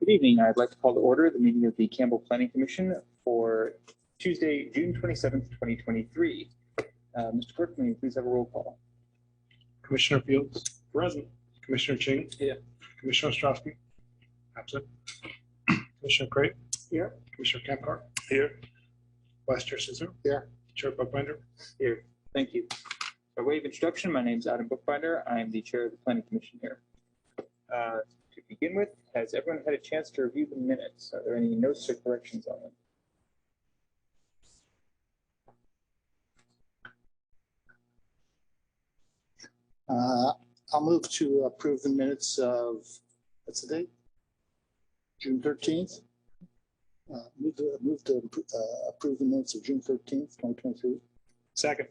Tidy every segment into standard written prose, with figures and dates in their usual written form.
Good evening. I'd like to call to order the meeting of the Campbell Planning Commission for Tuesday, June 27th, 2023. Mr. Clerk, may you please have a roll call? Commissioner Fields. Present. Commissioner Ching. Here. Commissioner Ostrowski. Absent. Commissioner Craig. Here. Commissioner Campcart. Here. Vice Chair Scissor. Here. Chair Buckbinder. Here. Thank you. By way of introduction, my name is Adam Bookbinder. I am the chair of the Planning Commission here. To begin with, has everyone had a chance to review the minutes? Are there any notes or corrections on them? I'll move to approve the minutes of, what's the date? June 13th. Move to approve the minutes of June 13th, 2023. Second.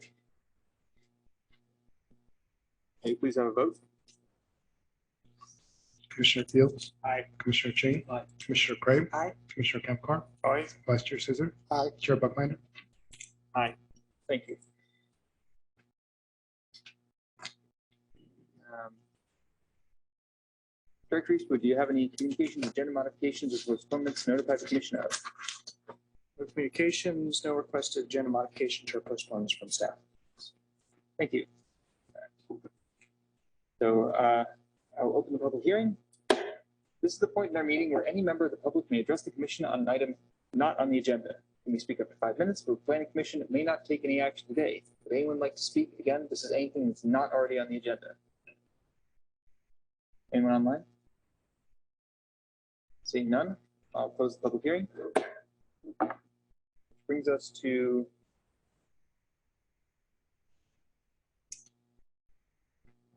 May you please have a vote? Commissioner Fields. Aye. Commissioner Ching. Aye. Commissioner Craig. Aye. Commissioner Campcart. Aye. Vice Chair Scissor. Aye. Chair Buckbinder. Aye. Thank you. Director Eastwood, do you have any communications, agenda modifications, or postponements notified the commission of? No communications, no requested agenda modifications or postponements from staff. Thank you. So I'll open the public hearing. This is the point in our meeting where any member of the public may address the commission on an item not on the agenda. You may speak up to 5 minutes, but the planning commission may not take any action today. Would anyone like to speak? Again, this is anything that's not already on the agenda. Anyone online? Seeing none, I'll close the public hearing. Which brings us to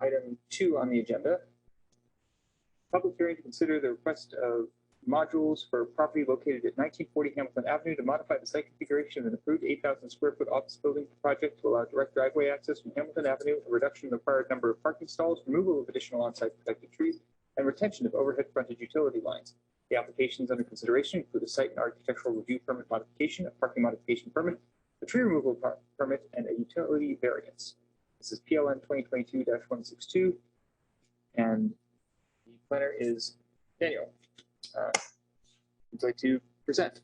item 2 on the agenda. Public hearing to consider the request of modules for property located at 1940 Hamilton Avenue to modify the site configuration of an approved 8,000 square foot office building project to allow direct driveway access from Hamilton Avenue, a reduction in the required number of parking stalls, removal of additional on-site protected trees, and retention of overhead frontage utility lines. The applications under consideration include a site and architectural review permit modification, a parking modification permit, a tree removal permit, and a utility variance. This is PLN 2022-162, and the planner is Daniel. Would you like to present?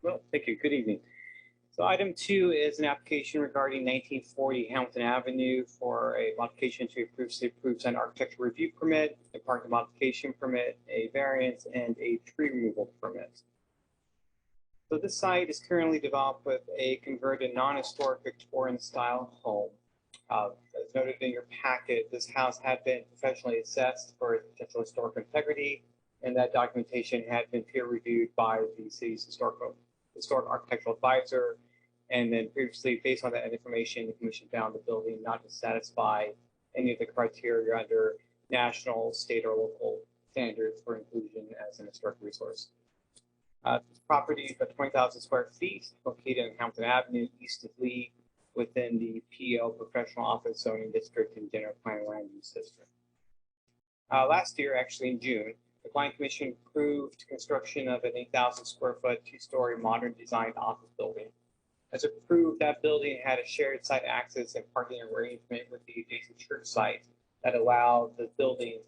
Well, thank you. Good evening. So item 2 is an application regarding 1940 Hamilton Avenue for a modification to a previously approved site architectural review permit, a parking modification permit, a variance, and a tree removal permit. So this site is currently developed with a converted non-historic Victorian style home. As noted in your packet, this house had been professionally assessed for its potential historic integrity, and that documentation had been peer reviewed by the city's historic architectural advisor. And then previously, based on that information, the commission found the building not to satisfy any of the criteria under national, state, or local standards for inclusion as an historic resource. This property is about 20,000 square feet, located on Hamilton Avenue, east of Lee, within the PO Professional Office Zoning District and General Plan Land Use District. Last year, actually in June, the Planning Commission approved construction of an 8,000 square foot, 2-story modern designed office building. As approved, that building had a shared site access and parking arrangement with the adjacent church site that allowed the building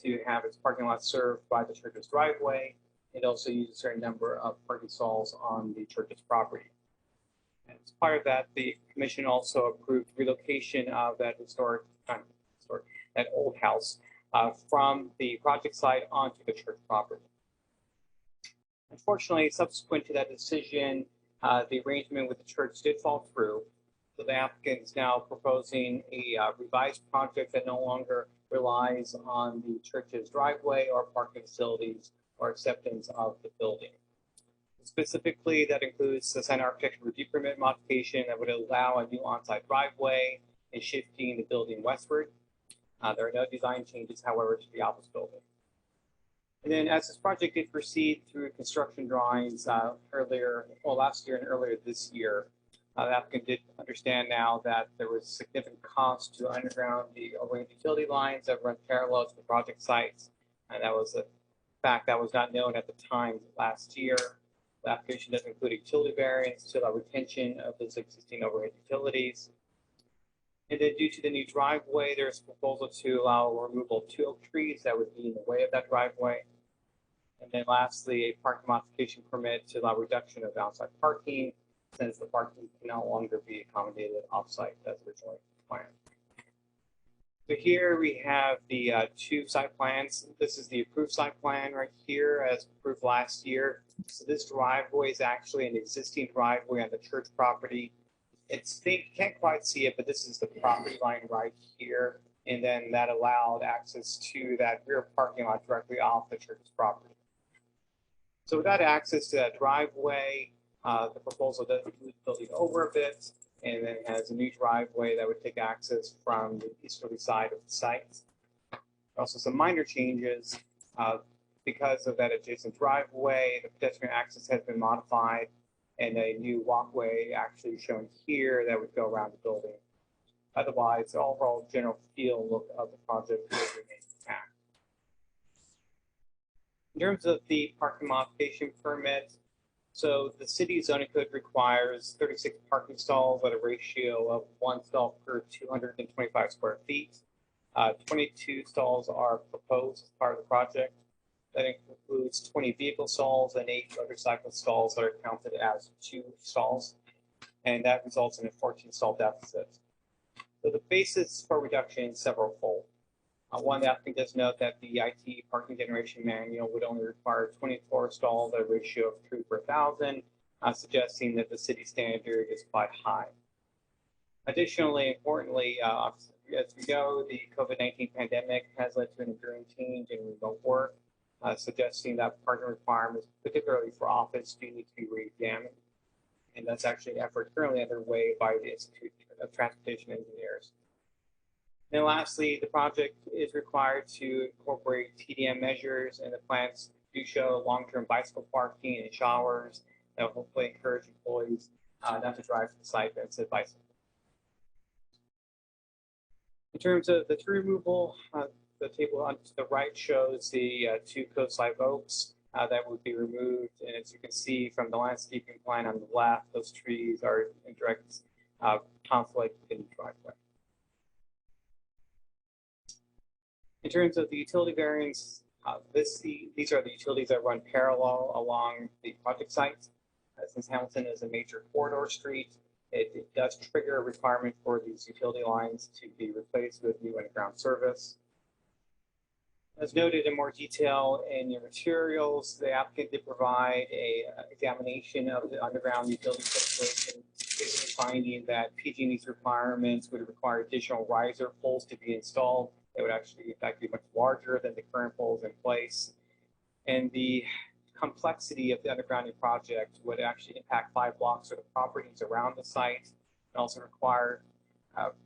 to have its parking lot served by the church's driveway and also use a certain number of parking stalls on the church's property. And as part of that, the commission also approved relocation of that that old house from the project site onto the church property. Unfortunately, subsequent to that decision, the arrangement with the church did fall through. So the applicant is now proposing a revised project that no longer relies on the church's driveway or parking facilities or acceptance of the building. Specifically, that includes the site architectural review permit modification that would allow a new on-site driveway and shifting the building westward. There are no design changes, however, to the office building. And then as this project did proceed through construction drawings last year and earlier this year, the applicant did understand now that there was significant cost to underground the overhead utility lines that run parallel to the project sites. And that was a fact that was not known at the time last year. The application doesn't include a utility variance to allow retention of those existing overhead utilities. And then due to the new driveway, there's a proposal to allow removal of 2 oak trees that would be in the way of that driveway. And then lastly, a parking modification permit to allow reduction of outside parking since the parking can no longer be accommodated off-site as originally planned. So here we have the two site plans. This is the approved site plan right here as approved last year. So this driveway is actually an existing driveway on the church property. You can't quite see it, but this is the property line right here. And then that allowed access to that rear parking lot directly off the church's property. So without access to that driveway, the proposal does move the building over a bit and then has a new driveway that would take access from the easterly side of the site. Also some minor changes because of that adjacent driveway, the pedestrian access has been modified and a new walkway actually shown here that would go around the building. Otherwise, the overall general feel and look of the project will remain intact. In terms of the parking modification permit, so the city zoning code requires 36 parking stalls at a ratio of 1 stall per 225 square feet. 22 stalls are proposed as part of the project. That includes 20 vehicle stalls and 8 motorcycle stalls that are counted as 2 stalls. And that results in a 14 stall deficit. So the basis for reduction is several fold. One, the applicant does note that the IT parking generation manual would only require 24 stalls at a ratio of 3 per 1,000, suggesting that the city standard is quite high. Additionally, importantly, as we go, the COVID-19 pandemic has led to an enduring change in remote work, suggesting that parking requirements, particularly for office, do need to be re-examined. And that's actually an effort currently underway by the Institute of Transportation Engineers. And lastly, the project is required to incorporate TDM measures, and the plans do show long-term bicycle parking and showers that will hopefully encourage employees not to drive to the site but instead bicycle. In terms of the tree removal, the table on the right shows the 2 coast live oaks that would be removed. And as you can see from the landscaping plan on the left, those trees are in direct conflict in the driveway. In terms of the utility variance, these are the utilities that run parallel along the project site. Since Hamilton is a major corridor street, it does trigger a requirement for these utility lines to be replaced with new underground service. As noted in more detail in your materials, the applicant did provide an examination of the underground utility substation, basically finding that PG&E's requirements would require additional riser poles to be installed. They would actually, in fact, be much larger than the current poles in place. And the complexity of the undergrounding project would actually impact 5 blocks of the properties around the site and also require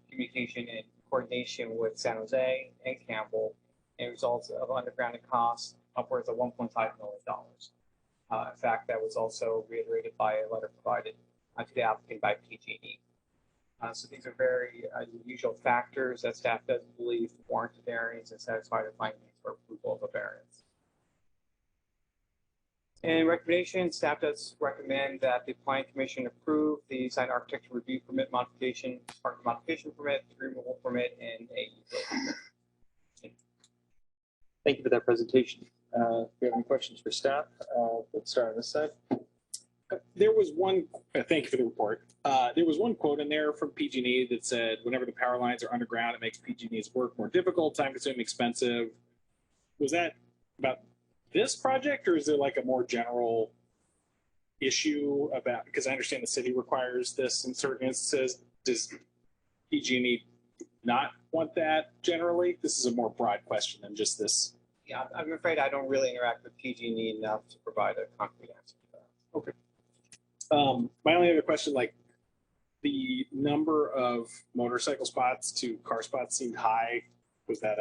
communication and coordination with San Jose and Campbell, and results of undergrounding costs upwards of $1.5 million. In fact, that was also reiterated by a letter provided to the applicant by PG&E. So these are very unusual factors that staff does believe warrant a variance and satisfy the findings for approval of a variance. In recommendation, staff does recommend that the Planning Commission approve the site architecture review permit modification, parking modification permit, tree removal permit, and a utility permit. Thank you for that presentation. If you have any questions for staff, let's start on this side. There was one, thank you for the report. There was one quote in there from PG&E that said, whenever the power lines are underground, it makes PG&E's work more difficult, time consuming, expensive. Was that about this project, or is there like a more general issue about, because I understand the city requires this in certain instances. Does PG&E not want that generally? This is a more broad question than just this. Yeah, I'm afraid I don't really interact with PG&E enough to provide a concrete answer to that. Okay. My only other question, like the number of motorcycle spots to car spots seemed high. Was that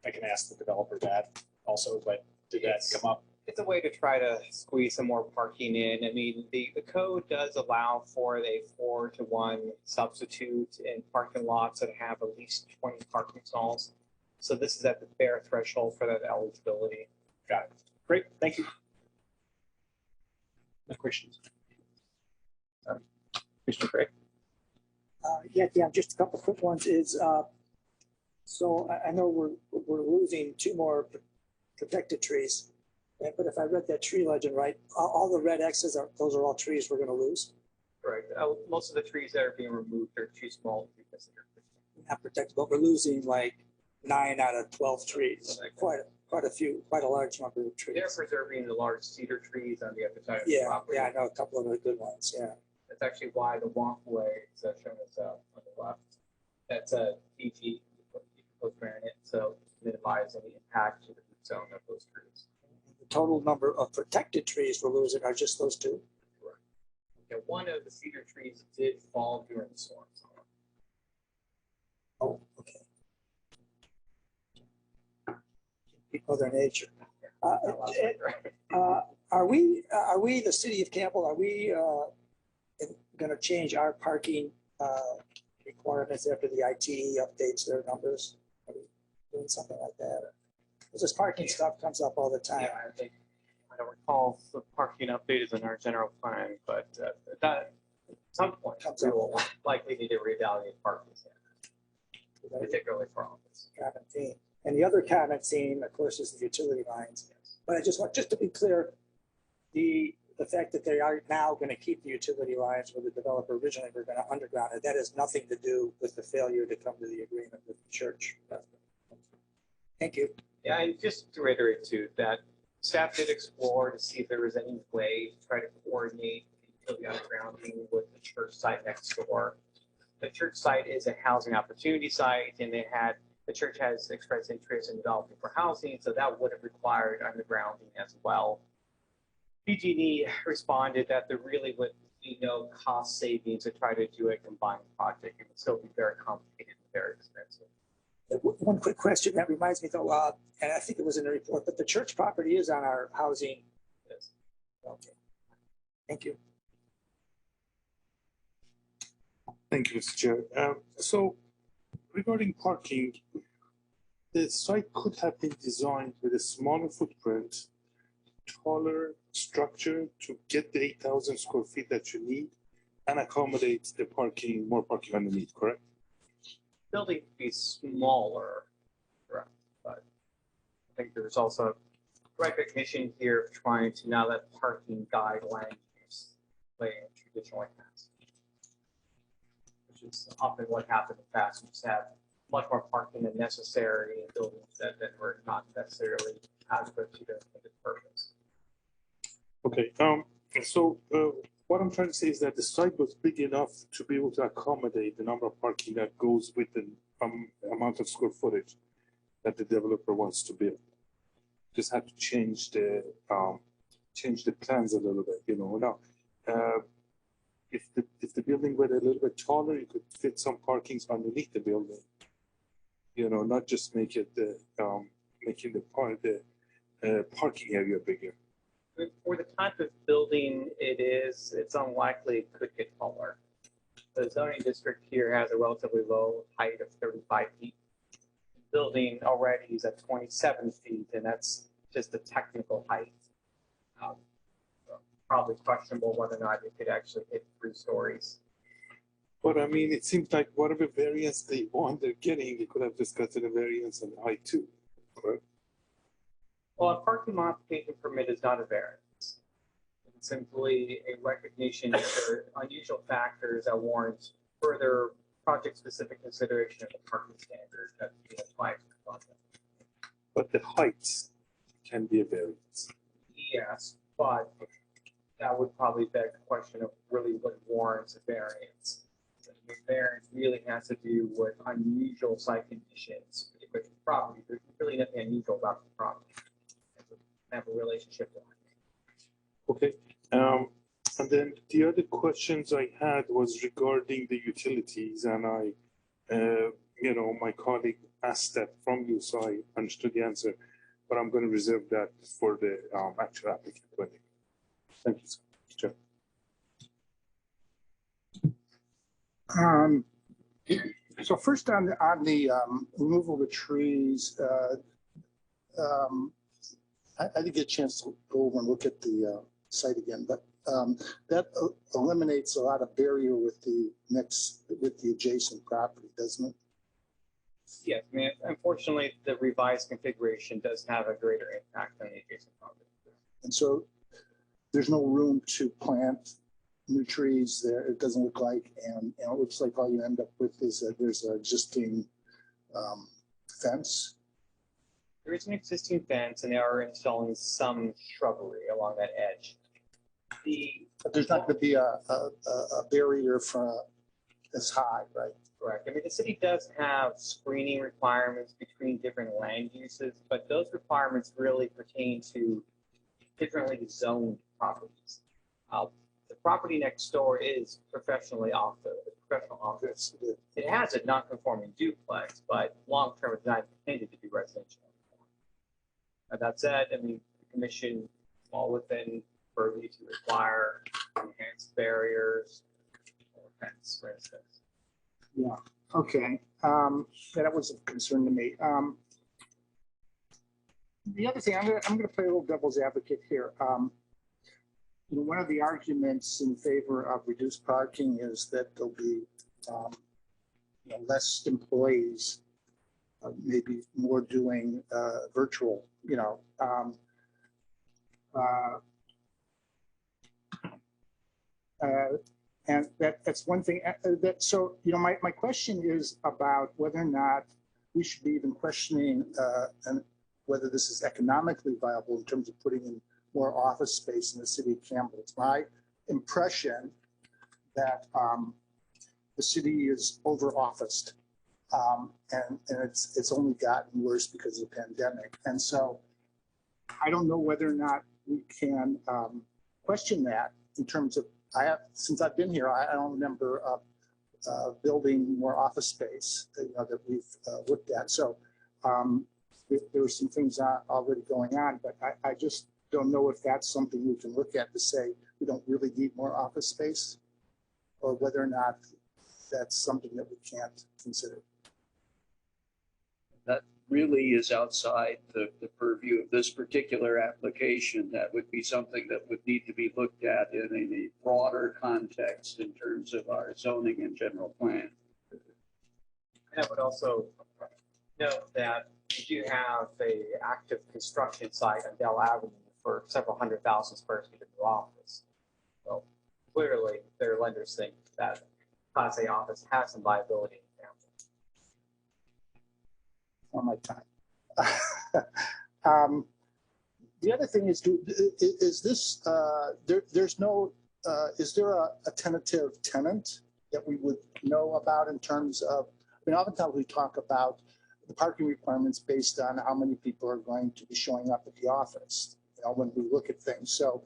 I can ask the developer that also, but did that come up? It's a way to try to squeeze some more parking in. I mean, the code does allow for a 4-to-1 substitute in parking lots that have at least 20 parking stalls. So this is at the bare threshold for that eligibility. Got it. Great. Thank you. No questions. Commissioner Craig. Yeah, just a couple quick ones is, so I know we're losing 2 more protected trees But if I read that tree legend right, all the red X's those are all trees we're gonna lose, Correct. Most of the trees that are being removed are too small to be considered. not protected, but we're losing like 9 out of 12 trees. Quite a large number of trees. They're preserving the large cedar trees on the other side of the Yeah, property. yeah, I know a couple of the good ones, yeah. That's actually why the walkway is shown as on the left. That's a PG, post granite, so minimize any impact to the root zone of those trees. The total number of protected trees we're losing are just those 2. Yeah, one of the cedar trees did fall during the storm. Oh, okay. Mother Nature. Are we, the city of Campbell, are we going to change our parking requirements after the ITE updates their numbers? Are we doing something like that? Because this parking stuff comes up all the time. Yeah, I don't recall if the parking update is in our general plan, but that at some point we will likely need to reevaluate parking standards, particularly for office. Common theme. And the other common theme, of course, is the utility lines. But I just want, just to be clear, the fact that they are now going to keep the utility lines where the developer originally were going to underground it, that has nothing to do with the failure to come to the agreement with the church. Thank you. Yeah, and just to reiterate too, that staff did explore to see if there was any way to try to coordinate the utility undergrounding with the church site next door. The church site is a housing opportunity site, and the church has expressed interest in developing for housing, so that would have required undergrounding as well. PG&E responded that there really would be no cost savings to try to do a combined project. It would still be very complicated and very expensive. One quick question that reminds me though, and I think it was in the report, but the church property is on our housing. Yes. Okay. Thank you. Thank you, Mr. Chair. So regarding parking, the site could have been designed with a smaller footprint, taller structure to get the 8,000 square feet that you need and accommodate the parking, more parking underneath, correct? Building to be smaller, correct, but I think there's also recognition here of trying to now let parking guide land use way traditionally has, which is often what happened in the past. We just have much more parking than necessary in buildings that were not necessarily adequate to their purpose. Okay, so what I'm trying to say is that the site was big enough to be able to accommodate the number of parking that goes with the amount of square footage that the developer wants to build. Just had to change the plans a little bit, you know. Now, if the building were a little bit taller, you could fit some parkings underneath the building. You know, not just make it making the parking area bigger. For the type of building it's unlikely it could get taller. The zoning district here has a relatively low height of 35 feet. The building already is at 27 feet, and that's just the technical height. So probably questionable whether or not it could actually hit 3 stories. But I mean, it seems like whatever variance they're getting, they could have just gotten a variance on height too, correct? Well, a parking modification permit is not a variance. It's simply a recognition that there are unusual factors that warrant further project-specific consideration of the parking standard that we apply to the project. But the height can be a variance. Yes, but that would probably beg the question of really what warrants a variance. The variance really has to do with unusual site conditions for the property. There's really nothing unusual about the property. Have a relationship with. Okay. And then the other questions I had was regarding the utilities, and my colleague asked that from you, so I understood the answer, but I'm going to reserve that for the actual applicant. Thank you, Chair. So first on the removal of the trees, I didn't get a chance to go over and look at the site again, but that eliminates a lot of barrier with the adjacent property, doesn't it? Yes, I mean, unfortunately, the revised configuration does have a greater impact on the adjacent property. And so there's no room to plant new trees there, it doesn't look like, and it looks like all you end up with is that there's an existing fence. There is an existing fence and they are installing some shrubbery along that edge. But there's not going to be a barrier as high, right? Correct. I mean, the city does have screening requirements between different land uses, but those requirements really pertain to differently zoned properties. The property next door is professional office. It has a non-conforming duplex, but long-term it's not intended to be residential. That said, I mean, the commission fall within purview to require enhanced barriers or fence, for instance. Yeah, okay. That was a concern to me. The other thing, I'm gonna play a little devil's advocate here. You know, one of the arguments in favor of reduced parking is that there'll be you know, less employees, maybe more doing virtual, you know. And that's one thing so, you know, my question is about whether or not we should be even questioning and whether this is economically viable in terms of putting in more office space in the city of Campbell. It's my impression that the city is over-officed, and it's only gotten worse because of the pandemic. And so I don't know whether or not we can question that in terms of, since I've been here, I don't remember building more office space, you know, that we've looked at. So there were some things already going on, but I just don't know if that's something we can look at to say we don't really need more office space, or whether or not that's something that we can't consider. That really is outside the purview of this particular application. That would be something that would need to be looked at in a broader context in terms of our zoning and general plan. And I would also note that we do have a active construction site on Dell Avenue for several 100,000 square feet of new office. So clearly, their lenders think that Class A office has some viability in Campbell. On my time. The other thing is, is this, there's no, is there a tentative tenant that we would know about in terms of, I mean, oftentimes we talk about the parking requirements based on how many people are going to be showing up at the office, you know, when we look at things. So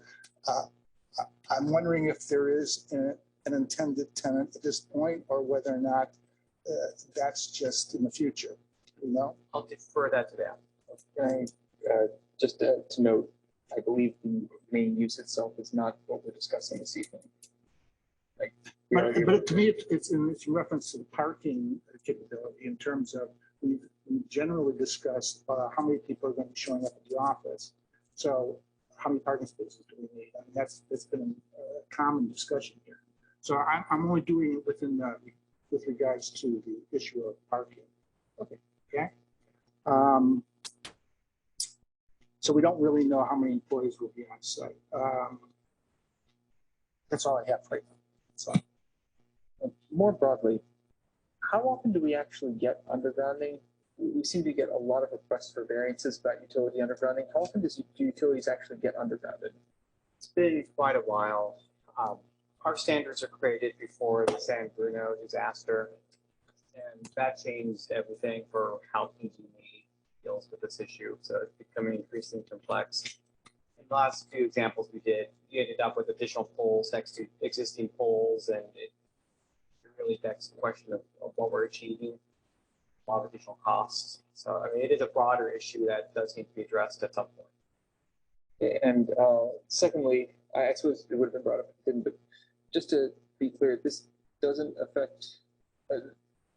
I'm wondering if there is an intended tenant at this point, or whether or not that's just in the future, you know? I'll defer that to them. Can I, just to note, I believe the main use itself is not what we're discussing this evening. Like, But to me, it's in reference to the parking capability in terms of we generally discussed how many people are going to be showing up at the office. So how many parking spaces do we need? I mean, that's been a common discussion here. So I'm only doing it with regards to the issue of parking. Okay. Okay. So we don't really know how many employees will be on site. That's all I have right now. So more broadly, how often do we actually get undergrounding? We seem to get a lot of requests for variances about utility undergrounding. How often do utilities actually get undergrounded? It's been quite a while. Our standards are created before the San Bruno disaster, and that changed everything for how PG&E deals with this issue. So it's becoming increasingly complex. In the last few examples we did, you ended up with additional poles next to existing poles, and it really begs the question of what we're achieving, a lot of additional costs. So I mean, it is a broader issue that does need to be addressed at some point. And secondly, I suppose it would have been brought up, didn't, but just to be clear, this doesn't affect,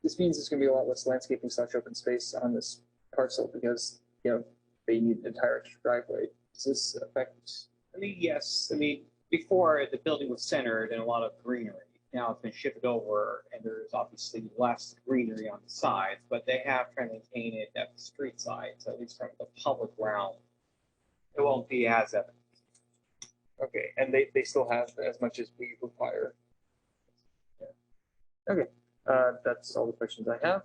this means there's going to be a lot less landscaping / open space on this parcel because, you know, they need an entire driveway. Does this affect? I mean, yes. I mean, before the building was centered and a lot of greenery. Now it's been shifted over, and there's obviously less greenery on the sides, but they have tried to maintain it at the street side, so at least from the public realm, it won't be as evident. Okay, and they still have as much as we require. Yeah. Okay, that's all the questions I have.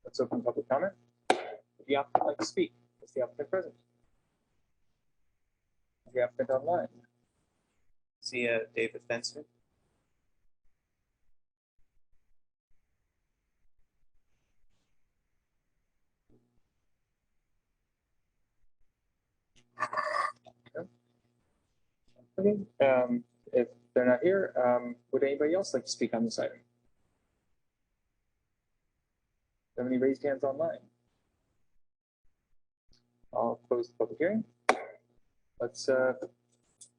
Let's open public comment. Would the applicant like to speak? Is the applicant present? Is the applicant online? See David Fenster. Okay, if they're not here, would anybody else like to speak on this item? Do you have any raised hands online? I'll close the public hearing. Let's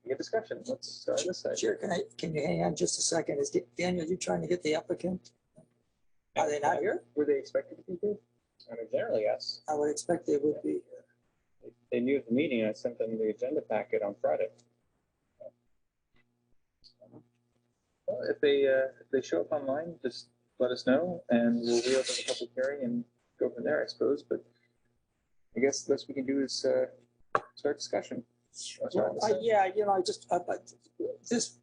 get discussion. Let's start this side. Chair, can you hang on just a second? Is Daniel, you trying to get the applicant? Are they not here? Were they expected to be here? I mean, generally, yes. I would expect they would be here. They knew of the meeting. I sent them the agenda packet on Friday. Well, if they show up online, just let us know, and we'll reopen the public hearing and go from there, I suppose. But I guess the best we can do is start discussion. Well, yeah, I just, this,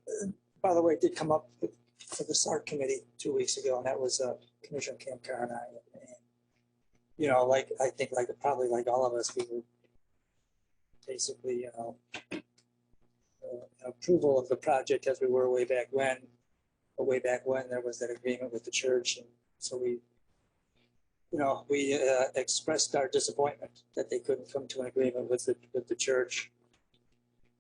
by the way, did come up for the SART committee 2 weeks ago, and that was Commissioner Kamkar and I. And, like, I think probably like all of us, we were basically, approval of the project as we were way back when. But way back when there was that agreement with the church. And so we expressed our disappointment that they couldn't come to an agreement with the church.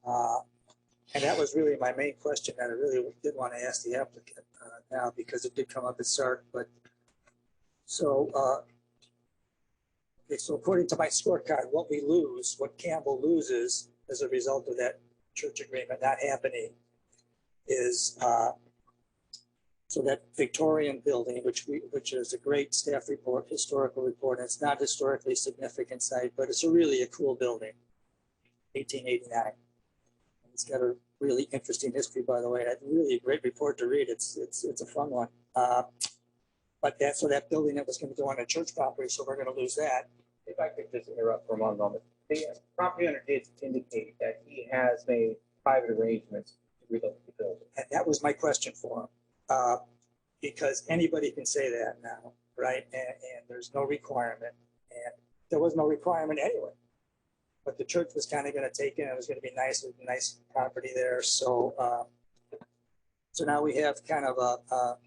And that was really my main question that I really did want to ask the applicant now, because it did come up at SART. But so, so according to my scorecard, what Campbell loses as a result of that church agreement not happening is so that Victorian building, which is a great staff report, historical report, and it's not historically significant site, but it's really a cool building, 1889. It's got a really interesting history, by the way. It's really a great report to read. It's a fun one. But that building that was going to go on a church property, so we're going to lose that. If I could just interrupt for one moment. The property owner did indicate that he has made private arrangements to relocate the building. And that was my question for him. Because anybody can say that now, right? And there's no requirement. And there was no requirement anyway. But the church was kind of going to take it. It was going to be nice, nice property there. So, so now we have kind of a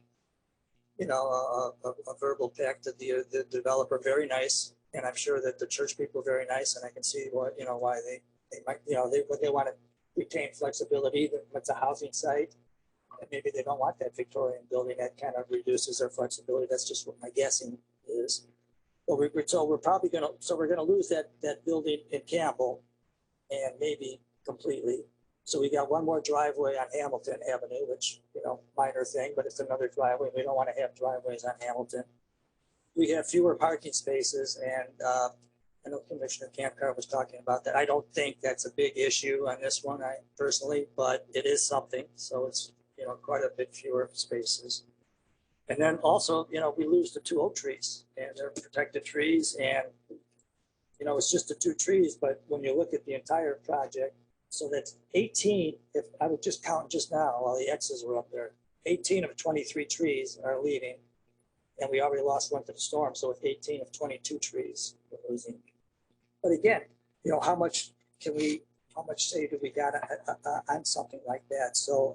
verbal pact that the developer, very nice, and I'm sure that the church people are very nice, and I can see why they might, they want to retain flexibility. That it's a housing site, and maybe they don't want that Victorian building. That kind of reduces their flexibility. That's just what my guessing is. But we're going to lose that building in Campbell, and maybe completely. So we got one more driveway on Hamilton Avenue, which, minor thing, but it's another driveway. We don't want to have driveways on Hamilton. We have fewer parking spaces, and I know Commissioner Kamkar was talking about that. I don't think that's a big issue on this one, personally, but it is something. So it's, quite a bit fewer spaces. And then also, we lose the 2 oak trees, and they're protected trees, and, it's just the 2 trees, but when you look at the entire project, so that's 18, if I would just count just now while the X's were up there, 18 of 23 trees are leaving, and we already lost one to the storm, so it's 18 of 22 trees we're losing. But again, how much say do we got on something like that? So,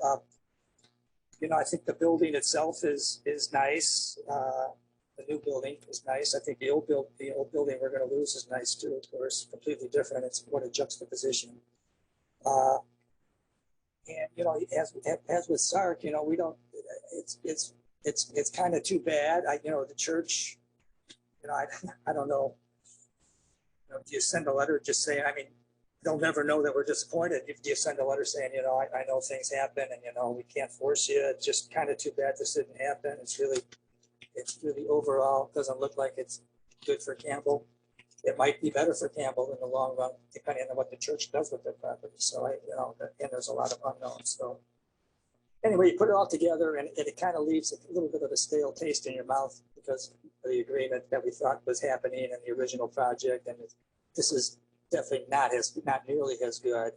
I think the building itself is nice. The new building is nice. I think the old building we're going to lose is nice too. Of course, completely different. It's what a juxtaposition. And as with SARC, we don't. It's kind of too bad. The church. I don't know. Do you send a letter just saying? I mean, they'll never know that we're disappointed. If you send a letter saying, I know things happen, and we can't force you. It's just kind of too bad this didn't happen. It's really overall doesn't look like it's good for Campbell. It might be better for Campbell in the long run, depending on what the church does with their property. So and there's a lot of unknowns. So anyway, you put it all together, and it kind of leaves a little bit of a stale taste in your mouth because of the agreement that we thought was happening in the original project, and this is definitely not nearly as good.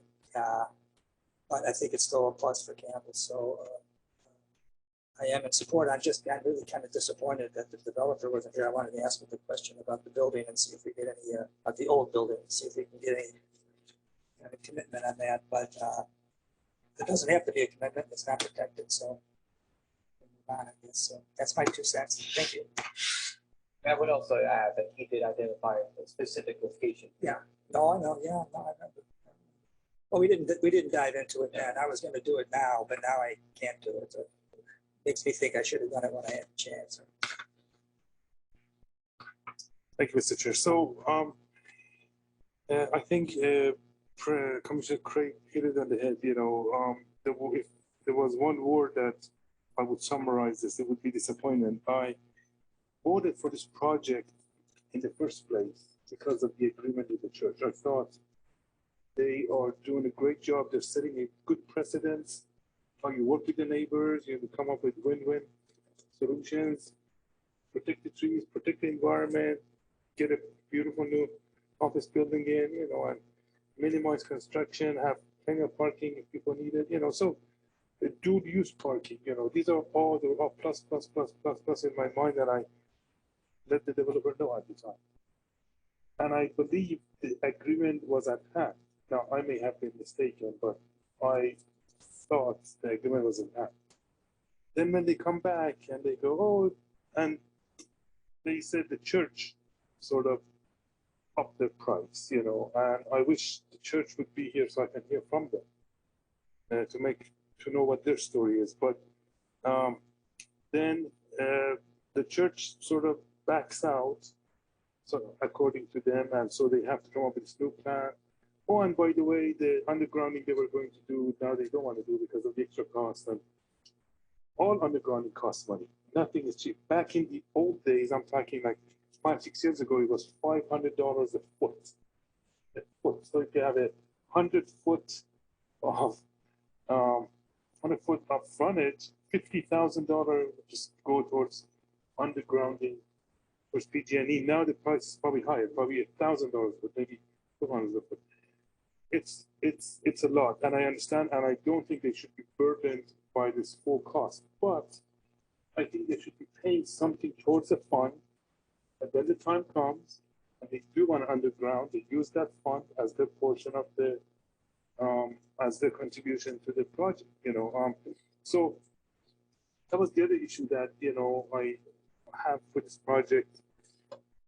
but I think it's still a plus for Campbell. So I am in support. I'm really kind of disappointed that the developer wasn't here. I wanted to ask him the question about the building and see if we get any, about the old building, see if we can get any kind of commitment on that. But it doesn't have to be a commitment. It's not protected. So we'll move on, I guess. So that's my 2 cents. Thank you. I would also add that he did identify a specific location. No, I know. Yeah, no, I remember. Well, we didn't dive into it then. I was going to do it now, but now I can't do it. So it makes me think I should have done it when I had a chance. Thank you, Mr. Chair. So I think Commissioner Craig hit it on the head. If there was one word that I would summarize this, it would be disappointment. I voted for this project in the first place because of the agreement with the church. I thought they are doing a great job. They're setting a good precedence. How you work with the neighbors, you come up with win-win solutions, protect the trees, protect the environment, get a beautiful new office building in, and minimize construction, have plenty of parking if people need it, so dual use parking, these are all plus in my mind that I let the developer know at the time. And I believe the agreement was at hand. Now, I may have been mistaken, but I thought the agreement was in hand. Then when they come back and they go, and they said the church sort of upped their price, and I wish the church would be here so I can hear from them to know what their story is. But then the church sort of backs out, so according to them, and so they have to come up with this new plan. Oh, and by the way, the undergrounding they were going to do, now they don't want to do because of the extra cost. And all undergrounding costs money. Nothing is cheap. Back in the old days, I'm talking like 5-6 years ago, it was $500 a foot. So if you have a 100-foot of 100-foot of frontage, $50,000 just go towards undergrounding towards PG&E. Now the price is probably higher, probably $1,000, but maybe $200 a foot. It's a lot, and I understand, and I don't think they should be burdened by this full cost. But I think they should be paying something towards the fund, and when the time comes and they do want underground, they use that fund as their portion of the as their contribution to the project. So that was the other issue that I have with this project,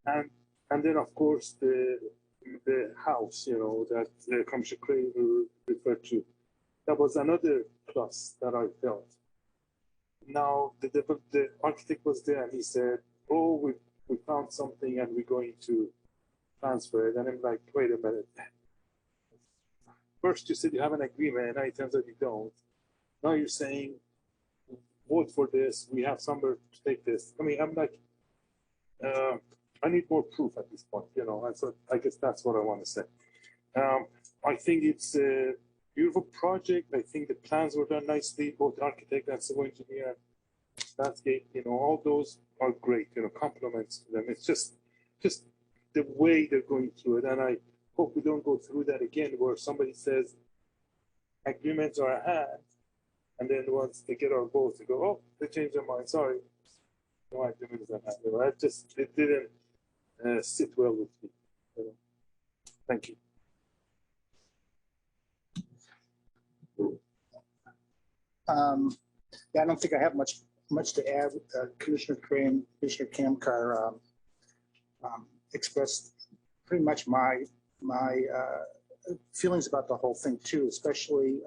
and then of course the house, that Commissioner Craig referred to. That was another plus that I felt. Now the architect was there and he said, "Oh, we found something and we're going to transfer it." And I'm like, "Wait a minute. First you said you have an agreement, now it turns out you don't. Now you're saying vote for this. We have somewhere to take this." I mean, I'm like, I need more proof at this point, and so I guess that's what I want to say. I think it's a beautiful project. I think the plans were done nicely, both architect and civil engineer, landscape, all those are great, compliments to them. It's just the way they're going through it. And I hope we don't go through that again where somebody says agreements are at hand, and then once they get our votes, they go, "Oh, they changed their mind. Sorry, no agreement is at hand." It didn't sit well with me. Thank you. I don't think I have much to add. Commissioner Crane, Commissioner Kamkar expressed pretty much my feelings about the whole thing too, especially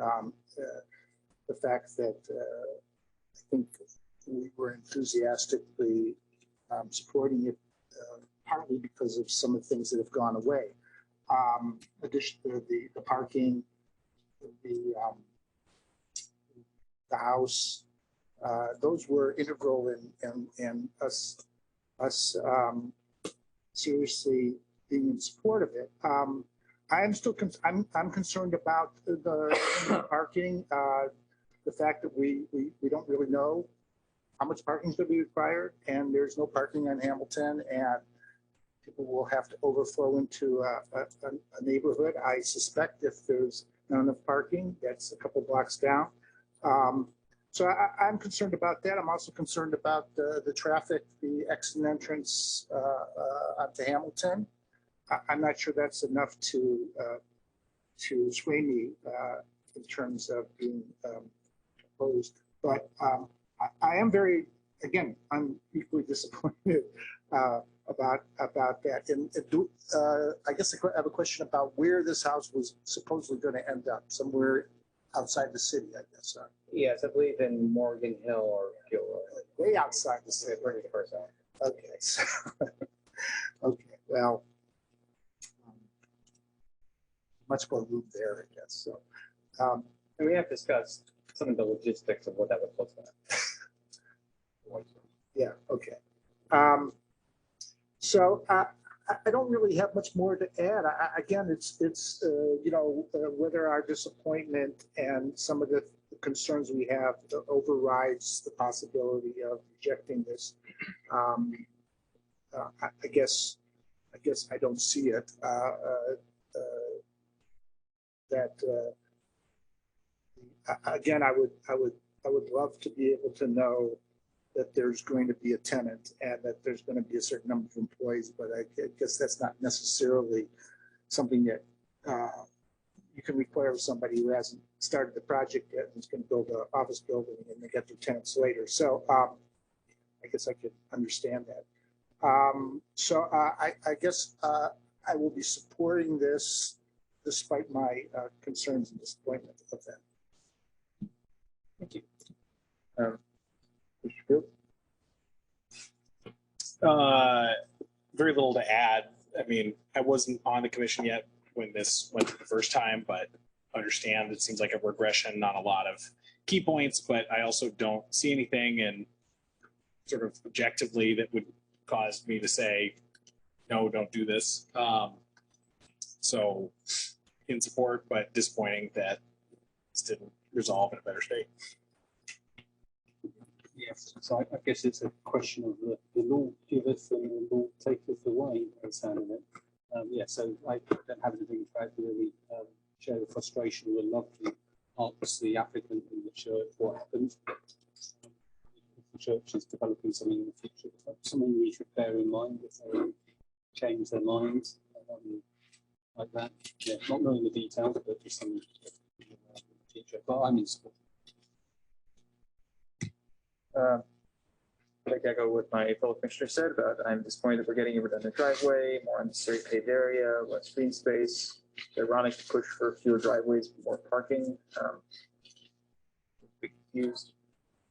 the fact that I think we were enthusiastically supporting it partly because of some of the things that have gone away. The parking, the house, those were integral in us seriously being in support of it. I'm still I'm concerned about the parking, the fact that we don't really know how much parking is going to be required, and there's no parking on Hamilton, and people will have to overflow into a neighborhood. I suspect if there's not enough parking. That's a couple blocks down. So I'm concerned about that. I'm also concerned about the traffic, the exit and entrance onto Hamilton. I'm not sure that's enough to sway me in terms of being opposed. But I am very, again, I'm equally disappointed about that. And I guess I have a question about where this house was supposedly going to end up, somewhere outside the city, I guess. Yes, I believe in Morgan Hill or Gilroy. Way outside the city. Pretty far south. Okay. So, okay. Well, much more room there, I guess. So, And we have discussed some of the logistics of what that would look like. yeah. Okay. So I don't really have much more to add. Again, it's whether our disappointment and some of the concerns we have overrides the possibility of rejecting this. I guess I don't see it. Again, I would love to be able to know that there's going to be a tenant and that there's going to be a certain number of employees, but I guess that's not necessarily something that you can require of somebody who hasn't started the project yet and is going to build an office building and they get their tenants later. So I guess I could understand that. I guess I will be supporting this despite my concerns and disappointment of that. Thank you. Mr. Field? Very little to add. I mean, I wasn't on the commission yet when this went the first time, but understand it seems like a regression on a lot of key points, but I also don't see anything and sort of objectively that would cause me to say, no, don't do this. So in support, but disappointing that this didn't resolve in a better state. Yes, so I guess it's a question of the law giveth and the law taketh away, by the sound of it. So I don't have anything to really share the frustration. We'd love to ask the applicant in the church what happens if the church is developing something in the future. Something we should bear in mind if they change their minds like that. Yeah, not knowing the details, but just something in the future. But I'm in support. I'd like to echo what my fellow commissioner said about I'm disappointed that we're getting a redundant driveway, more unnecessary paved area, less green space. It's ironic to push for fewer driveways, more parking. Be confused.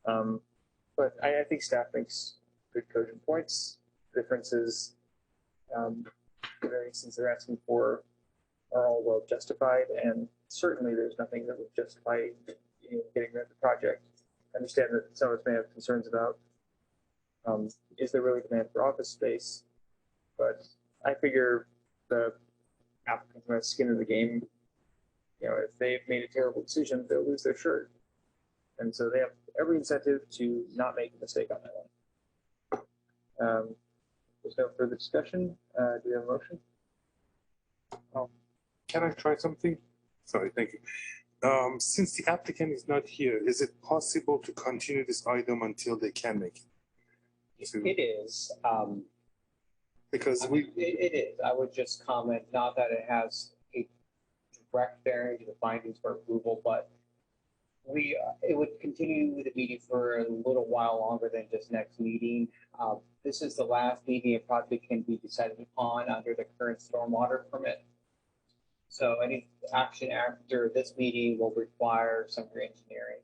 But I think staff makes good cogent points. The differences, the variances they're asking for are all well justified, and certainly there's nothing that would justify getting rid of the project. I understand that some of us may have concerns about is there really demand for office space, but I figure the applicant who has skin in the game, if they've made a terrible decision, they'll lose their shirt. And so they have every incentive to not make a mistake on that one. There's no further discussion. Do we have a motion? Can I try something? Sorry, thank you. Since the applicant is not here, is it possible to continue this item until they can make it? It is. Because it is. I would just comment, not that it has a direct bearing to the findings for approval, but it would continue the meeting for a little while longer than just next meeting. This is the last meeting a project can be decided upon under the current stormwater permit. So any action after this meeting will require some re-engineering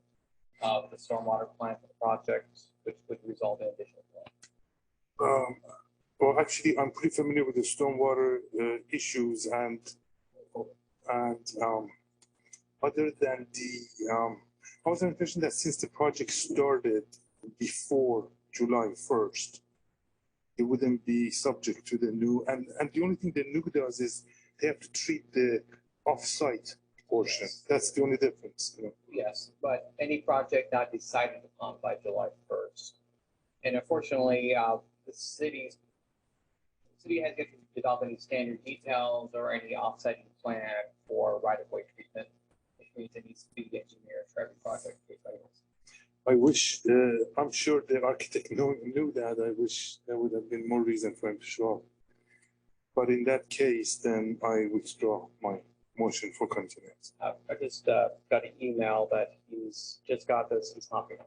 of the stormwater plan for the project, which would result in additional cost. well, actually, I'm pretty familiar with the stormwater issues, and other than I was under the impression that since the project started before July 1st, it wouldn't be subject to the new. And the only thing the new does is they have to treat the off-site portion. Yes. That's the only difference. Yes, but any project not decided upon by July 1st. And unfortunately, the city has yet to develop any standard details or any offsetting plan for right-of-way treatment means it needs to be the engineer for every project. I wish, I'm sure the architect knew that. I wish there would have been more reason for him to show up. But in that case, then I withdraw my motion for continuance. I just got an email that he's just got this. He's hopping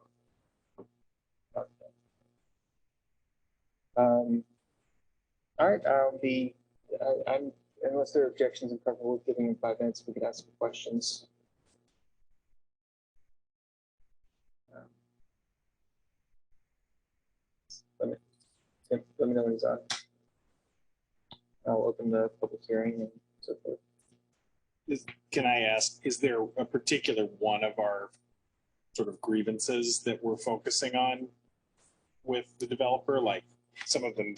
on. All right, I'm, unless there are objections, I'm comfortable with giving him 5 minutes. We can ask some questions. Let me know when he's on. I'll open the public hearing and so forth. Can I ask, is there a particular one of our sort of grievances that we're focusing on with the developer? Like some of them,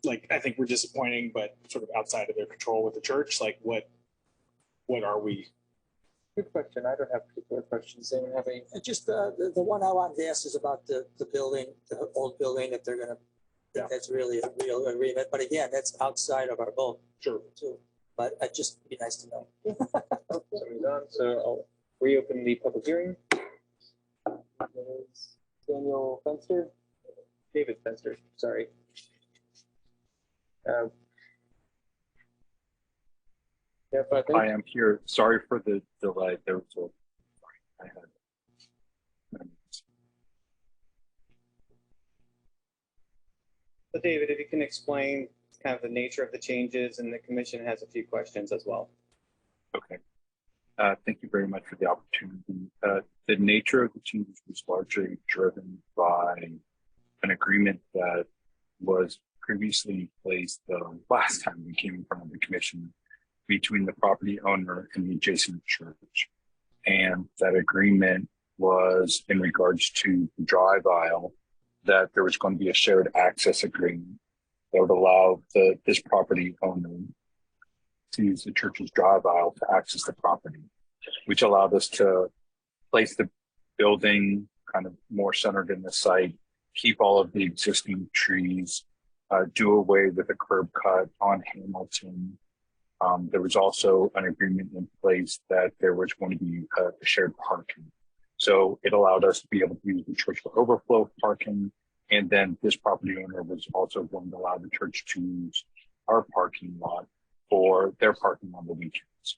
like I think we're disappointing, but sort of outside of their control with the church. Like what are we? Good question. I don't have particular questions. Anyone have any? Just the one I wanted to ask is about the building, the old building that they're gonna, Yeah. that's really a real agreement. But again, that's outside of our vote Sure. too. But it'd just be nice to know. Somebody's on, so I'll reopen the public hearing. There's Daniel Fenster, David Fenster, sorry. Yeah, but I am here. Sorry for the delay. There was sorry, I had. So David, if you can explain kind of the nature of the changes, and the commission has a few questions as well. Okay. Thank you very much for the opportunity. The nature of the changes was largely driven by an agreement that was previously in place the last time we came in front of the commission between the property owner and the adjacent church. And that agreement was in regards to the drive aisle, that there was going to be a shared access agreement that would allow this property owner to use the church's drive aisle to access the property, which allowed us to place the building kind of more centered in the site, keep all of the existing trees, do away with a curb cut on Hamilton. There was also an agreement in place that there was going to be a shared parking. So it allowed us to be able to use the church for overflow parking. And then this property owner was also going to allow the church to use our parking lot for their parking on the weekends.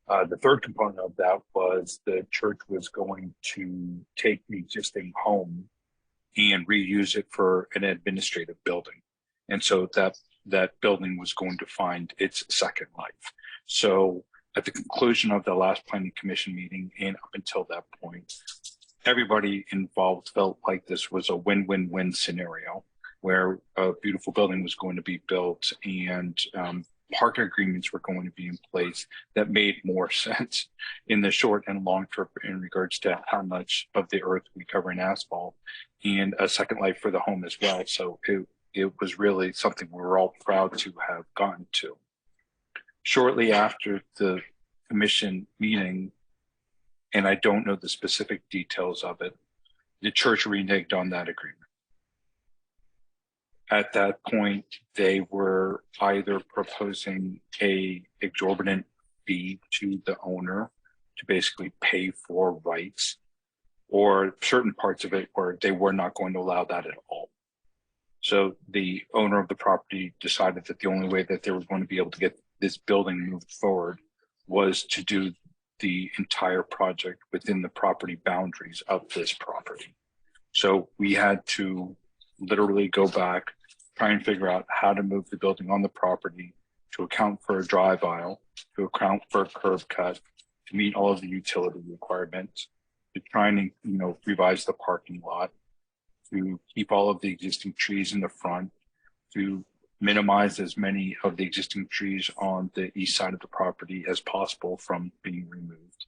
The third component of that was the church was going to take the existing home and reuse it for an administrative building. And so that building was going to find its second life. So at the conclusion of the last planning commission meeting and up until that point, everybody involved felt like this was a win-win-win scenario where a beautiful building was going to be built and park agreements were going to be in place that made more sense in the short and long term in regards to how much of the earth we cover in asphalt, and a second life for the home as well. So it was really something we were all proud to have gotten to. Shortly after the commission meeting, and I don't know the specific details of it, the church reneged on that agreement. At that point, they were either proposing a exorbitant fee to the owner to basically pay for rights, or certain parts of it where they were not going to allow that at all. So the owner of the property decided that the only way that they were going to be able to get this building moved forward was to do the entire project within the property boundaries of this property. So we had to literally go back, try and figure out how to move the building on the property to account for a drive aisle, to account for a curb cut, to meet all of the utility requirements, to try and revise the parking lot, to keep all of the existing trees in the front, to minimize as many of the existing trees on the east side of the property as possible from being removed,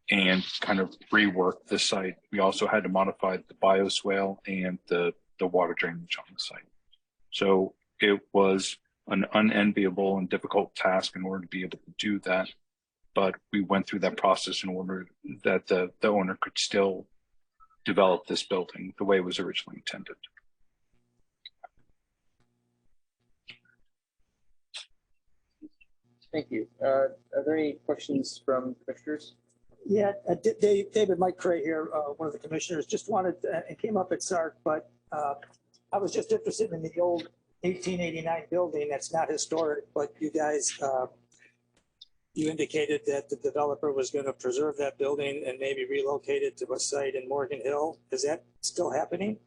and kind of rework the site. We also had to modify the bioswale and the water drainage on the site. So it was an unenviable and difficult task in order to be able to do that. But we went through that process in order that the owner could still develop this building the way it was originally intended. Thank you. Are there any questions from commissioners? Yeah, David Mike Cray here, one of the commissioners, just wanted, it came up at SARC, but I was just interested in the old 1889 building that's not historic, but you guys, you indicated that the developer was going to preserve that building and maybe relocate it to a site in Morgan Hill. Is that still happening?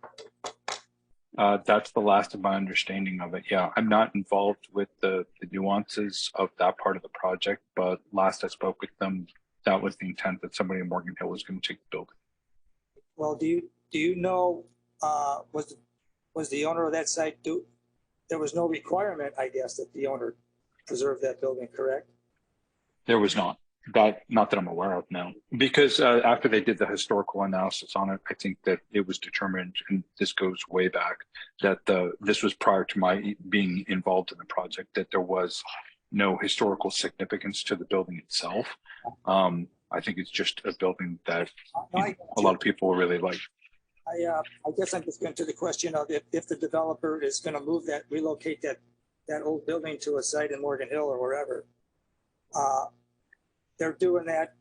That's the last of my understanding of it. Yeah, I'm not involved with the nuances of that part of the project, but last I spoke with them, that was the intent, that somebody in Morgan Hill was going to take the building. Well, do you know, was the owner of that site, there was no requirement, I guess, that the owner preserve that building, correct? There was not that I'm aware of, no. Because after they did the historical analysis on it, I think that it was determined, and this goes way back, that this was prior to my being involved in the project, that there was no historical significance to the building itself. I think it's just a building that a lot of people really like. I guess I'm just going to the question of if the developer is going to relocate that old building to a site in Morgan Hill or wherever, they're doing that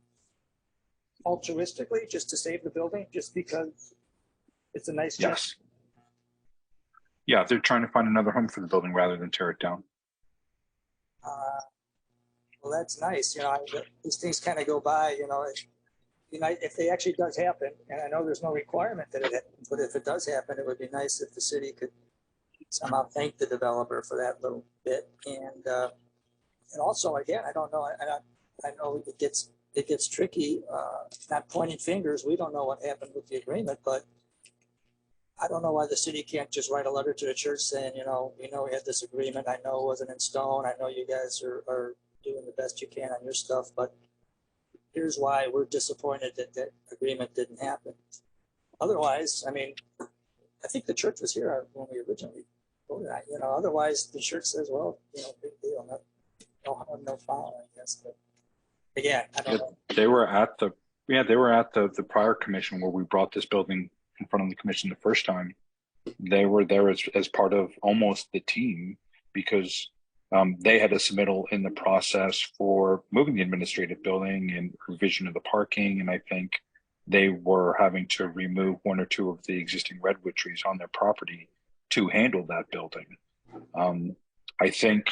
altruistically just to save the building, just because it's a nice job. Yes. Yeah, they're trying to find another home for the building rather than tear it down. Well, that's nice. These things kind of go by, if they actually does happen, and I know there's no requirement that it happens, but if it does happen, it would be nice if the city could somehow thank the developer for that little bit. And also, again, I don't know, I know it gets tricky, not pointing fingers. We don't know what happened with the agreement, but I don't know why the city can't just write a letter to the church saying, we know we had this agreement. I know it wasn't in stone. I know you guys are doing the best you can on your stuff, but here's why we're disappointed that that agreement didn't happen. Otherwise, I mean, I think the church was here when we originally voted on it. Otherwise the church says, well, big deal, no harm, no foul, I guess. But again, I don't know. They were at the prior commission where we brought this building in front of the commission the first time. They were there as part of almost the team, because they had a submittal in the process for moving the administrative building and revision of the parking. And I think they were having to remove one or two of the existing redwood trees on their property to handle that building. I think,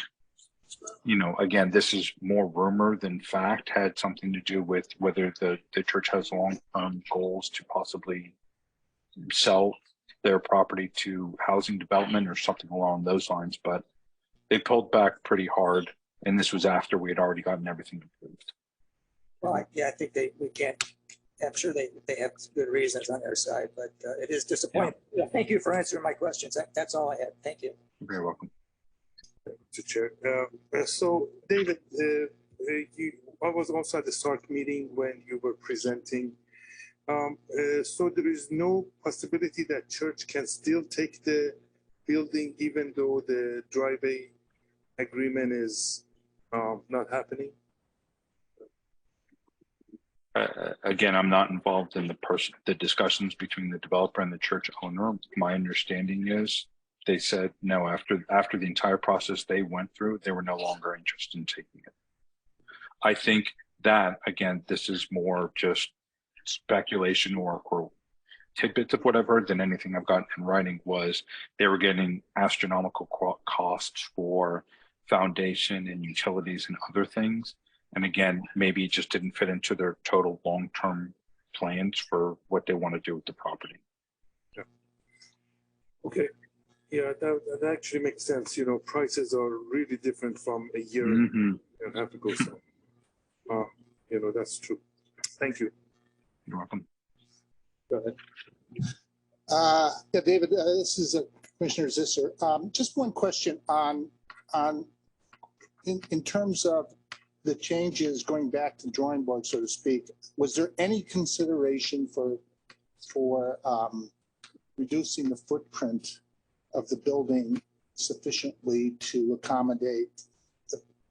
again, this is more rumor than fact, had something to do with whether the church has long goals to possibly sell their property to housing development or something along those lines. But they pulled back pretty hard, and this was after we had already gotten everything approved. Well, I think we can't. I'm sure they have good reasons on their side, but it is disappointing. Yeah. Thank you for answering my questions. That's all I had. Thank you. You're very welcome. Mr. Chair. So, David, I was also at the SARC meeting when you were presenting. So there is no possibility that church can still take the building even though the driveway agreement is not happening? Again, I'm not involved in the discussions between the developer and the church owner. My understanding is they said no, after the entire process they went through, they were no longer interested in taking it. I think that, again, this is more just speculation or tidbits of whatever than anything I've gotten in writing. Was they were getting astronomical costs for foundation and utilities and other things. And again, maybe it just didn't fit into their total long-term plans for what they want to do with the property. Yeah. Okay. Yeah, that actually makes sense. Prices are really different from a year and a half ago. So, that's true. Thank you. You're welcome. Go ahead. Yeah, David, this is Commissioner Zisser. Just one question in terms of the changes going back to the drawing board, so to speak. Was there any consideration for reducing the footprint of the building sufficiently to accommodate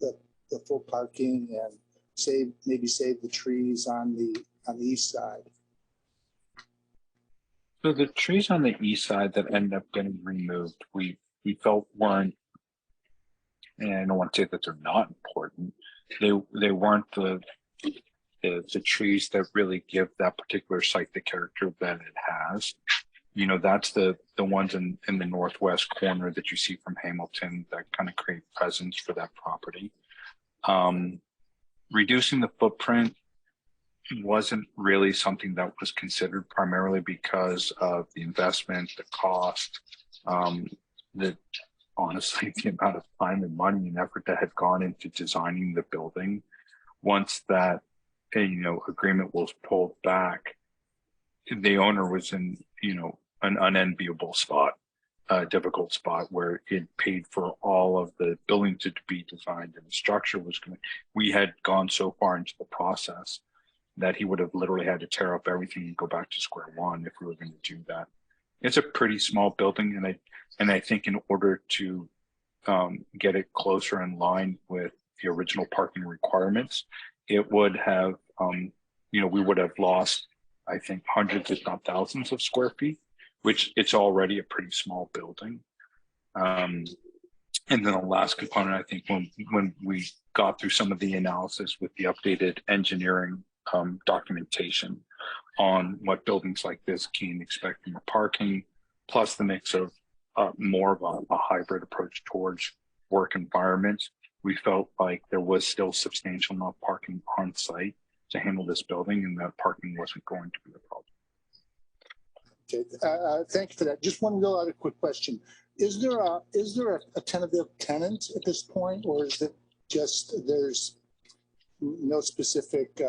the full parking and maybe save the trees on the east side? So the trees on the east side that ended up getting removed, we felt weren't, and I don't want to say that they're not important. They weren't the trees that really give that particular site the character that it has. You know, that's the ones in the northwest corner that you see from Hamilton that kind of create presence for that property. Reducing the footprint wasn't really something that was considered, primarily because of the investment, the cost, honestly, the amount of time and money and effort that had gone into designing the building. Once that, agreement was pulled back, the owner was in, an unenviable spot, a difficult spot where it paid for all of the building to be designed and the structure was going to, we had gone so far into the process that he would have literally had to tear up everything and go back to square one if we were going to do that. It's a pretty small building, and I think in order to get it closer in line with the original parking requirements, it would have, we would have lost, I think, hundreds, if not thousands of square feet, which it's already a pretty small building. And then the last component, I think, when we got through some of the analysis with the updated engineering documentation on what buildings like this can expect from parking, plus the mix of more of a hybrid approach towards work environments, we felt like there was still substantial enough parking on site to handle this building, and that parking wasn't going to be a problem. Okay, thank you for that. Just one real other quick question. Is there a tentative tenant at this point, or is it just there's no specific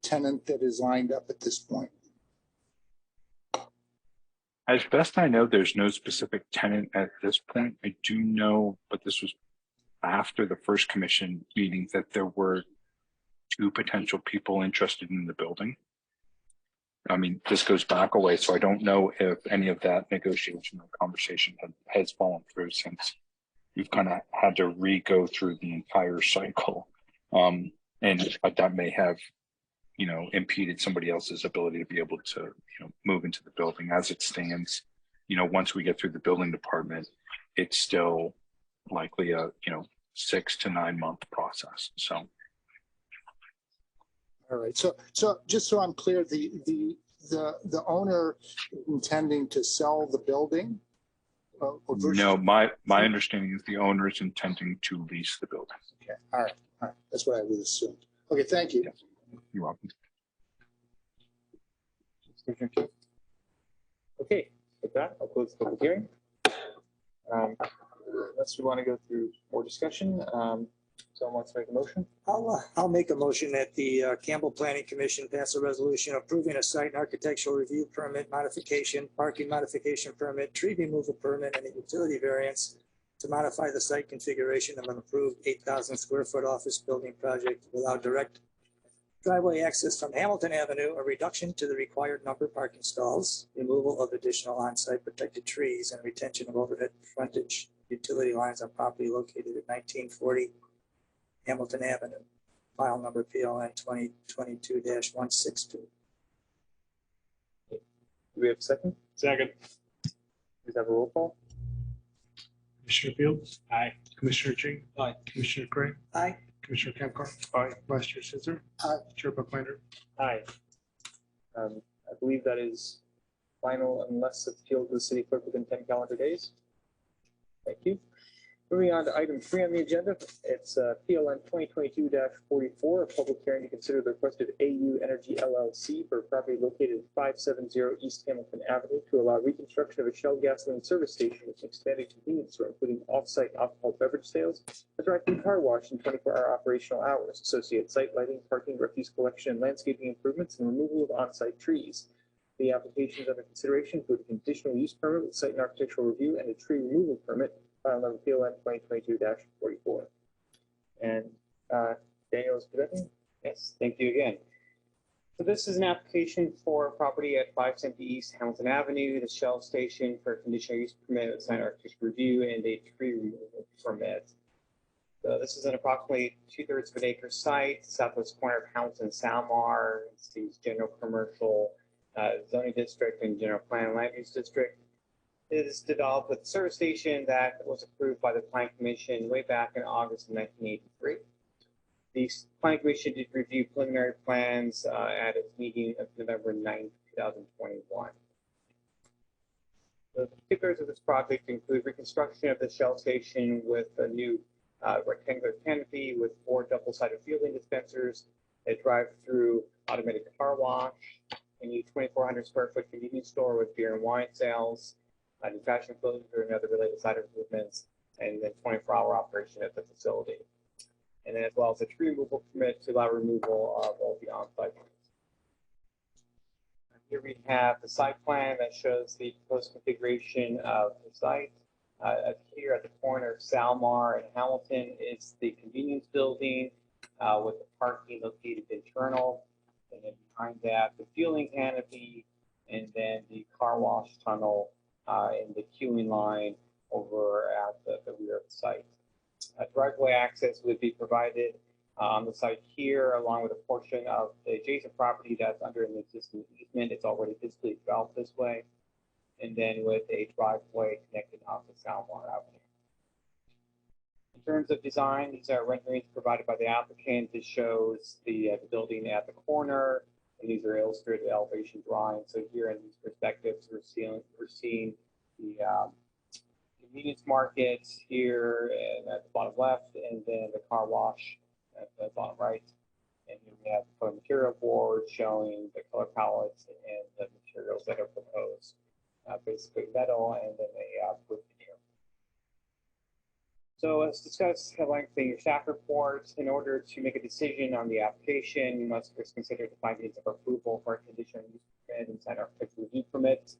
tenant that is lined up at this point? As best I know, there's no specific tenant at this point. I do know, but this was after the first commission meeting, that there were 2 potential people interested in the building. I mean, this goes back a way, so I don't know if any of that negotiation or conversation has fallen through, since you've kind of had to re-go through the entire cycle. And that may have, impeded somebody else's ability to be able to, move into the building. As it stands, once we get through the building department, it's still likely a, 6 to 9 month process. So. All right. So just so I'm clear, the owner intending to sell the building? No, my understanding is the owner is intending to lease the building. Okay. All right. That's what I would assume. Okay. Thank you. Yes. You're welcome. Okay, with that, I'll close the public hearing. Unless we want to go through more discussion, someone wants to make a motion? I'll make a motion that the Campbell Planning Commission pass a resolution approving a site and architectural review permit modification, parking modification permit, tree removal permit, and a utility variance to modify the site configuration of an approved 8,000 square foot office building project to allow direct driveway access from Hamilton Avenue, a reduction to the required number of parking stalls, removal of additional on-site protected trees, and retention of overhead frontage utility lines on property located at 1940 Hamilton Avenue, file number PLN 2022-162. Do we have a second? Second. Please have a roll call. Commissioner Fields? Aye. Commissioner Ching? Aye. Commissioner Gray? Aye. Commissioner Campcart? Aye. Vice Chair Scissor? Aye. Chair Bucklander? Aye. I believe that is final unless appealed to the city clerk within 10 calendar days. Thank you. Moving on to item 3 on the agenda, it's PLN 2022-44, a public hearing to consider the request of AU Energy LLC for a property located at 570 East Hamilton Avenue to allow reconstruction of a Shell gasoline service station with an expanded convenience store, including off-site alcohol beverage sales, a drive-through car wash, and 24-hour operational hours, associated site lighting, parking, refuse collection, and landscaping improvements, and removal of on-site trees. The applications under consideration include a conditional use permit with site and architectural review and a tree removal permit, file number PLN 2022-44. And Daniel is presenting. Yes, thank you again. So this is an application for property at 570 East Hamilton Avenue, the Shell station for a conditional use permit with site architectural review and a tree removal permit. So this is an approximately 2/3 of an acre site, southwest corner of Hamilton and Salmar. It's the general commercial zoning district and general plan and land use district. It is developed with a service station that was approved by the Planning Commission way back in August of 1983. The planning commission did review preliminary plans at its meeting of November 9th, 2021. The particulars of this project include reconstruction of the Shell station with a new rectangular canopy with 4 double-sided fueling dispensers, a drive-through automated car wash, a new 2,400 square foot convenience store with beer and wine sales, a new fashion clothing store and other related side improvements, and then 24-hour operation at the facility. And then as well as a tree removal permit to allow removal of all the on-site trees. Here we have the site plan that shows the proposed configuration of the site. Here at the corner of Salmar and Hamilton is the convenience building with the parking located internal. And then behind that, the fueling canopy, and then the car wash tunnel and the queuing line over at the rear of the site. Driveway access would be provided on the site here, along with a portion of the adjacent property that's under an existing easement. It's already physically developed this way. And then with a driveway connecting onto Salmar Avenue. In terms of design, these are renderings provided by the applicant. This shows the building at the corner, and these are illustrated elevation drawings. So here in these perspectives, we're seeing the convenience market here and at the bottom left, and then the car wash at the bottom right. And then we have the material board showing the color palettes and the materials that are proposed. Basically metal and then a wood veneer. So let's discuss at length in your staff report. In order to make a decision on the application, you must first consider the findings of approval for a conditional use permit and sign architectural review permit.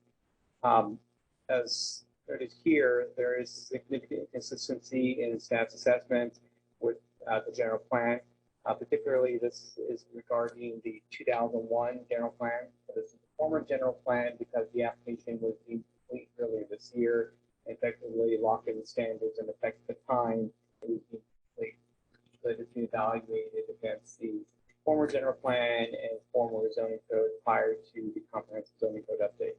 As noted here, there is significant inconsistency in staff's assessment with the general plan. Particularly, this is regarding the 2001 general plan. So this is the former general plan because the application was deemed complete earlier this year, effectively locked in the standards and effect at the time it was deemed complete. So it's been evaluated against the former general plan and former zoning code prior to the comprehensive zoning code update.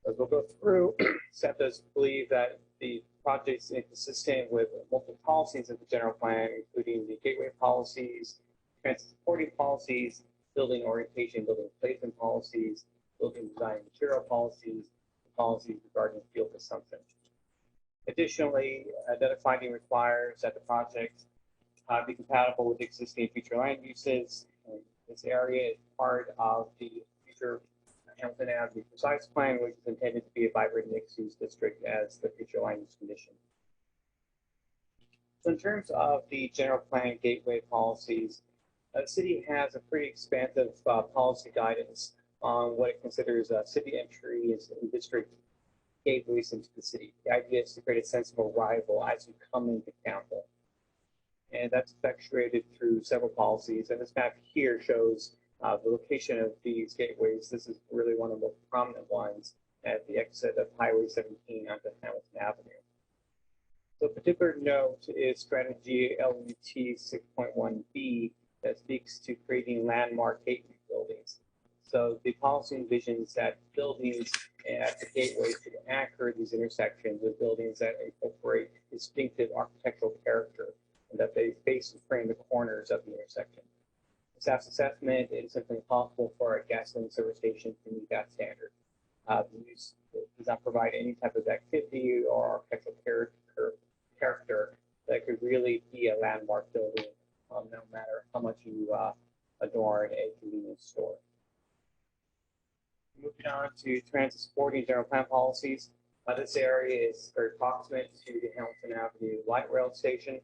As we'll go through, staff does believe that the project is inconsistent with multiple policies of the general plan, including the gateway policies, transit supporting policies, building orientation, building placement policies, building design material policies, and policies regarding fuel consumption. Additionally, that finding requires that the project be compatible with existing future land uses. And this area is part of the future Hamilton Avenue precise plan, which is intended to be a vibrant mixed-use district as the future land use condition. So in terms of the general plan gateway policies, the city has a pretty expansive policy guidance on what it considers city entries and district gateways into the city. The idea is to create a sense of arrival as you come into council. And that's effectuated through several policies. And this map here shows the location of these gateways. This is really one of the most prominent ones at the exit of Highway 17 onto Hamilton Avenue. So a particular note is strategy LUT 6.1B that speaks to creating landmark gateway buildings. So the policy envisions that buildings at the gateway should anchor these intersections with buildings that incorporate distinctive architectural character and that they face and frame the corners of the intersection. Staff's assessment, it is simply impossible for a gasoline service station to meet that standard. The use does not provide any type of activity or architectural character that could really be a landmark building, no matter how much you adorn a convenience store. Moving on to transit supporting general plan policies. This area is very proximate to the Hamilton Avenue light rail station.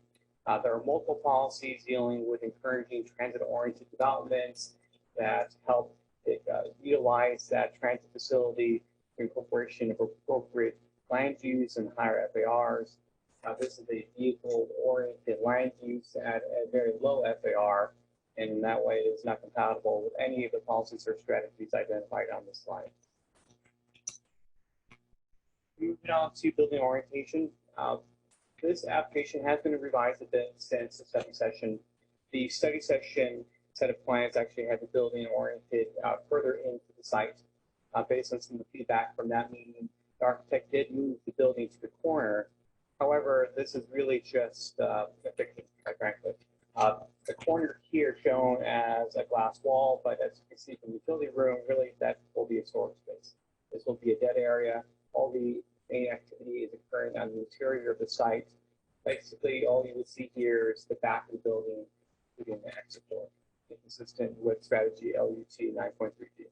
There are multiple policies dealing with encouraging transit-oriented developments that help utilize that transit facility for incorporation of appropriate land use and higher FARs. This is a vehicle-oriented land use at a very low FAR, and in that way it is not compatible with any of the policies or strategies identified on this slide. Moving on to building orientation. This application has been revised a bit since the study session. The study session set of plans actually had the building oriented further into the site. Based on some of the feedback from that meeting, the architect did move the building to the corner. However, this is really just a fiction, quite frankly. The corner here shown as a glass wall, but as you can see from the utility room, really that will be a storage space. This will be a dead area. All the main activity is occurring on the interior of the site. Basically, all you would see here is the back of the building, including the exit door, consistent with strategy LUT 9.3D.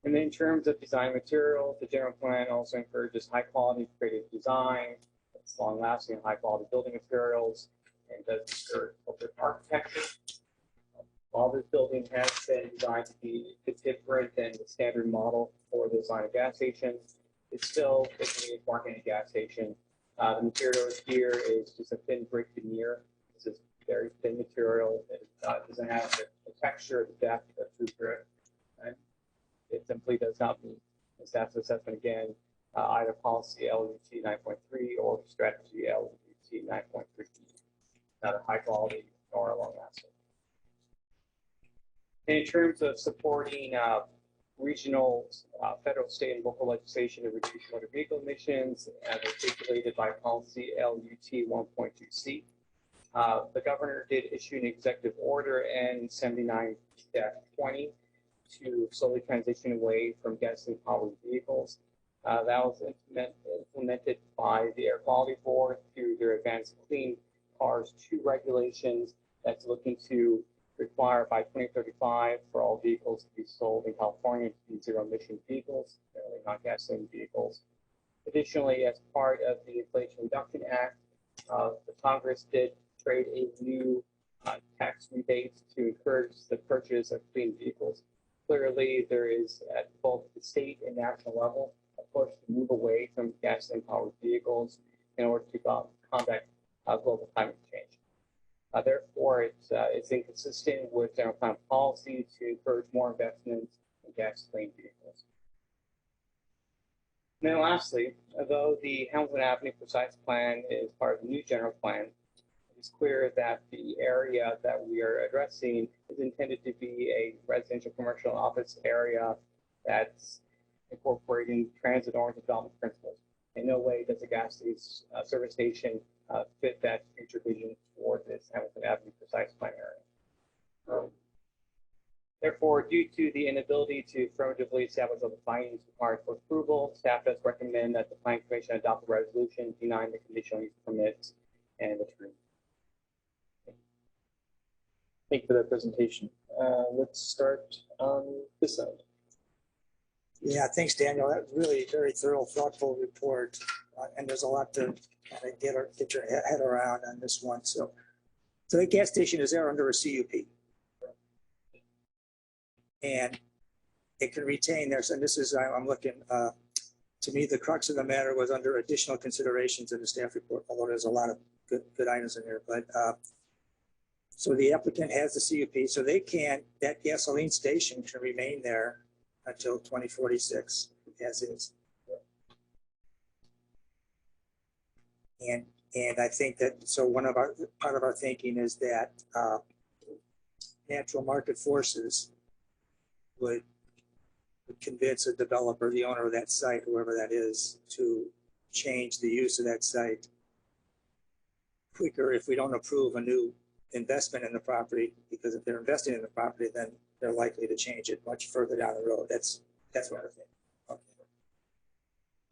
And then in terms of design materials, the general plan also encourages high quality creative design, it's long lasting and high quality building materials, and does encourage corporate architecture. While this building has been designed to be different than the standard model for the design of gas stations, it's still a convenience market and gas station. The material here is just a thin brick veneer. This is very thin material. It doesn't have the texture, the depth of true grit. And it simply does not meet the status assessment again, either policy LUT 9.3 or strategy LUT 9.3. Not a high quality nor a long lasting. In terms of supporting regional, federal, state, and local legislation to reduce motor vehicle emissions, as articulated by policy LUT 1.2C, the governor did issue an executive order N79-20 to slowly transition away from gasoline-powered vehicles. That was implemented by the Air Quality Board through their Advanced Clean Cars 2 regulations that's looking to require by 2035 for all vehicles to be sold in California to be zero-emission vehicles, generally not gasoline vehicles. Additionally, as part of the Inflation Reduction Act, the Congress did create a new tax rebate to encourage the purchase of clean vehicles. Clearly, there is at both the state and national level a push to move away from gasoline-powered vehicles in order to combat global climate change. Therefore, it's inconsistent with general plan policy to encourage more investments in gasoline vehicles. And then lastly, although the Hamilton Avenue Precise Plan is part of the new general plan, it's clear that the area that we are addressing is intended to be a residential, commercial, and office area that's incorporating transit-oriented development principles. In no way does a gas station service station fit that future vision for this Hamilton Avenue Precise Plan area. Therefore, due to the inability to affirmatively establish all the findings required for approval, staff does recommend that the Planning Commission adopt a resolution denying the conditional use permit and the tree. Thank you for that presentation. Let's start on this side. Yeah, thanks, Daniel. That was really a very thorough, thoughtful report. And there's a lot to kind of get your head around on this one. So the gas station is there under a CUP. And it can retain there. And this is, I'm looking, to me, the crux of the matter was under additional considerations in the staff report, although there's a lot of good items in there. But so the applicant has the CUP, so they can, that gasoline station can remain there until 2046 as is. And I think that, so part of our thinking is that natural market forces would convince a developer, the owner of that site, whoever that is, to change the use of that site quicker if we don't approve a new investment in the property, because if they're investing in the property, then they're likely to change it much further down the road. That's what I think. Okay.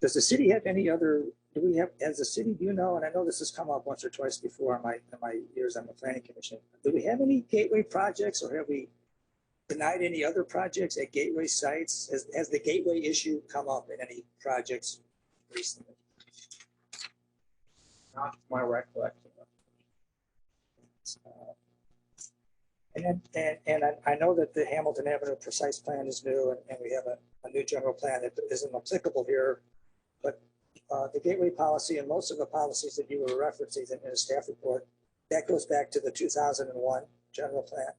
Does the city have any other, do we have, as a city, do you know, and I know this has come up once or twice before in my years on the planning commission, do we have any gateway projects, or have we denied any other projects at gateway sites? Has the gateway issue come up in any projects recently? Not to my recollection. And I know that the Hamilton Avenue Precise Plan is new, and we have a new general plan that isn't applicable here. But the gateway policy and most of the policies that you were referencing in the staff report, that goes back to the 2001 general plan.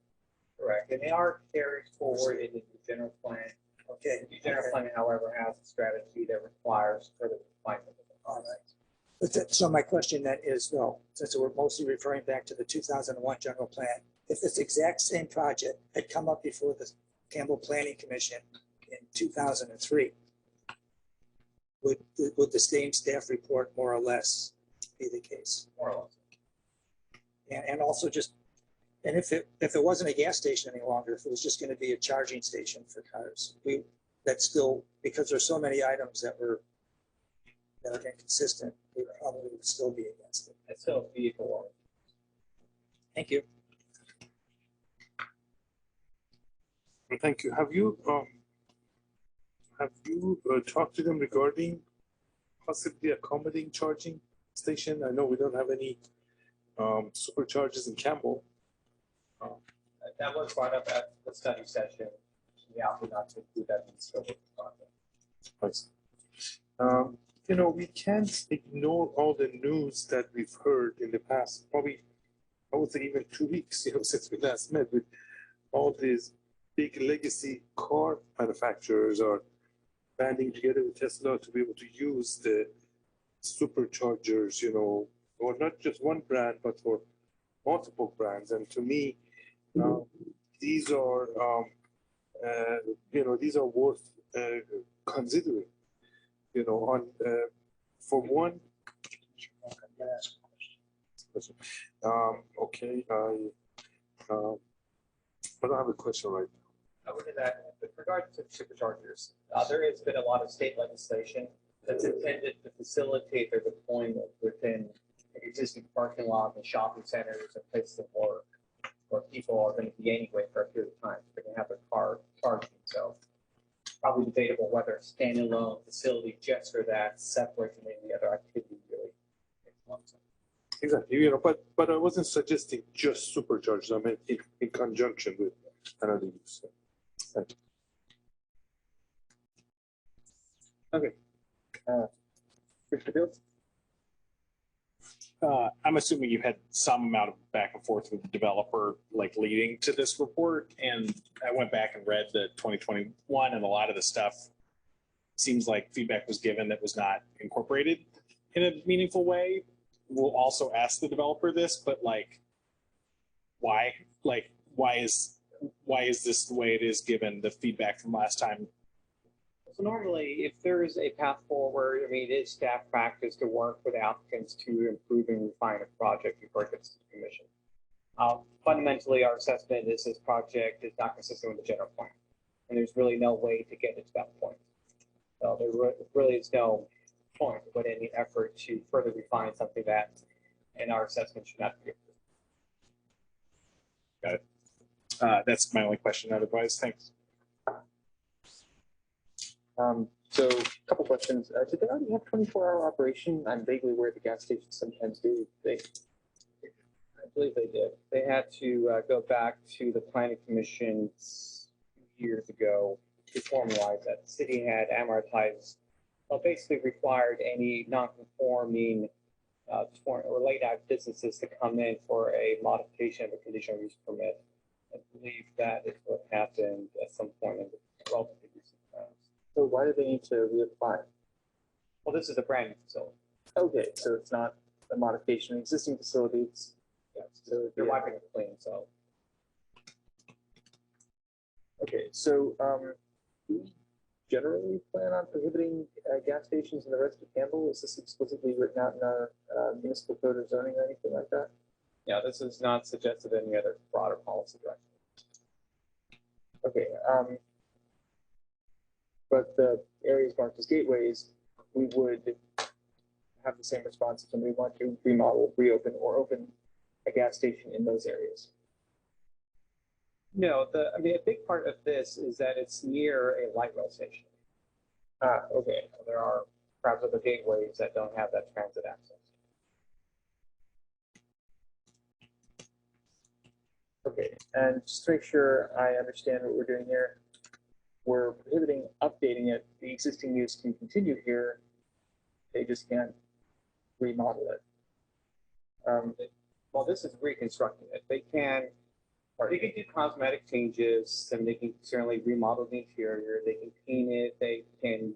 Correct, and they are carried forward in the general plan. Okay. The general plan, however, has a strategy that requires further refinement. All right. So my question then is, though, since we're mostly referring back to the 2001 general plan, if this exact same project had come up before the Campbell Planning Commission in 2003, would the same staff report more or less be the case? More or less. And also just, and if it wasn't a gas station any longer, if it was just going to be a charging station for cars, that still, because there's so many items that are inconsistent, we probably would still be against it. It's still a vehicle. Thank you. Well, thank you. Have you talked to them regarding possibly accommodating charging station? I know we don't have any superchargers in Campbell. That was brought up at the study session. We opted not to include that in the scope of the project. You know, we can't ignore all the news that we've heard in the past, probably, I would say even 2 weeks, you know, since we last met, with all these big legacy car manufacturers are banding together with Tesla to be able to use the superchargers, you know, or not just one brand, but for multiple brands. And to me, these are, you know, these are worth considering. You know, on for one. Okay, I don't have a question right now. With that, with regard to superchargers, there has been a lot of state legislation that's intended to facilitate their deployment within existing parking lots and shopping centers and places of work where people are going to be anyway for a period of time. They're going to have their car charging. So probably debatable whether a standalone facility just for that separate from any other activity really makes a lot of sense. Exactly, you know, but I wasn't suggesting just superchargers. I meant in conjunction with another use. Thank you. Okay. Mr. Fields? I'm assuming you had some amount of back and forth with the developer, like leading to this report. And I went back and read the 2021, and a lot of the stuff seems like feedback was given that was not incorporated in a meaningful way. We'll also ask the developer this, but like, why? Like, why is this the way it is given the feedback from last time? So normally, if there is a path forward, I mean, it is staff practice to work with applicants to improve and refine a project before it gets to the commission. Fundamentally, our assessment is this project is not consistent with the general plan, and there's really no way to get it to that point. So there really is no point to put any effort to further refine something that, in our assessment, should not be approved. Got it. That's my only question. Otherwise, thanks. So a couple questions. Did they already have 24-hour operation? I'm vaguely aware the gas stations sometimes do. I believe they did. They had to go back to the planning commission 2 years ago to formalize that. The city had amortized, well, basically required any non-conforming or laid out businesses to come in for a modification of a conditional use permit. I believe that is what happened at some point in the relatively recent times. So why do they need to reapply? Well, this is a brand new facility. Okay, so it's not a modification of existing facilities. Yeah, so they're wiping it clean, so. Okay, so do we generally plan on prohibiting gas stations in the rest of Campbell? Is this explicitly written out in our municipal code or zoning or anything like that? Yeah, this is not suggested any other broader policy direction. Okay, but the areas marked as gateways, we would have the same response if somebody wanted to remodel, reopen, or open a gas station in those areas. No, I mean, a big part of this is that it's near a light rail station. Okay. There are perhaps other gateways that don't have that transit access. Okay, and just to make sure I understand what we're doing here, we're prohibiting updating it. The existing use can continue here. They just can't remodel it. Well, this is reconstructing it. They can do cosmetic changes, and they can certainly remodel the interior. They can paint it. They can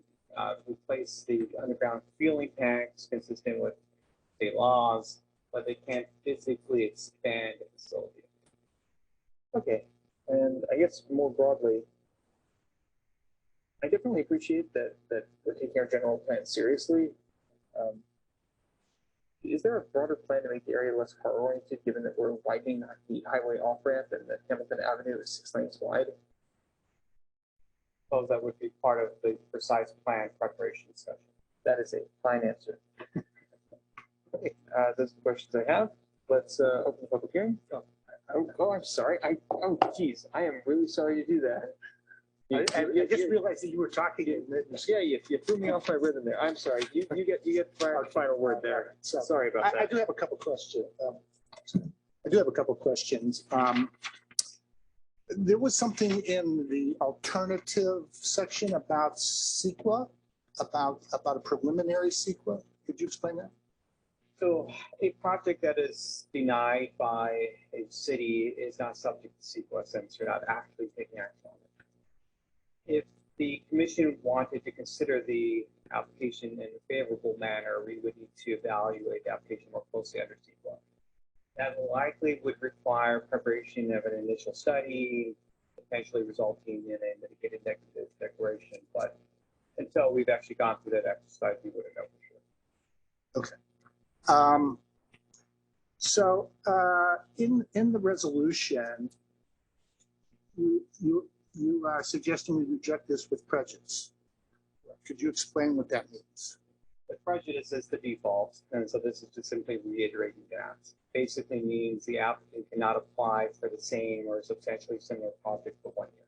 replace the underground fueling tanks consistent with state laws, but they can't physically expand the facility. Okay, and I guess more broadly, I definitely appreciate that we're taking our general plan seriously. is there a broader plan to make the area less car oriented, given that we're widening the highway off ramp and that Hamilton Avenue is 6 lanes wide? Suppose that would be part of the precise plan preparation discussion. That is a fine answer. Okay, those are the questions I have. Let's open the public hearing. Oh, I'm sorry. Geez, I am really sorry to do that. I just realized that you were talking. Yeah, you threw me off my rhythm there. I'm sorry. You get the final word there. So, Sorry about I that. do have a couple questions. There was something in the alternative section about CEQA, about a preliminary CEQA. Could you explain that? So a project that is denied by a city is not subject to CEQA since you're not actually taking action on it. If the commission wanted to consider the application in a favorable manner, we would need to evaluate the application more closely under CEQA. That likely would require preparation of an initial study, potentially resulting in a mitigated negative declaration. But until we've actually gone through that exercise, we wouldn't know for sure. Okay. So in the resolution, you are suggesting we reject this with prejudice. Could you explain what that means? The prejudice is the default, and so this is just simply reiterating that. Basically means the applicant cannot apply for the same or substantially similar project for 1 year.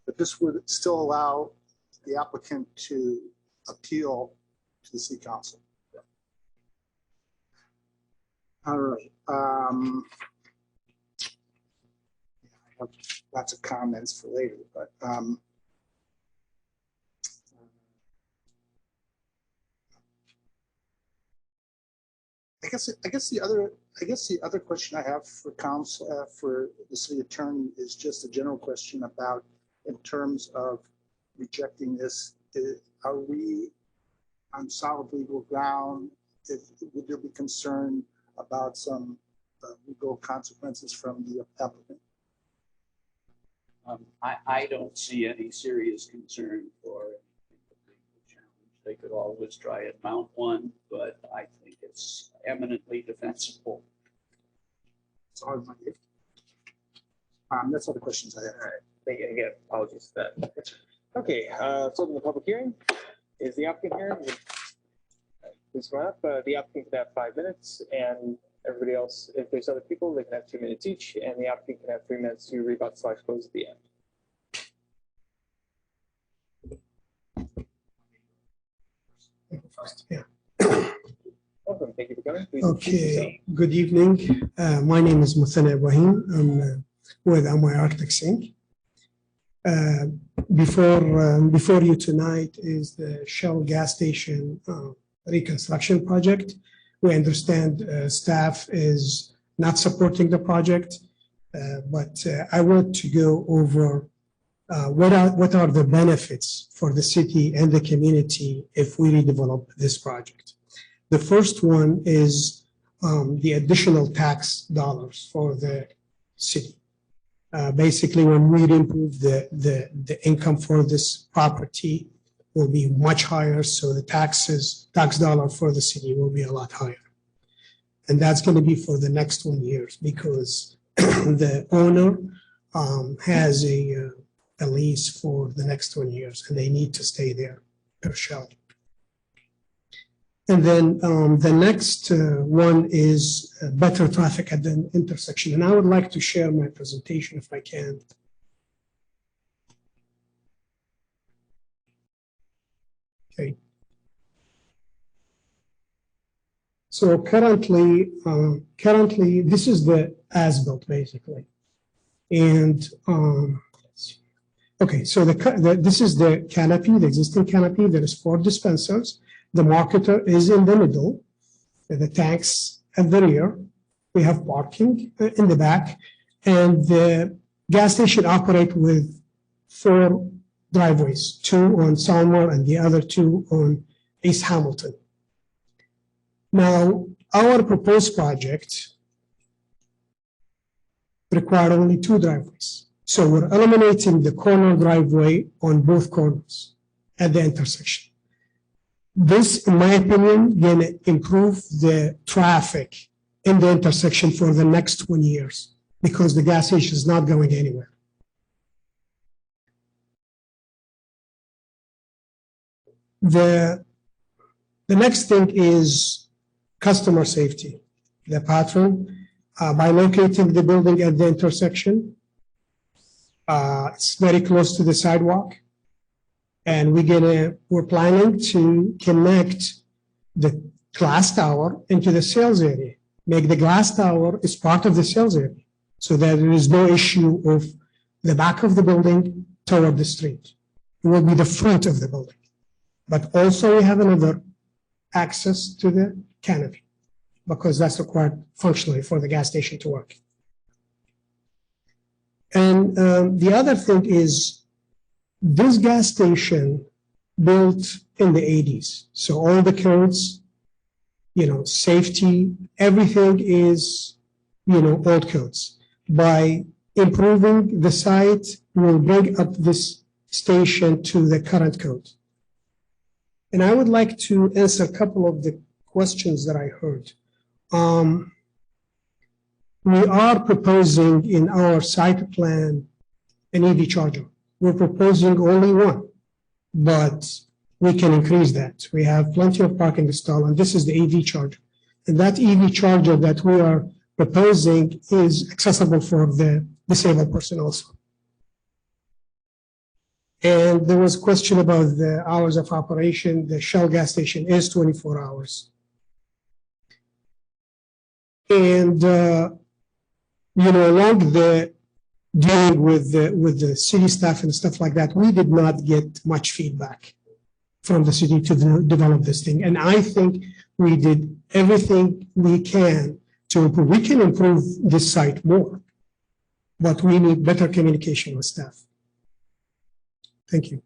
But this would still allow the applicant to appeal to the city council. Yeah. All right. I have lots of comments for later, but I guess the other question I have for council, for the city attorney, is just a general question about, in terms of rejecting this, are we on solid legal ground? Would there be concern about some legal consequences from the applicant? I don't see any serious concern for a legal challenge. They could always try and mount one, but I think it's eminently defensible. Sorry, that's all the questions I have. All right. Thank you again. Apologies for that. Okay, let's open the public hearing. Is the applicant here? Please come up. The applicant can have 5 minutes, and everybody else, if there's other people, they can have 2 minutes each, and the applicant can have 3 minutes to rebut/close at the end. Yeah. Welcome. Thank you for coming. Please Okay. Good evening. My name is Muthana Ibrahim. I'm with MY Architects Inc. Before you tonight is the Shell gas station reconstruction project. We understand staff is not supporting the project, but I want to go over what are the benefits for the city and the community if we redevelop this project. The first one is the additional tax dollars for the city. Basically, when we improve the income for this property will be much higher, so the tax dollar for the city will be a lot higher. And that's going to be for the next 1 year because the owner has a lease for the next 20 years and they need to stay there per Shell. And then the next one is better traffic at the intersection. And I would like to share my presentation if I can. Okay. So currently, this is the as-built basically. And okay, so this is the canopy, the existing canopy. There is 4 dispensers. The marketer is in the middle, the tanks at the rear. We have parking in the back, and the gas station operates with 4 driveways, 2 on Salmar and the other 2 on East Hamilton. Now, our proposed project required only 2 driveways. So we're eliminating the corner driveway on both corners at the intersection. This, in my opinion, gonna improve the traffic in the intersection for the next 20 years because the gas station is not going anywhere. The next thing is customer safety. The patron, by locating the building at the intersection, it's very close to the sidewalk. And we're planning to connect the glass tower into the sales area. Make the glass tower as part of the sales area so that there is no issue of the back of the building toward the street. It will be the front of the building. But also we have another access to the canopy because that's required functionally for the gas station to work. And the other thing is this gas station built in the 80s. So all the codes, safety, everything is, old codes. By improving the site, we'll bring up this station to the current code. And I would like to answer a couple of the questions that I heard. We are proposing in our site plan an EV charger. We're proposing only one, but we can increase that. We have plenty of parking installed, and this is the EV charger. And that EV charger that we are proposing is accessible for the disabled person also. And there was a question about the hours of operation. The Shell gas station is 24 hours. And, along the dealing with the city staff and stuff like that, we did not get much feedback from the city to develop this thing. And I think we did everything we can to improve. We can improve this site more, but we need better communication with staff. Thank you.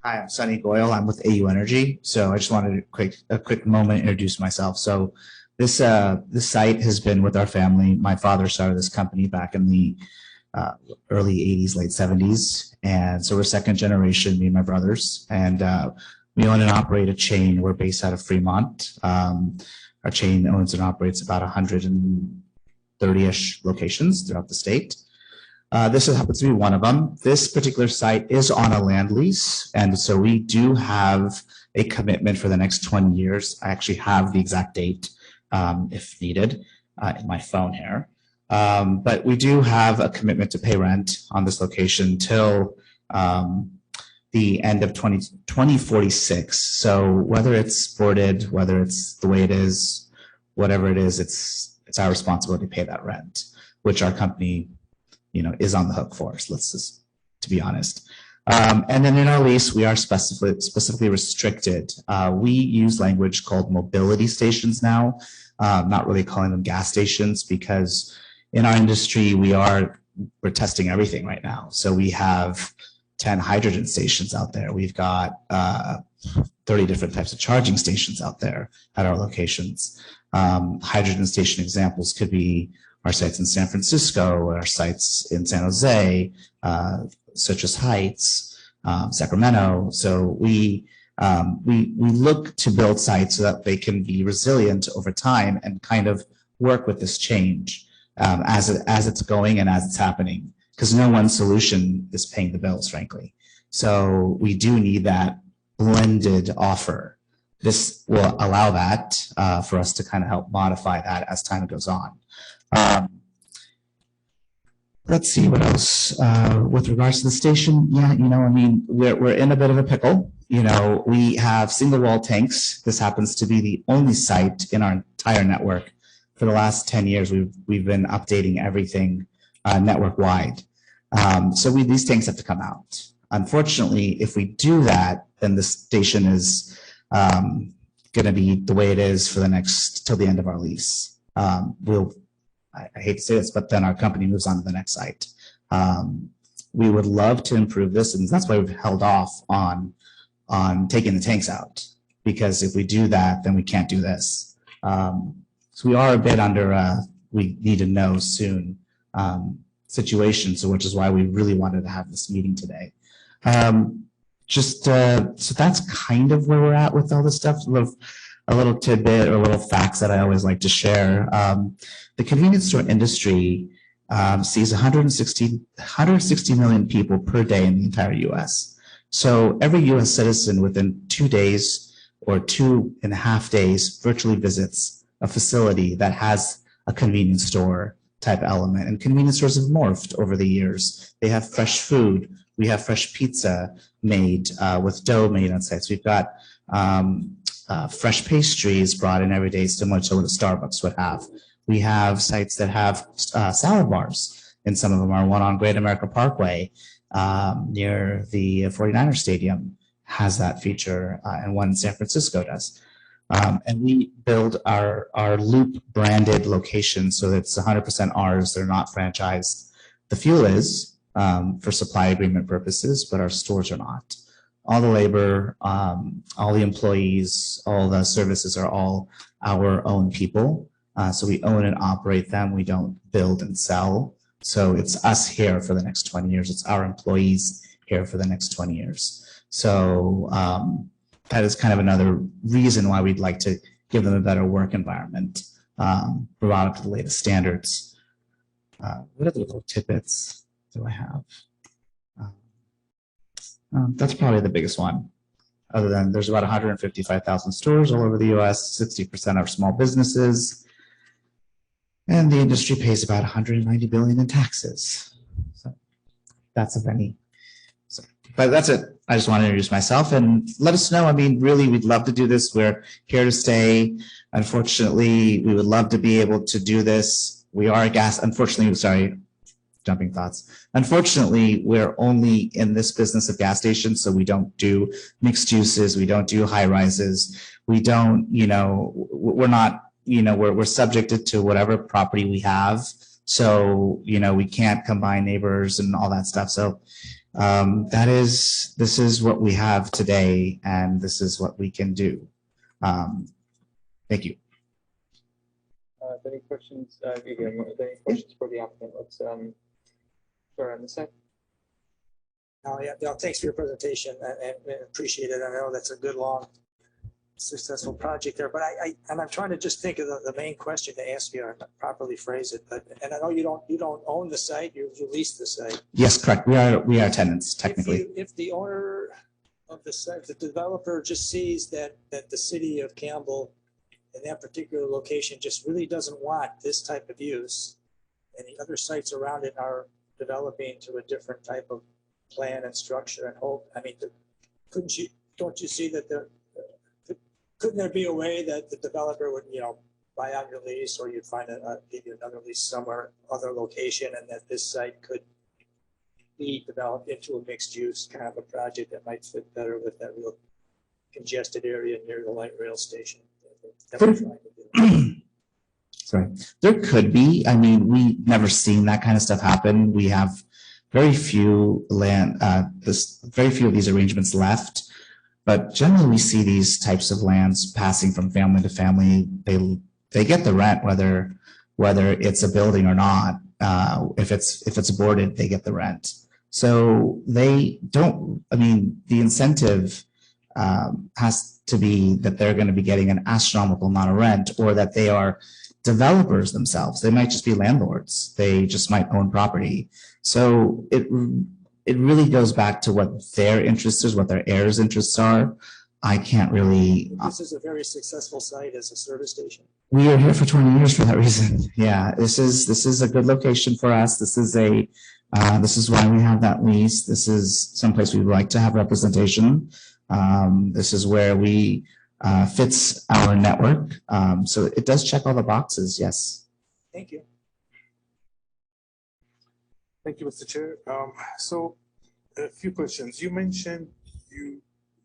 Hi, I'm Sunny Goyle. I'm with AU Energy. So I just wanted a quick moment to introduce myself. So this site has been with our family. My father started this company back in the early 80s, late 70s. And so we're second generation, me and my brothers. And we own and operate a chain. We're based out of Fremont. Our chain owns and operates about 130-ish locations throughout the state. This happens to be one of them. This particular site is on a land lease. And so we do have a commitment for the next 20 years. I actually have the exact date if needed in my phone here. But we do have a commitment to pay rent on this location till the end of 2046. So whether it's boarded, whether it's the way it is, whatever it is, it's our responsibility to pay that rent, which our company, is on the hook for. So let's just, to be honest. And then in our lease, we are specifically restricted. We use language called mobility stations now, not really calling them gas stations, because in our industry, we're testing everything right now. So we have 10 hydrogen stations out there. We've got 30 different types of charging stations out there at our locations. Hydrogen station examples could be our sites in San Francisco, or our sites in San Jose, Citrus Heights, Sacramento. So we look to build sites so that they can be resilient over time and kind of work with this change as it's going and as it's happening, because no one solution is paying the bills, frankly. So we do need that blended offer. This will allow that for us to kind of help modify that as time goes on. Let's see what else with regards to the station. Yeah, we're in a bit of a pickle. We have single wall tanks. This happens to be the only site in our entire network. For the last 10 years, we've been updating everything network wide. So these tanks have to come out. Unfortunately, if we do that, then the station is going to be the way it is for till the end of our lease. I hate to say this, but then our company moves on to the next site. We would love to improve this, and that's why we've held off on taking the tanks out, because if we do that, then we can't do this. So we are a bit under we need to know soon situation, so which is why we really wanted to have this meeting today. So that's kind of where we're at with all this stuff. A little tidbit or little facts that I always like to share. The convenience store industry sees 160 million people per day in the entire U.S. So every U.S. citizen within 2 days or 2.5 days virtually visits a facility that has a convenience store type element. And convenience stores have morphed over the years. They have fresh food. We have fresh pizza made with dough made on sites. We've got fresh pastries brought in every day, similar to what a Starbucks would have. We have sites that have salad bars, and some of them are one on Great America Parkway near the 49er Stadium has that feature, and one in San Francisco does. And we build our Loop branded locations so that it's 100% ours. They're not franchised. The fuel is for supply agreement purposes, but our stores are not. All the labor, all the employees, all the services are all our own people. So we own and operate them. We don't build and sell. So it's us here for the next 20 years. It's our employees here for the next 20 years. So that is kind of another reason why we'd like to give them a better work environment, brought up to the latest standards. What other little tidbits do I have? That's probably the biggest one. Other than there's about 155,000 stores all over the U.S., 60% are small businesses, and the industry pays about $190 billion in taxes. So that's a penny. So, but that's it. I just want to introduce myself and let us know. I mean, really, we'd love to do this. We're here to stay. Unfortunately, we would love to be able to do this. We are a gas. Unfortunately, sorry. Jumping thoughts. Unfortunately, we're only in this business of gas stations, so we don't do mixed uses. We don't do high rises. We don't, we're not, we're subjected to whatever property we have. So, we can't combine neighbors and all that stuff. So this is what we have today, and this is what we can do. Thank you. Any questions? Again, any questions for the applicant? Let's start on this side. Yeah, thanks for your presentation and appreciate it. I know that's a good, long, successful project there, but I'm trying to just think of the main question to ask you, or properly phrase it. And I know you don't own the site; you lease the site. Yes, correct. We are tenants technically. If the owner of the site, the developer, just sees that the city of Campbell in that particular location just really doesn't want this type of use, and the other sites around it are developing to a different type of plan and structure and hope. I mean, don't you see that couldn't there be a way that the developer would, buy out your lease, or you'd find give you another lease somewhere, other location, and that this site could be developed into a mixed use kind of a project that might fit better with that real congested area near the light rail station? Sorry, there could be. I mean, we never seen that kind of stuff happen. We have very few very few of these arrangements left, but generally we see these types of lands passing from family to family. They get the rent whether it's a building or not. If it's aborted, they get the rent. So they don't. I mean, the incentive has to be that they're going to be getting an astronomical amount of rent, or that they are developers themselves. They might just be landlords. They just might own property. So it really goes back to what their interest is, what their heirs' interests are. I can't really. This is a very successful site as a service station. We are here for 20 years for that reason. Yeah, this is a good location for us. This is why we have that lease. This is someplace we would like to have representation. This is where we fits our network. So it does check all the boxes. Yes. Thank you. Thank you, Mr. Chair. So a few questions. You mentioned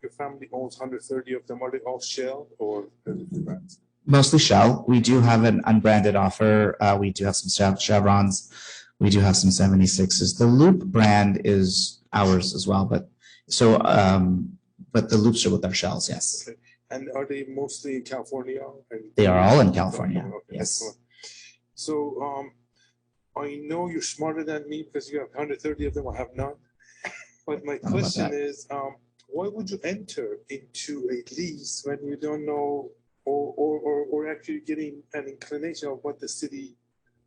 your family owns 130 of them. Are they all Shell or brands? Mostly Shell. We do have an unbranded offer. We do have some Chevrons. We do have some 76s. The Loop brand is ours as well, but the Loops are with our Shells. Yes. Okay. And are they mostly in California? They are all in California. Okay, yes. Excellent. So I know you're smarter than me because you have 130 of them. I have none. But my I don't know about question that. is, why would you enter into a lease when you don't know or actually getting an inclination of what the city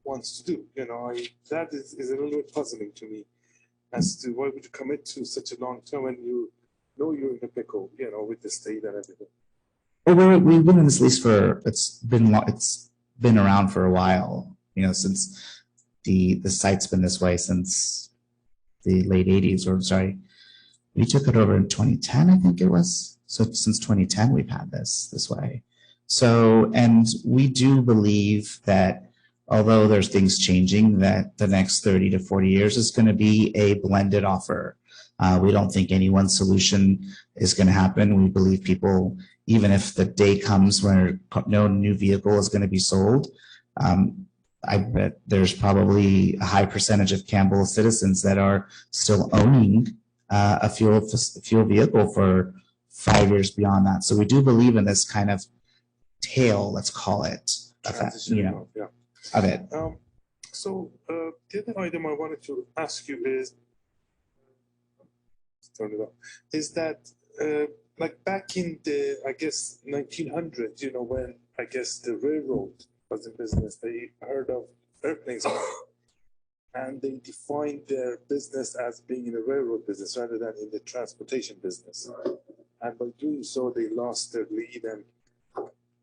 wants to do? You know, that is a little bit puzzling to me as to why would you commit to such a long term when you know you're in a pickle, you know, with the state and everything. Well, we've been in this lease for it's been around for a while. You know, since the site's been this way since the late '80s, or sorry, we took it over in 2010, I think it was. So since 2010, we've had this way. So, and we do believe that although there's things changing, that the next 30 to 40 years is going to be a blended offer. We don't think any one solution is going to happen. We believe people, even if the day comes where no new vehicle is going to be sold, I bet there's probably a high percentage of Campbell citizens that are still owning a fuel vehicle for 5 years beyond that. So we do believe in this kind of tail, let's call it, Transition, yeah. of it. So the other item I wanted to ask you is, turn it up, is that like back in the, I guess, 1900s, you know, when I guess the railroad was in business, they heard of airplanes and they defined their business as being in the railroad business rather than in the transportation business. And by doing so, they lost their lead and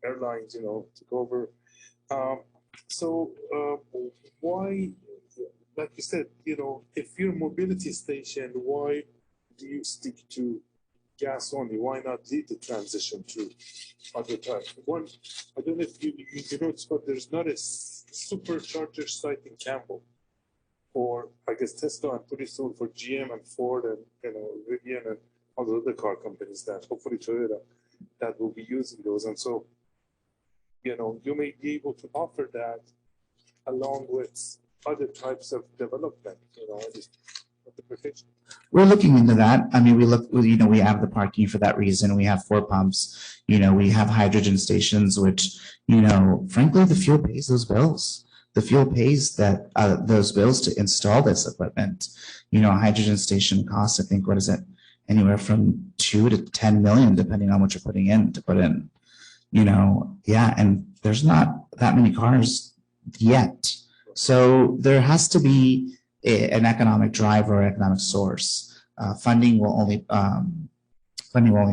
airlines, you know, took over. So why, like you said, you know, if you're a mobility station, why do you stick to gas only? Why not lead the transition to other types? One, I don't know if you noticed, but there's not a supercharger site in Campbell for, I guess, Tesla, and pretty soon for GM and Ford and, you know, Rivian and all the other car companies that hopefully Toyota that will be using those. And so, you know, you may be able to offer that along with other types of development, you know, We're looking into that. I mean, you know, we have the parking for that reason. We have 4 pumps, you know, we have hydrogen stations, which, you know, frankly, the fuel pays those bills. The fuel pays that those bills to install this equipment. You know, a hydrogen station costs, I think, what is it? Anywhere from 2 to 10 million, depending on what you're putting in to put in, you know, yeah. And there's not that many cars yet. So there has to be an economic driver, economic source. Funding will only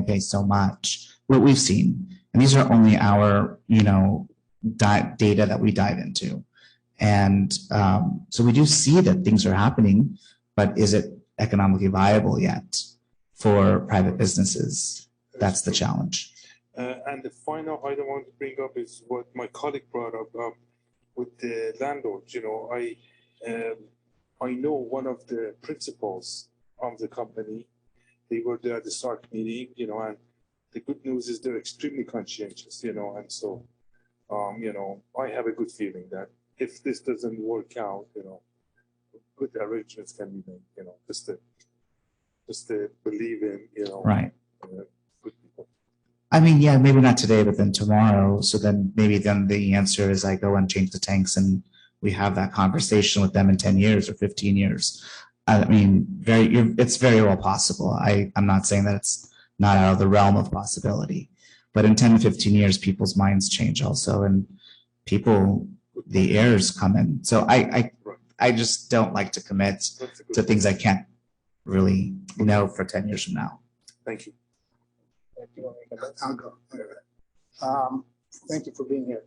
pay so much. What we've seen, and these are only our, you know, data that we dive into, and so we do see that things are happening, but is it economically viable yet for private businesses? That's the challenge. And the final item I want to bring up is what my colleague brought up with the landlords. You know, I know one of the principals of the company. They were there at the start meeting, you know, and the good news is they're extremely conscientious, you know, and so, you know, I have a good feeling that if this doesn't work out, you know, good arrangements can be made, you know, just to believe in, you know, right. Good people. I mean, yeah, maybe not today, but then tomorrow. So then maybe then the answer is I go and change the tanks and we have that conversation with them in 10 years or 15 years. I mean, it's very well possible. I'm not saying that it's not out of the realm of possibility, but in 10 to 15 years, people's minds change also, and the heirs come in. So I just don't like to commit to things I can't really know for 10 years from now. Thank you. I'll go. Thank you for being here.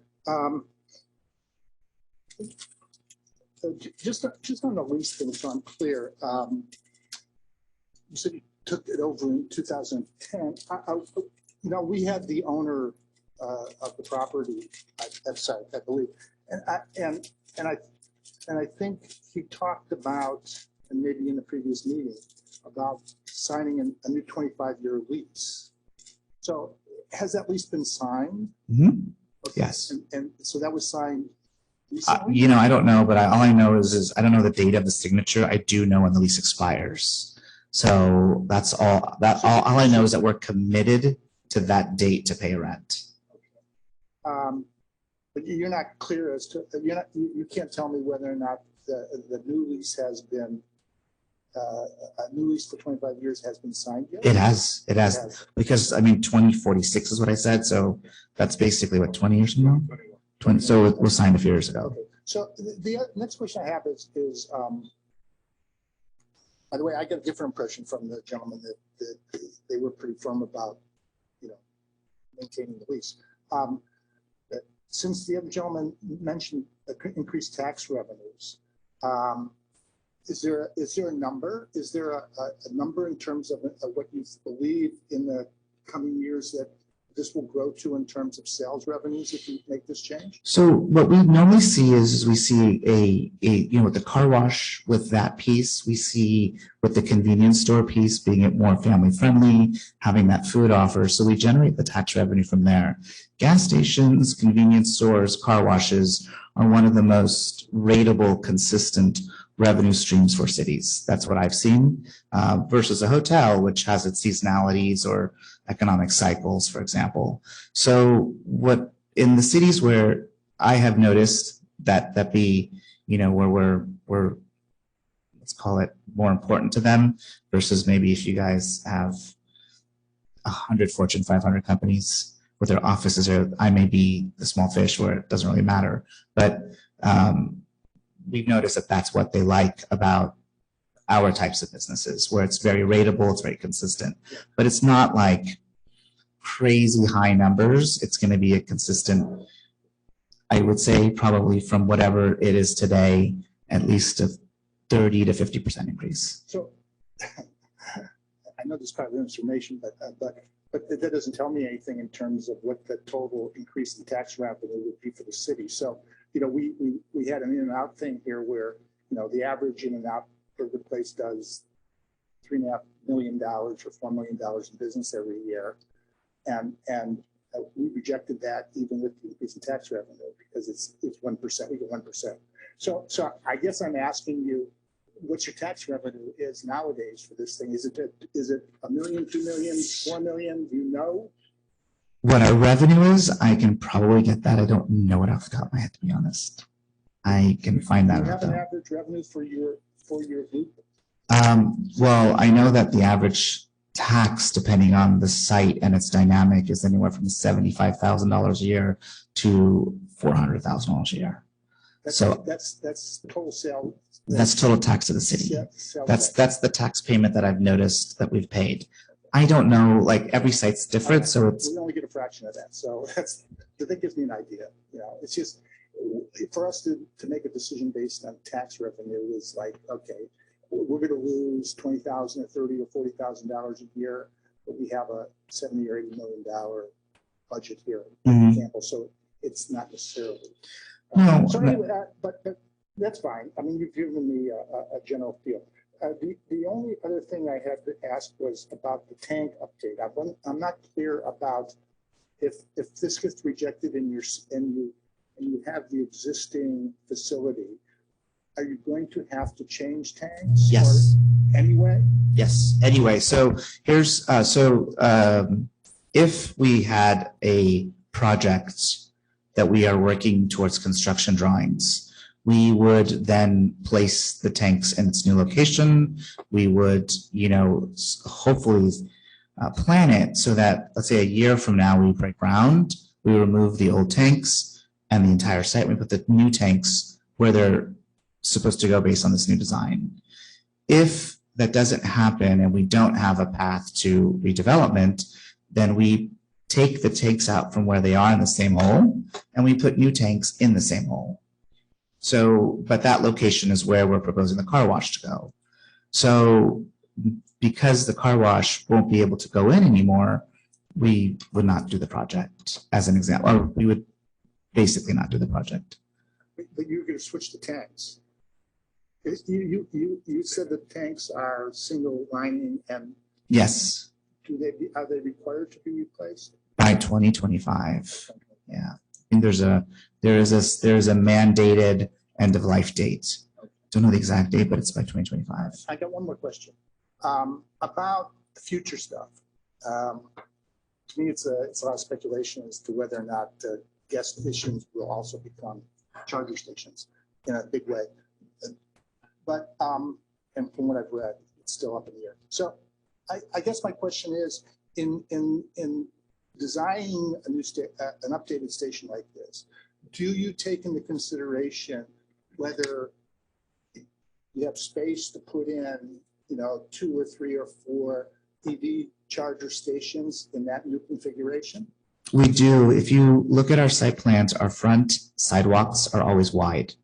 So just on the lease thing, so I'm clear. You said you took it over in 2010. You know, we had the owner of the property at site, I believe, and I think he talked about, and maybe in the previous meeting, about signing a new 25-year lease. So has that lease been signed? Mm-hmm. Okay. Yes. And so that was signed recently? You know, I don't know, but all I know is I don't know the date of the signature. I do know when the lease expires. So that's all. All I know is that we're committed to that date to pay rent. But you're not clear as to you can't tell me whether or not the new lease has been a new lease for 25 years has been signed yet? It has, because I mean, 2046 is what I said, so that's basically what, 20 years from now? 20, so it was signed a few years ago. Okay. So the next question I have is by the way, I got a different impression from the gentleman that they were pretty firm about, maintaining the lease. Since the other gentleman mentioned increased tax revenues, is there a number? Is there a number in terms of what you believe in the coming years that this will grow to in terms of sales revenues if you make this change? So what we normally see is we see with the car wash, with that piece, we see with the convenience store piece being it more family friendly, having that food offer. So we generate the tax revenue from there. Gas stations, convenience stores, car washes are one of the most rateable, consistent revenue streams for cities. That's what I've seen versus a hotel, which has its seasonalities or economic cycles, for example. So what in the cities where I have noticed that be, where we're, let's call it more important to them versus maybe if you guys have 100 Fortune 500 companies with their offices, or I may be the small fish where it doesn't really matter, but we've noticed that that's what they like about our types of businesses, where it's very rateable, it's very consistent, but it's not like crazy high numbers. It's going to be a consistent, I would say, probably from whatever it is today, at least a 30 to 50% increase. So I know this is part of the information, but that doesn't tell me anything in terms of what the total increase in tax revenue would be for the city. So, we had an in and out thing here where, the average in and out burger place does $3.5 million or $4 million in business every year. And we rejected that even with the increase in tax revenue because it's 1%, we get 1%. So I guess I'm asking you, what's your tax revenue is nowadays for this thing? Is it $1 million, $2 million, $4 million? Do you know? What our revenue is, I can probably get that. I don't know it off the top of my head, to be honest. I can find that Do you out. have an average revenue for your group? Well, I know that the average tax, depending on the site and its dynamic, is anywhere from $75,000 a year to $400,000 a year. That's total sale. That's total tax to the city. That's the tax payment that I've noticed that we've paid. I don't know, like every site's different, so it's. We only get a fraction of that, so that gives me an idea. It's just for us to make a decision based on tax revenue is like, okay, we're going to lose $20,000 or $30,000 or $40,000 a year, but we have a $70 or $80 million budget here, for example. So it's not necessarily. No. So anyway, but that's fine. I mean, you've given me a general feel. The only other thing I had to ask was about the tank update. I'm not clear about if this gets rejected and you have the existing facility, are you going to have to change tanks? Yes. Anyway? Yes. Anyway, so here's if we had a project that we are working towards construction drawings, we would then place the tanks in its new location. We would, hopefully plan it so that, let's say a year from now, we break ground, we remove the old tanks and the entire site. We put the new tanks where they're supposed to go based on this new design. If that doesn't happen and we don't have a path to redevelopment, then we take the tanks out from where they are in the same hole and we put new tanks in the same hole. So, but that location is where we're proposing the car wash to go. So because the car wash won't be able to go in anymore, we would not do the project as an example, or we would basically not do the project. But you're going to switch the tanks. You said the tanks are single lining and. Yes. Are they required to be replaced? By 2025. Yeah. I think there is a mandated end of life date. Don't know the exact date, but it's by 2025. I got one more question about the future stuff. To me, it's a lot of speculation as to whether or not gas stations will also become charger stations in a big way. But and from what I've read, it's still up in the air. So I guess my question is, in designing a new an updated station like this, do you take into consideration whether you have space to put in, 2 or 3 or 4 EV charger stations in that new configuration? We do. If you look at our site plans, our front sidewalks are always wide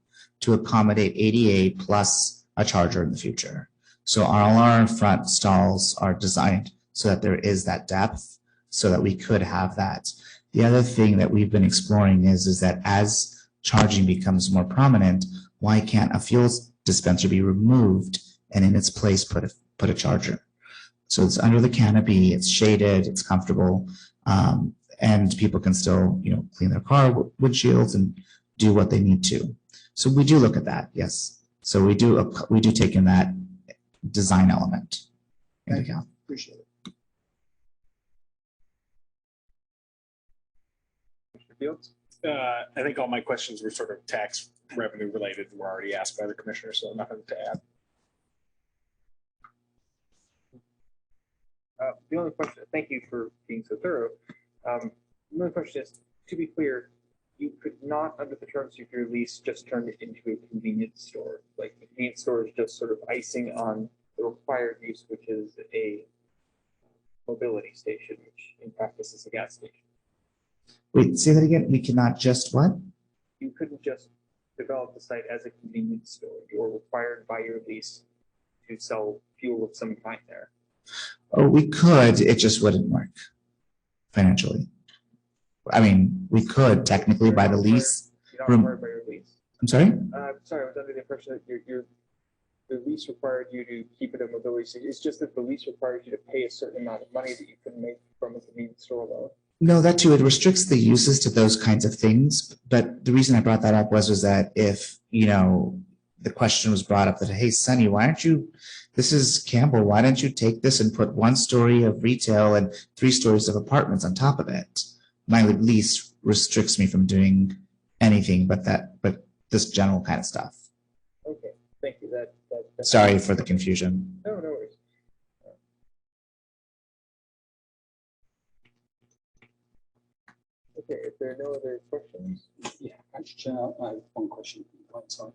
to accommodate ADA plus a charger in the future. So all our front stalls are designed so that there is that depth so that we could have that. The other thing that we've been exploring is that as charging becomes more prominent, why can't a fuel dispenser be removed and in its place put a charger? So it's under the canopy, it's shaded, it's comfortable, and people can still, clean their car windshields and do what they need to. So we do look at that, yes. So we do take in that design element into account. Appreciate it. Mr. Fields? I think all my questions were sort of tax revenue related and were already asked by the commissioner, so nothing to add. The only question, thank you for being so thorough. The only question is, to be clear, you could not, under the terms of your lease, just turn it into a convenience store. Like the convenience store is just sort of icing on the required use, which is a mobility station, which in practice is a gas station. Wait, say that again. We cannot just what? You couldn't just develop the site as a convenience store. You're required by your lease to sell fuel of some kind there. Oh, we could. It just wouldn't work financially. I mean, we could technically by the lease. You're not required by your lease. I'm sorry? Sorry, I was under the impression that the lease required you to keep it a mobility station. It's just that the lease requires you to pay a certain amount of money that you couldn't make from a convenience store alone. No, that too. It restricts the uses to those kinds of things. But the reason I brought that up was that if, the question was brought up that, hey, Sonny, this is Campbell, why don't you take this and put 1 story of retail and 3 stories of apartments on top of it? My lease restricts me from doing anything but this general kind of stuff. Okay, thank you. That Sorry for the confusion. No worries. Okay, if there are no other questions. Yeah, actually, Chair, I have one question. Sorry.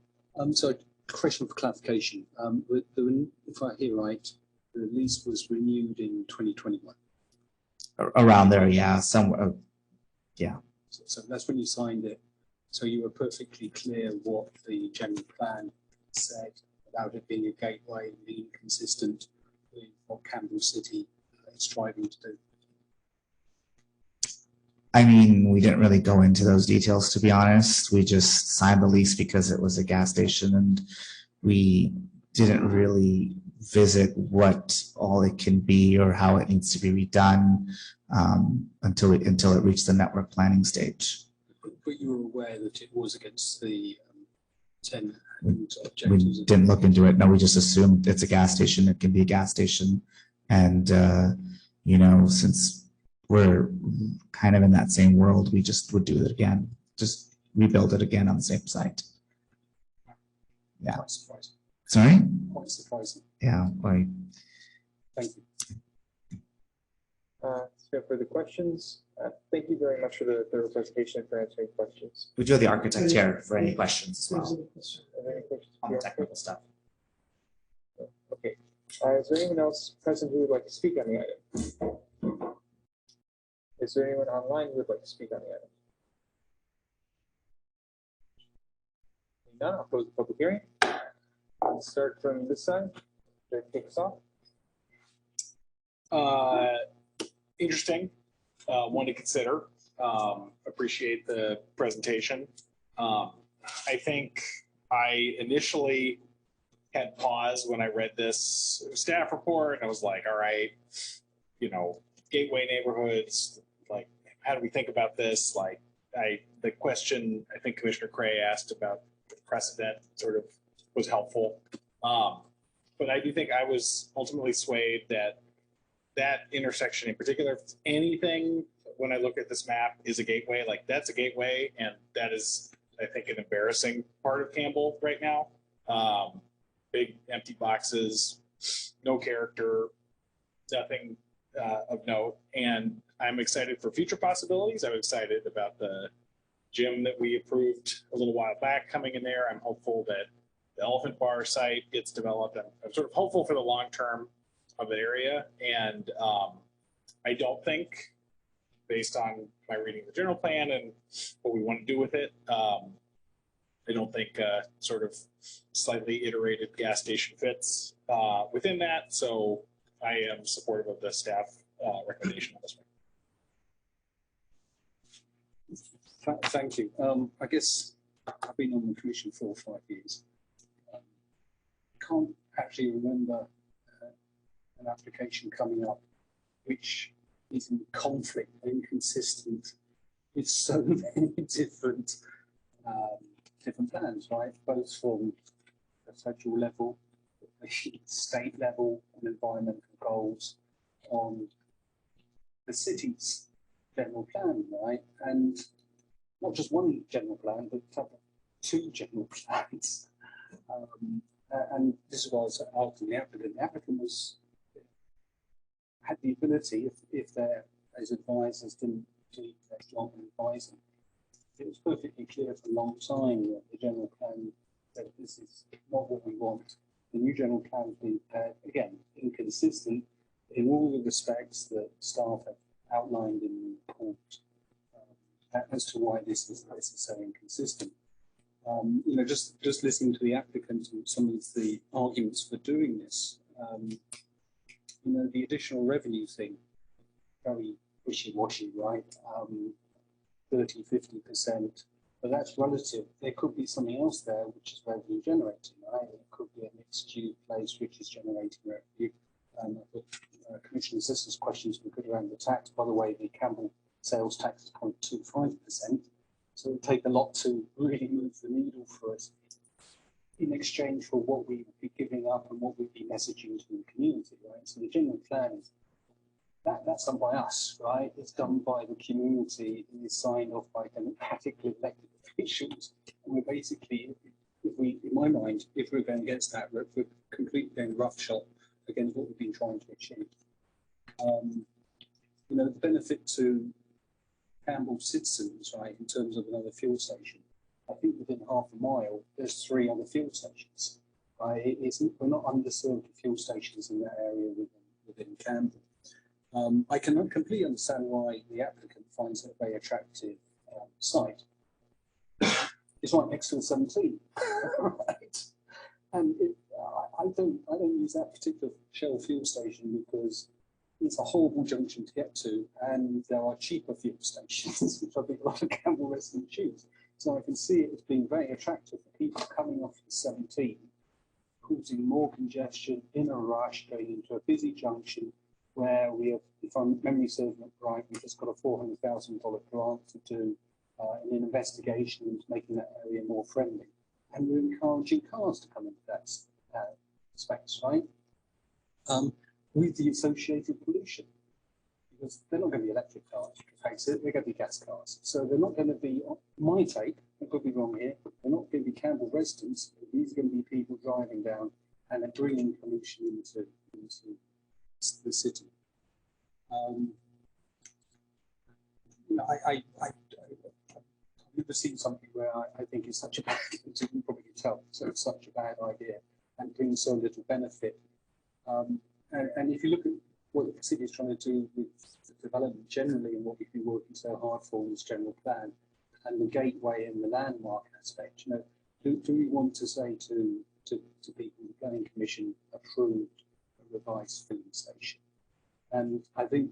So, question for clarification. If I hear right, the lease was renewed in 2021. Around there, yeah, somewhere, yeah. So that's when you signed it. So you were perfectly clear what the general plan said about it being a gateway, being consistent with what Campbell City is striving to do. I mean, we didn't really go into those details, to be honest. We just signed the lease because it was a gas station, and we didn't really visit what all it can be or how it needs to be redone until it reached the network planning stage. But you were aware that it was against the 10 We objectives. didn't look into it. No, we just assumed it's a gas station. It can be a gas station. And, since we're kind of in that same world, we just would do it again, just rebuild it again on the same site. Yeah. Quite surprising. Sorry? Quite surprising. Yeah. Right. Thank you. So for the questions, thank you very much for the presentation and for answering questions. We do have the architect here for any questions as well Are there any questions? on the technical stuff. Okay. Is there anyone else present who would like to speak on the item? Is there anyone online who would like to speak on the item? None, I'll close the public hearing. We'll start from this side. To kick us off. Interesting, one to consider. Appreciate the presentation. I think I initially had pause when I read this staff report, and I was like, all right, gateway neighborhoods, like, how do we think about this? Like, the question I think Commissioner Cray asked about the precedent sort of was helpful. But I do think I was ultimately swayed that intersection in particular, if anything, when I look at this map, is a gateway. Like, that's a gateway, and that is, I think, an embarrassing part of Campbell right now. big empty boxes, no character, nothing of note. And I'm excited for future possibilities. I'm excited about the gym that we approved a little while back coming in there. I'm hopeful that the Elephant Bar site gets developed. I'm sort of hopeful for the long term of the area. And I don't think, based on my reading of the general plan and what we want to do with it, I don't think sort of slightly iterated gas station fits within that. So I am supportive of the staff recommendation on this one. Thank you. I guess I've been on the commission for 5 years. Can't actually remember an application coming up which is in conflict, inconsistent with so many different plans, right? Both from the federal level, the state level, and environmental goals on the city's general plan, right? And not just one general plan, but two general plans. And this is what I was asking the applicant. The applicant had the ability, if their as advisors didn't do their job in advising, it was perfectly clear for a long time that the general plan said this is not what we want. The new general plan has been prepared, again, inconsistent in all the respects that staff have outlined in the report as to why this is so inconsistent. You know, just listening to the applicant and some of the arguments for doing this, you know, the additional revenue thing, very wishy-washy, right? 30, 50%, but that's relative. There could be something else there which is revenue generating, right? It could be a mixed-use place which is generating revenue. Commissioner Sisters' questions were good around the tax. By the way, the Campbell sales tax is 0.25%, so it would take a lot to really move the needle for us in exchange for what we would be giving up and what we'd be messaging to the community, right? So the general plan is that's done by us, right? It's done by the community. It is signed off by democratically elected officials. And we're basically, in my mind, if we're going against that, we're completely going roughshod against what we've been trying to achieve. You know, the benefit to Campbell citizens, right, in terms of another fuel station, I think within half a mile, there's 3 other fuel stations, right? We're not underserved with fuel stations in that area within Campbell. I can completely understand why the applicant finds it a very attractive site. It's right next to the 17, right? And I don't use that particular Shell fuel station because it's a horrible junction to get to, and there are cheaper fuel stations, which I think a lot of Campbell residents choose. So I can see it as being very attractive for people coming off the 17, causing more congestion in a rush, going into a busy junction where we have, if I'm memory serves me right, we've just got a $400,000 grant to do an investigation into making that area more friendly. And we're encouraging cars to come into that space, right? With the associated pollution, because they're not going to be electric cars, they're going to be gas cars. So they're not going to be, my take, I could be wrong here, they're not going to be Campbell residents. These are going to be people driving down and are bringing pollution into the city. I've never seen something where I think it's such a bad, as you can probably tell, so it's such a bad idea and brings so little benefit. And if you look at what the city is trying to do with the development generally and what we've been working so hard for in this general plan and the gateway and the landmark aspect, you know, do we want to say to people, the planning commission approved a revised filling station? And I think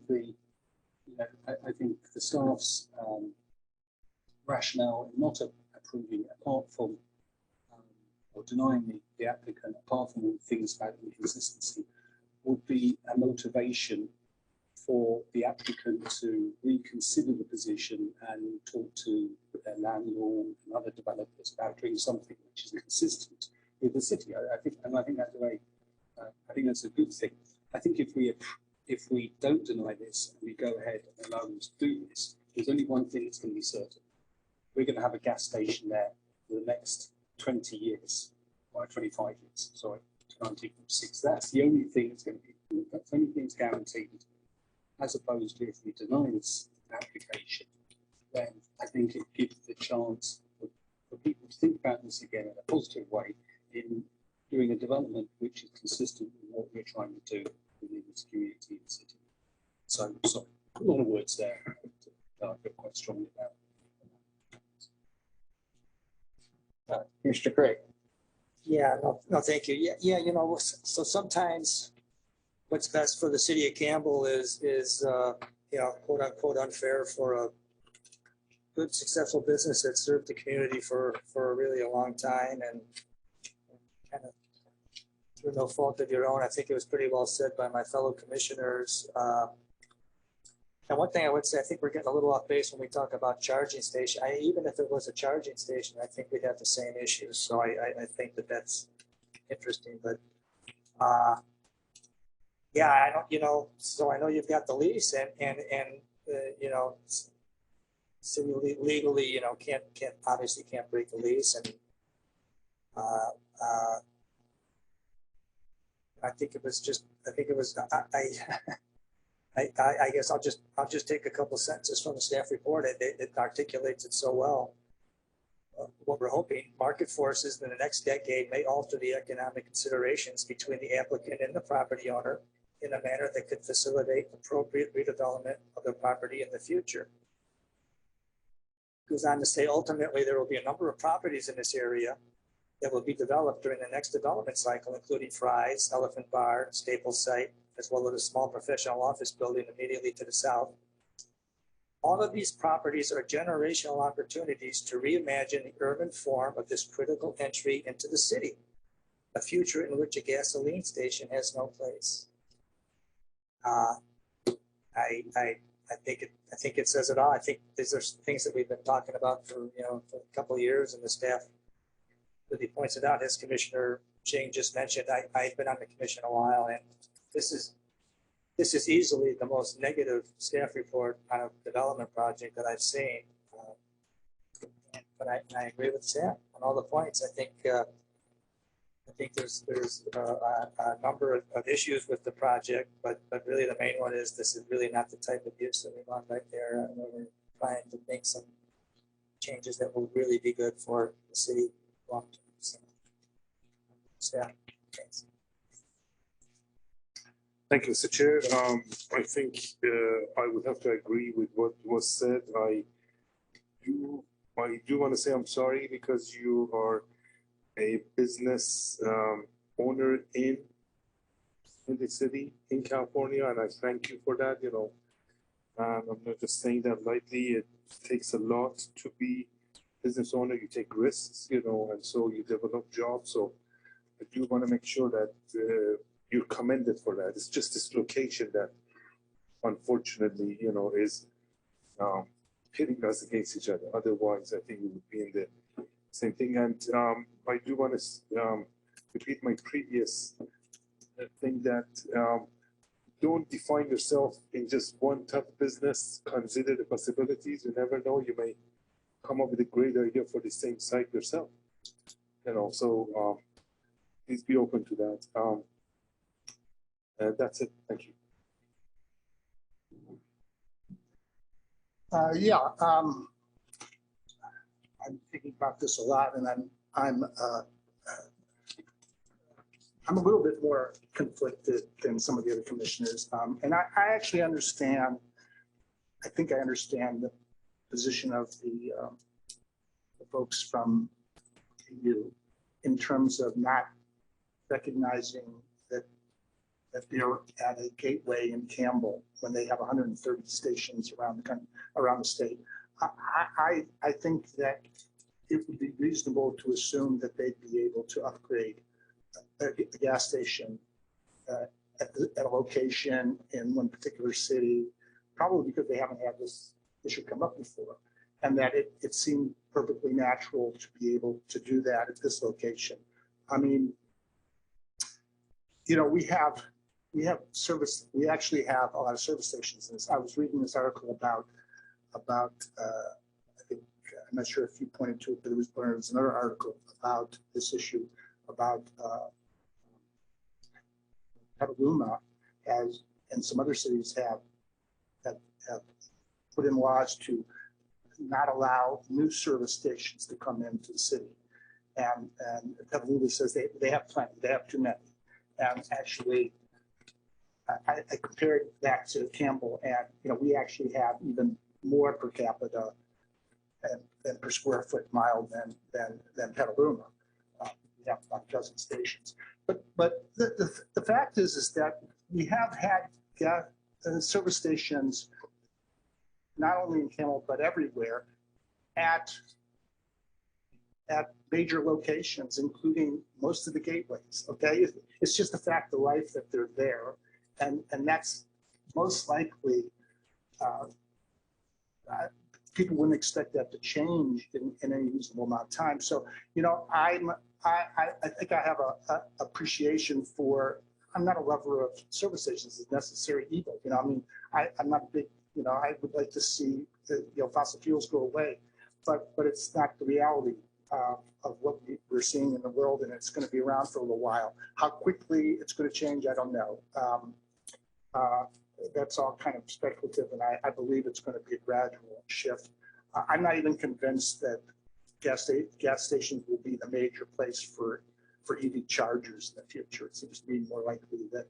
I think the staff's rationale in not approving it, apart from or denying the applicant, apart from the things about inconsistency, would be a motivation for the applicant to reconsider the position and talk to their landlord and other developers about doing something which is consistent with the city. I think that's I think that's a good thing. I think if we don't deny this and we go ahead and allow them to do this, there's only one thing that's going to be certain: we're going to have a gas station there for the next 20 years, or 25 years. Sorry, 1946. That's the only thing that's going to be, that's the only thing that's guaranteed. As opposed to if we deny this application, then I think it gives the chance for people to think about this again in a positive way in doing a development which is consistent with what we're trying to do within this community and city. So, a lot of words there that I feel quite strongly about. Mr. Craig. Yeah, no, thank you. Yeah, you know, so sometimes what's best for the city of Campbell is you know, quote unquote unfair for a good, successful business that served the community for really a long time and kind of through no fault of your own. I think it was pretty well said by my fellow commissioners. And one thing I would say, I think we're getting a little off base when we talk about charging station. Even if it was a charging station, I think we'd have the same issues. So I think that's interesting, but yeah, I don't, you know, so I know you've got the lease and you know, so you legally, you know, obviously can't break the lease. And I think it was I guess I'll just take a couple sentences from the staff report. It articulates it so well. What we're hoping, market forces in the next decade may alter the economic considerations between the applicant and the property owner in a manner that could facilitate appropriate redevelopment of the property in the future. Goes on to say, ultimately, there will be a number of properties in this area that will be developed during the next development cycle, including Fry's, Elephant Bar, Staples Site, as well as a small professional office building immediately to the south. All of these properties are generational opportunities to reimagine the urban form of this critical entry into the city, a future in which a gasoline station has no place. I think it says it all. I think these are things that we've been talking about for a couple of years, and the staff really points it out. As Commissioner Ching just mentioned, I've been on the commission a while, and this is easily the most negative staff report on a development project that I've seen. But I agree with Sam on all the points. I think there's a number of issues with the project, but really the main one is this is really not the type of use that we want right there. And we're trying to make some changes that will really be good for the city long term. So, yeah, thanks. Thank you, Mr. Chair. I think I would have to agree with what was said. I do want to say I'm sorry because you are a business owner in the city in California, and I thank you for that. I'm not just saying that lightly. It takes a lot to be a business owner. You take risks, and so you develop jobs. So I do want to make sure that you're commended for that. It's just this location that, unfortunately, is pitting us against each other. Otherwise, I think we would be in the same thing. And I do want to repeat my previous thing that don't define yourself in just one type of business. Consider the possibilities. You never know. You may come up with a great idea for the same site yourself. So please be open to that. That's it. Thank you. I'm thinking about this a lot, and I'm a little bit more conflicted than some of the other commissioners, and I actually understand. I think I understand the position of the folks from you in terms of not recognizing that they're at a gateway in Campbell when they have 130 stations around the state. I think that it would be reasonable to assume that they'd be able to upgrade a gas station at a location in one particular city, probably because they haven't had this issue come up before, and that it seemed perfectly natural to be able to do that at this location. I mean, we have service. We actually have a lot of service stations. And I was reading this article about. I think I'm not sure if you pointed to it, but there was another article about this issue about Petaluma has, and some other cities have put in laws to not allow new service stations to come into the city. And Petaluma says they have plenty, they have too many. And actually, I compared that to Campbell, and we actually have even more per capita and per square foot mile than Petaluma. We have about a dozen stations. But the fact is that we have had service stations not only in Campbell but everywhere at major locations, including most of the gateways. Okay, it's just a fact of life that they're there, and that's most likely. People wouldn't expect that to change in any reasonable amount of time. So, I think I have a appreciation for. I'm not a lover of service stations as necessary either. I'm not a big. I would like to see fossil fuels go away, but it's not the reality of what we're seeing in the world, and it's going to be around for a little while. How quickly it's going to change, I don't know. That's all kind of speculative, and I believe it's going to be a gradual shift. I'm not even convinced that gas stations will be the major place for EV chargers in the future. It seems to be more likely that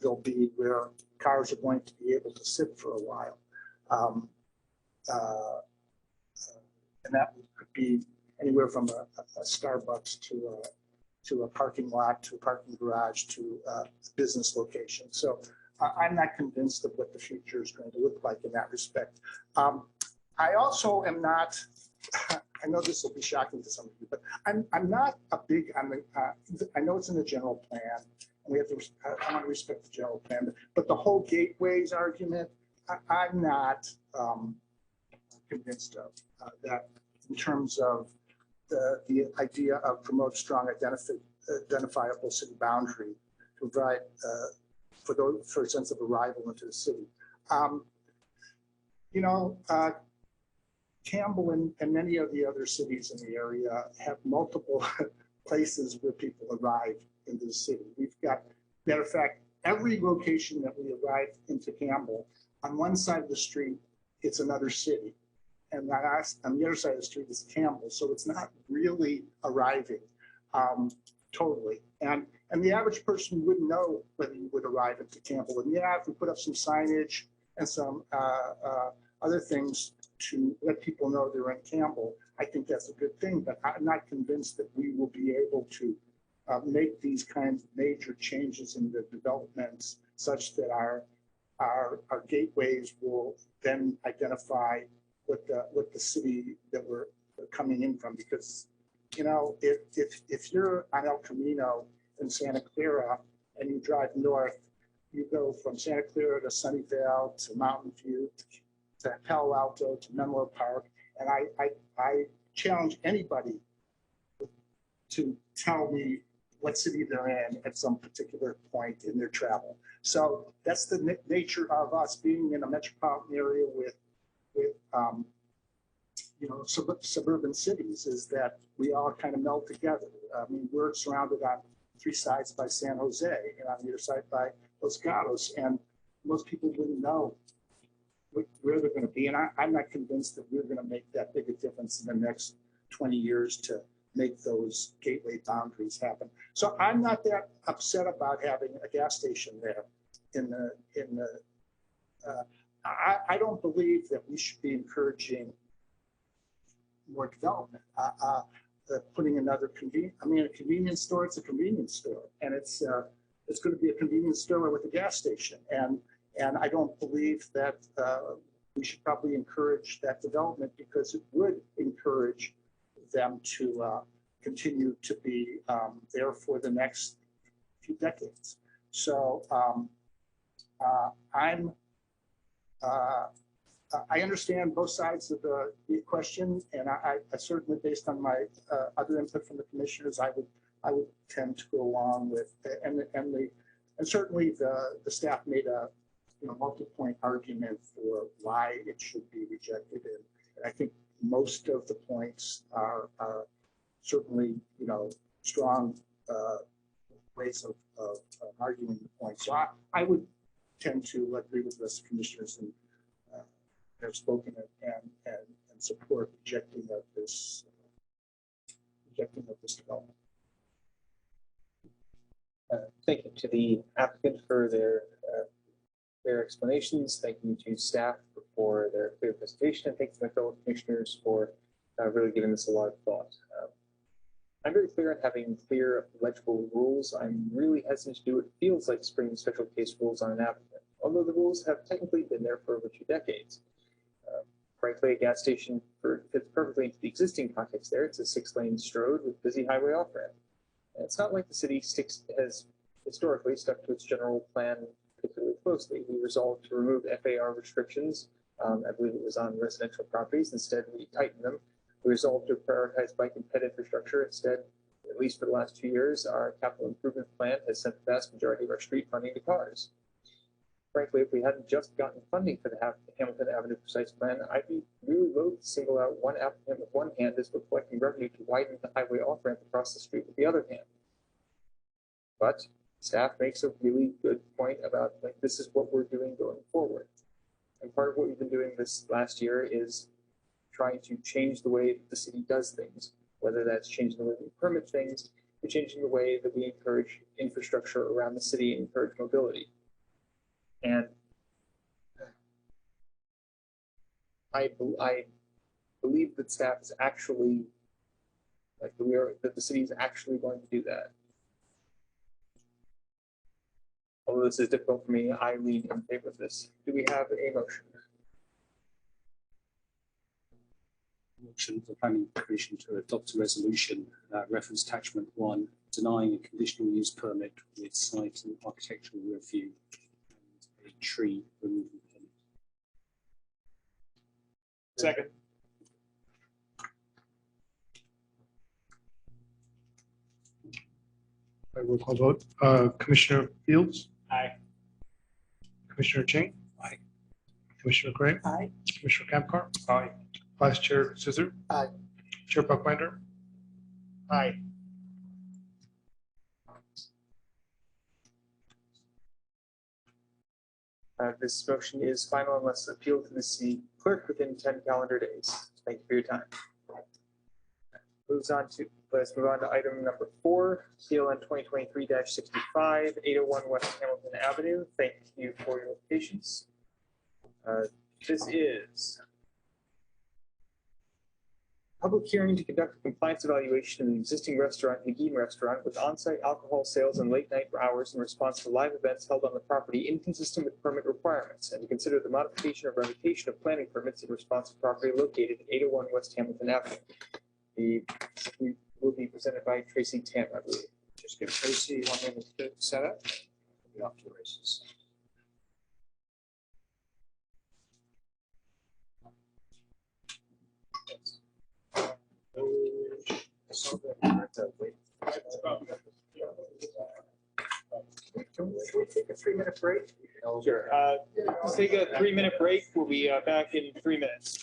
they'll be where cars are going to be able to sit for a while. And that could be anywhere from a Starbucks to a parking lot, to a parking garage, to a business location. So I'm not convinced of what the future is going to look like in that respect. I also am not, I know this will be shocking to some of you, but I'm not a big, I know it's in the general plan, and we have to, I want to respect the general plan, but the whole gateways argument, I'm not convinced of that in terms of the idea of promote strong identifiable city boundary to provide for a sense of arrival into the city. Campbell and many of the other cities in the area have multiple places where people arrive into the city. We've got, matter of fact, every location that we arrive into Campbell, on one side of the street, it's another city. And on the other side of the street is Campbell. So it's not really arriving totally. And the average person wouldn't know whether you would arrive into Campbell. And yeah, if we put up some signage and some other things to let people know they're in Campbell, I think that's a good thing. But I'm not convinced that we will be able to make these kinds of major changes in the developments such that our gateways will then identify what the city that we're coming in from. Because if you're on El Camino in Santa Clara and you drive north, you go from Santa Clara to Sunnyvale to Mountain View to Palo Alto to Menlo Park, and I challenge anybody to tell me what city they're in at some particular point in their travel. So that's the nature of us being in a metropolitan area with suburban cities, is that we all kind of meld together. I mean, we're surrounded on three sides by San Jose and on the other side by Los Gatos, and most people wouldn't know where they're going to be. And I'm not convinced that we're going to make that big a difference in the next 20 years to make those gateway boundaries happen. So I'm not that upset about having a gas station there. I don't believe that we should be encouraging more development. Putting another a convenience store, it's a convenience store, and it's going to be a convenience store with a gas station. And I don't believe that we should probably encourage that development, because it would encourage them to continue to be there for the next few decades. So I understand both sides of the question, and I certainly, based on my other input from the commissioners, I would tend to go along with, and certainly the staff made a multi-point argument for why it should be rejected, and I think most of the points are certainly strong ways of arguing the point. So I would tend to agree with the commissioners and have spoken and support rejecting of this development. Thank you to the applicant for their explanations. Thank you to staff for their clear presentation, and thank you to my fellow commissioners for really giving this a lot of thought. I'm very clear on having clear, legible rules. I'm really hesitant to do what feels like springing special case rules on an applicant, although the rules have technically been there for over 2 decades. Frankly, a gas station fits perfectly into the existing context there. It's a 6-lane road with busy highway off-ramp. And it's not like the city has historically stuck to its general plan particularly closely. We resolved to remove FAR restrictions. I believe it was on residential properties. Instead, we tightened them. We resolved to prioritize bike and ped infrastructure. Instead, at least for the last 2 years, our capital improvement plan has sent the vast majority of our street funding to cars. Frankly, if we hadn't just gotten funding for the Hamilton Avenue Precise Plan, I'd be really loath to single out one applicant with one hand as we're collecting revenue to widen the highway off-ramp across the street with the other hand. But staff makes a really good point about, like, this is what we're doing going forward. And part of what we've been doing this last year is trying to change the way the city does things, whether that's changing the way we permit things, or changing the way that we encourage infrastructure around the city and encourage mobility. And I believe that staff is actually, that the city is actually going to do that. Although this is difficult for me, I lean in favor of this. Do we have a motion? Motion for planning commission to adopt a resolution reference attachment 1, denying a conditional use permit with site and architectural review and a tree removal permit. Second. I will call vote. Commissioner Fields? Aye. Commissioner Chang? Aye. Commissioner Gray? Aye. Commissioner Campcar? Aye. Vice Chair Scissor? Aye. Chair Buckbinder? Aye. This motion is final unless appealed to the city clerk within 10 calendar days. Thank you for your time. Let's move on to item number 4, CLN 2023-65, 801 West Hamilton Avenue. Thank you for your patience. This is public hearing to conduct a compliance evaluation of the existing restaurant, Nagin Restaurant, with on-site alcohol sales and late night hours in response to live events held on the property inconsistent with permit requirements, and to consider the modification or revocation of planning permits in response to property located at 801 West Hamilton Avenue. The will be presented by Tracy Tam, I believe. Just give Tracy 1 minute to set up. We'll be off to the races. Can we take a 3-minute break? Sure. Let's take a 3-minute break. We'll be back in 3 minutes.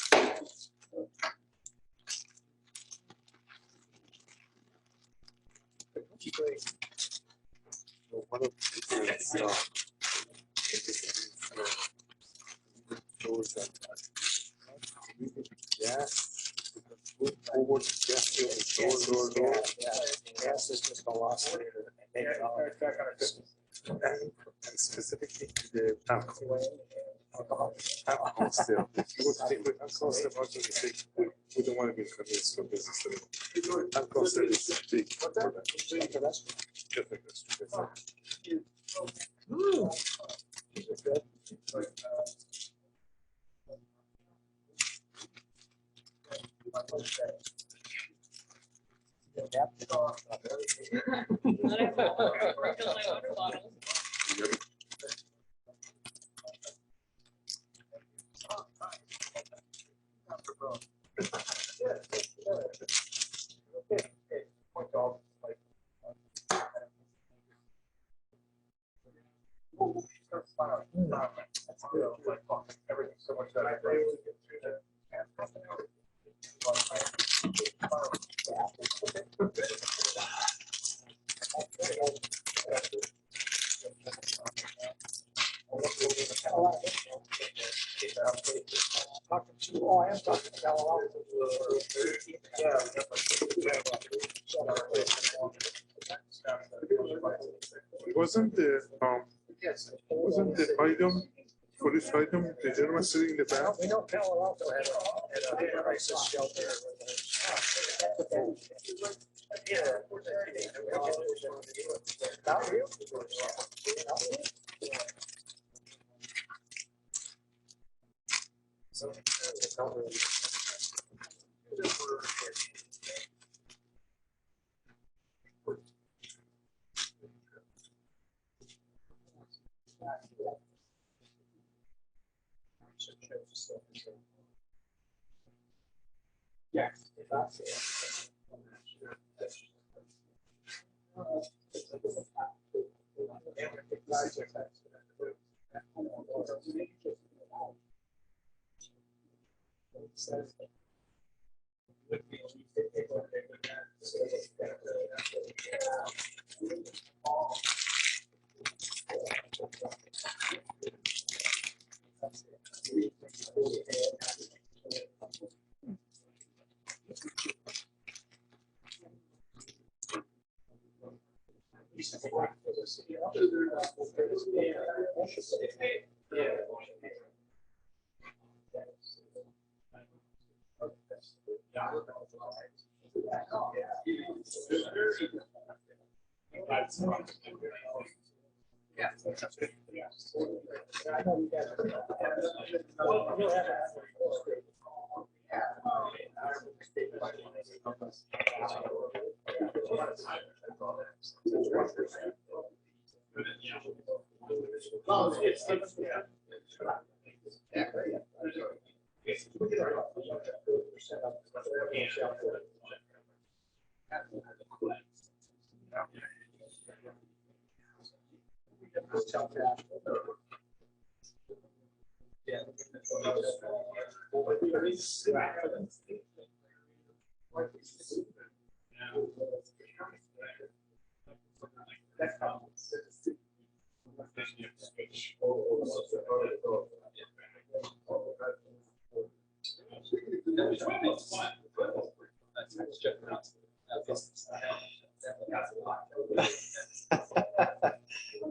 Gas is just a loss leader. And specifically to the alcohol still. Alcohol still, we don't want to be convinced for business anymore. Alcohol still is big. Everything so much that I Talking to, oh, I am talking to Palo Alto. Wasn't the item, for this item, the gentleman sitting in the back? We know Palo Alto had a crisis shelter. Not real? Yes.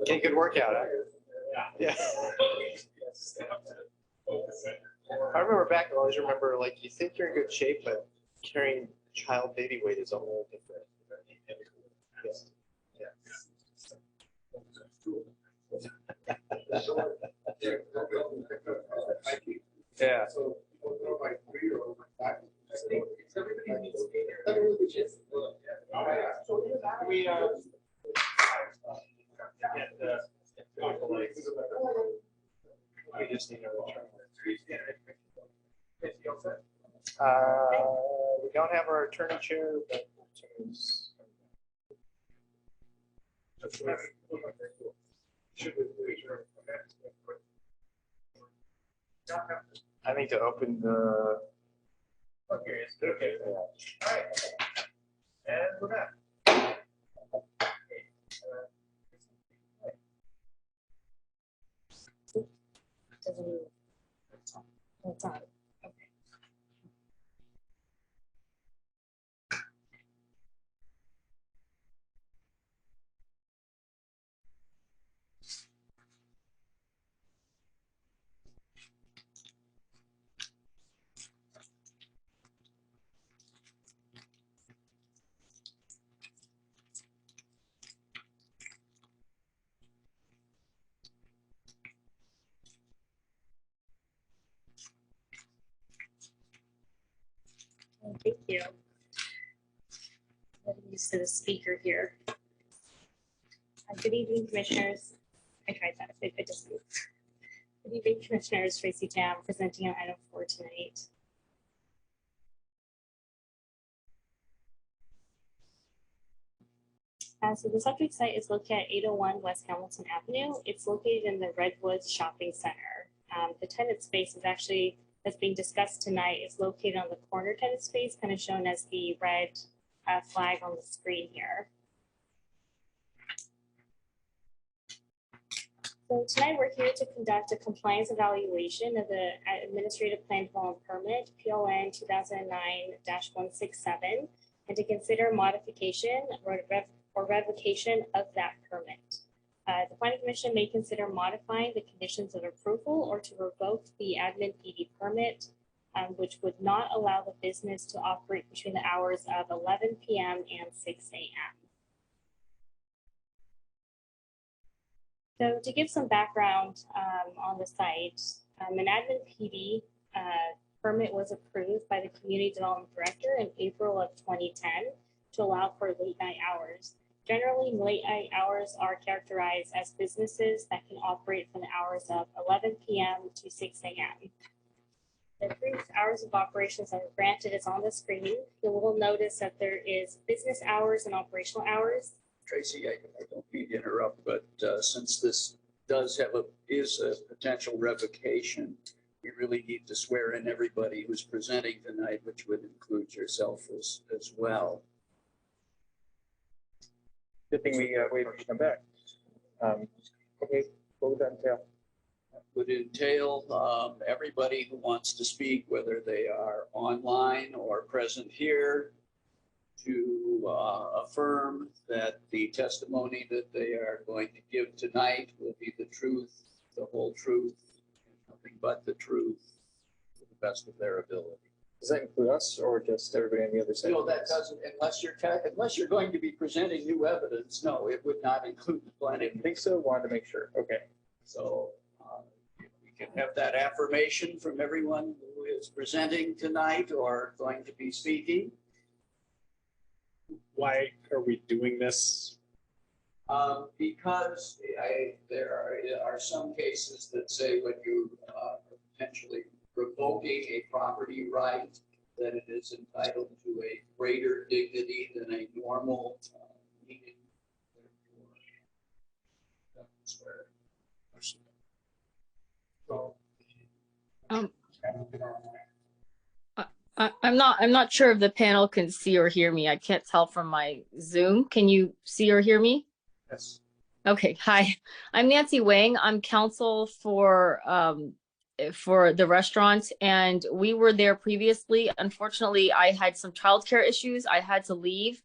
Get a good workout. Huh? Yeah. I remember back, I always remember, like, you think you're in good shape, but carrying child baby weight is a whole different. Yeah. We just need to return. We don't have our attorney chair, but. I think to open the. Okay. All right. And we're back. It's on. Okay. Thank you. I'm used to the speaker here. Good evening, commissioners. I tried that. It just moved. Good evening, commissioners. Tracy Tam presenting on item 4 tonight. So the subject site is located at 801 West Hamilton Avenue. It's located in the Redwoods Shopping Center. The tenant space is actually, that's being discussed tonight, is located on the corner tenant space, kind of shown as the red flag on the screen here. So tonight we're here to conduct a compliance evaluation of the administrative plan development permit, PLN 2009-167, and to consider modification or revocation of that permit. The planning commission may consider modifying the conditions of approval or to revoke the admin PD permit, which would not allow the business to operate between the hours of 11 p.m. and 6 a.m. So to give some background on the site, an admin PD permit was approved by the Community Development Director in April of 2010 to allow for late night hours. Generally, late night hours are characterized as businesses that can operate from the hours of 11 p.m. to 6 a.m. The brief hours of operations that are granted is on the screen. You will notice that there is business hours and operational hours. Tracy, I don't mean to interrupt, but since this is a potential revocation, we really need to swear in everybody who's presenting tonight, which would include yourself as well. Good thing we waited to come back. Okay, what would that entail? Would entail everybody who wants to speak, whether they are online or present here, to affirm that the testimony that they are going to give tonight will be the truth, the whole truth, nothing but the truth, to the best of their ability. Does that include us or just everybody on the other side? No, that doesn't, unless you're going to be presenting new evidence, no, it would not include the I planning. didn't think so, wanted to make sure. Okay. So we can have that affirmation from everyone who is presenting tonight or going to be speaking. Why are we doing this? Because there are some cases that say when you are potentially revoking a property right, that it is entitled to a greater dignity than a normal meeting. That's where. I'm not sure if the panel can see or hear me. I can't tell from my Zoom. Can you see or hear me? Yes. Okay. Hi, I'm Nancy Wang. I'm counsel for the restaurant, and we were there previously. Unfortunately, I had some childcare issues. I had to leave.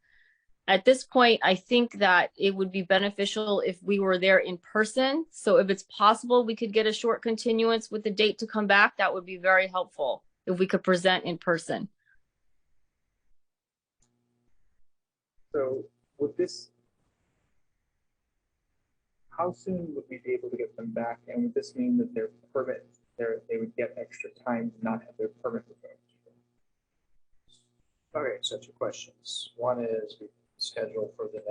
At this point, I think that it would be beneficial if we were there in person. So if it's possible, we could get a short continuance with the date to come back. That would be very helpful if we could present in person. So would this, how soon would we be able to get them back? And would this mean that their permit, they would get extra time to not have their permit revoked? Okay, so two questions. One is we schedule for the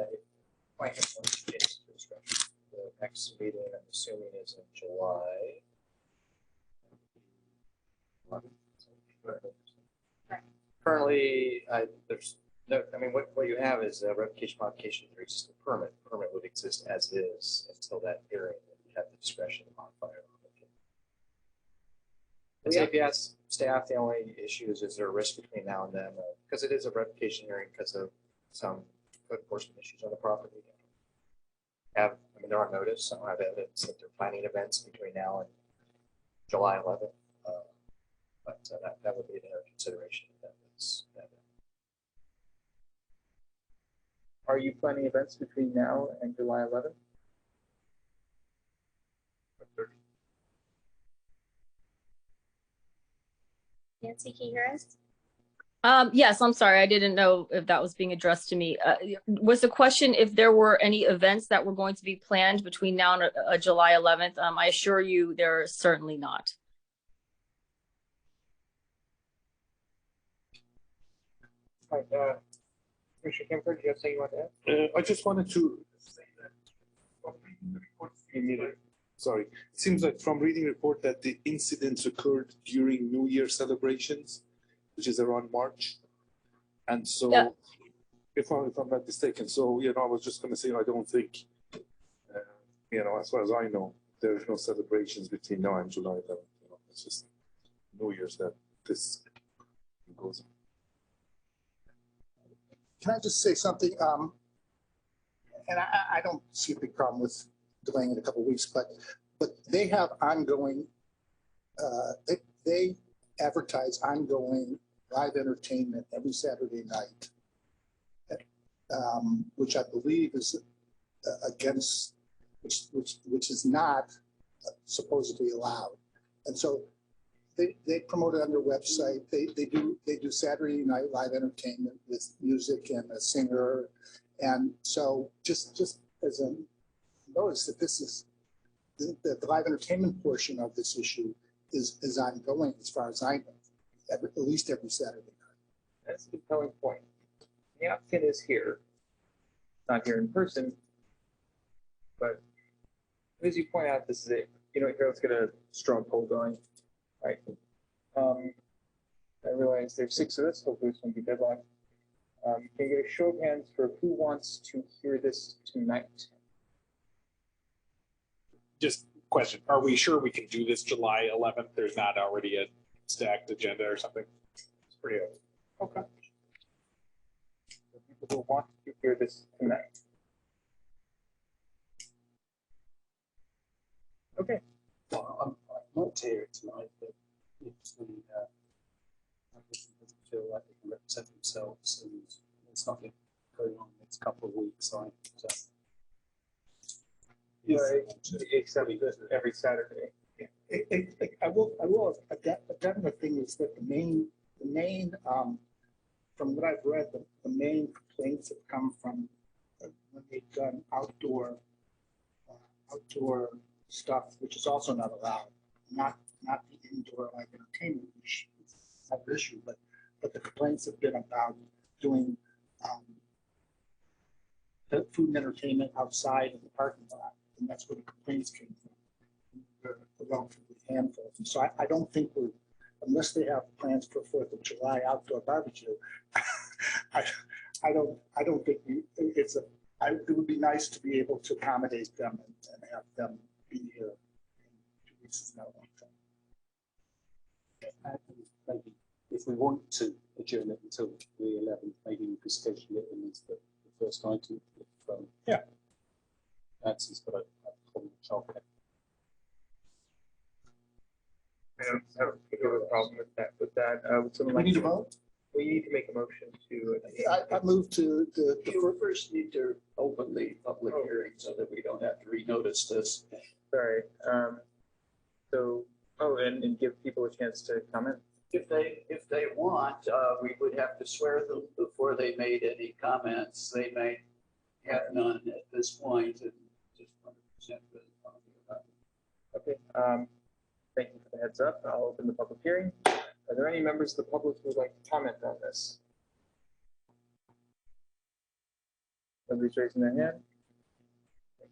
next meeting, I'm assuming, is in July. Currently, there's no, I mean, what you have is a revocation modification of your existing permit. Permit would exist as is until that hearing, and you have the discretion to modify it. And so if you ask staff, the only issue is there a risk between now and then? Because it is a revocation hearing because of some code enforcement issues on the property. I mean, they're on notice. I don't have evidence that they're planning events between now and July 11th. But that would be an consideration. Are you planning events between now and July 11th? Nancy, can you hear us? Yes, I'm sorry. I didn't know if that was being addressed to me. Was the question if there were any events that were going to be planned between now and July 11th? I assure you there are certainly not. All right, Commissioner Kemper, do you have something you want to add? I just wanted to say that. Sorry, it seems like from reading report that the incidents occurred during New Year celebrations, which is around March. And so, yeah. if I'm not mistaken, so, I was just going to say, I don't think, as far as I know, there's no celebrations between now and July 11th. It's just New Year's that this goes on. Can I just say something? And I don't see a big problem with delaying it a couple of weeks, but they have ongoing, they advertise ongoing live entertainment every Saturday night, which I believe is against, which is not supposedly allowed. And so they promote it on their website. They do Saturday night live entertainment with music and a singer. And so just as a notice that this is the live entertainment portion of this issue is ongoing as far as I know, at least every Saturday night. That's a compelling point. The applicant is here, not here in person, but as you point out, this is it. You know, here, let's get a straw poll going. All right. I realize there's 6 of us. Hopefully this won't be deadline. Can you get a show of hands for who wants to hear this tonight? Just question, are we sure we can do this July 11th? There's not already a stacked agenda or something? It's pretty open. Okay. So people who want to hear this tonight. Okay. Well, I might hear it tonight, but if the applicant doesn't feel like they can represent themselves and there's nothing going on in the next couple of weeks, Except every Saturday. I will. Again, the thing is that the main, from what I've read, the main complaints have come from when they've done outdoor stuff, which is also not allowed. Not the indoor like entertainment, which is another issue, but the complaints have been about doing food and entertainment outside in the parking lot. And that's where the complaints came from. They're a relatively handful. And so I don't think unless they have plans for 4th of July outdoor barbecue, I don't think it would be nice to be able to accommodate them and have them be here in 2 weeks is not a long time. Maybe if we want to adjourn it until the 11th, maybe we could schedule it in as the first item. Yeah. Nancy's got a problem with childcare. I don't have a problem with that. Would someone like We need to a vote? We need to make a motion to. I move to You first need to open the public hearing so that we don't have to renotice this. Sorry. And give people a chance to comment. If they want, we would have to swear them before they made any comments. They may have none at this point and just 100% about it. Okay. Thank you for the heads up. I'll open the public hearing. Are there any members of the public who would like to comment on this? Nobody's raising their hand.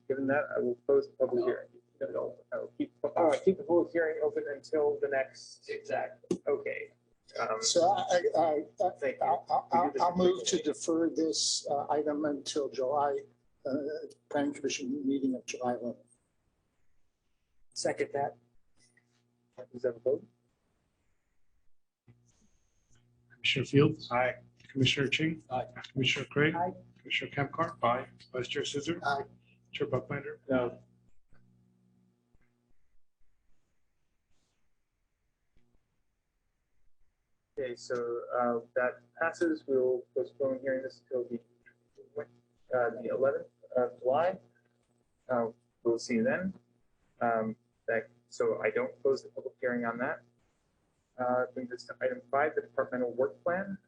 Given that, I will close the public hearing. I will keep the public hearing open until the next. Exactly. Okay. So I'll move to defer this item until July, Planning Commission meeting of July 11th. Second that. Does that vote? Commissioner Fields? Aye. Commissioner Ching? Aye. Commissioner Craig? Aye. Commissioner Campcart? Aye. Vice Chair Scissor? Aye. Chair Buckbinder? No. Okay, so that passes. We'll postpone hearing this until the 11th of July. We'll see you then. So I don't close the public hearing on that. Brings us to item 5, the departmental work plan.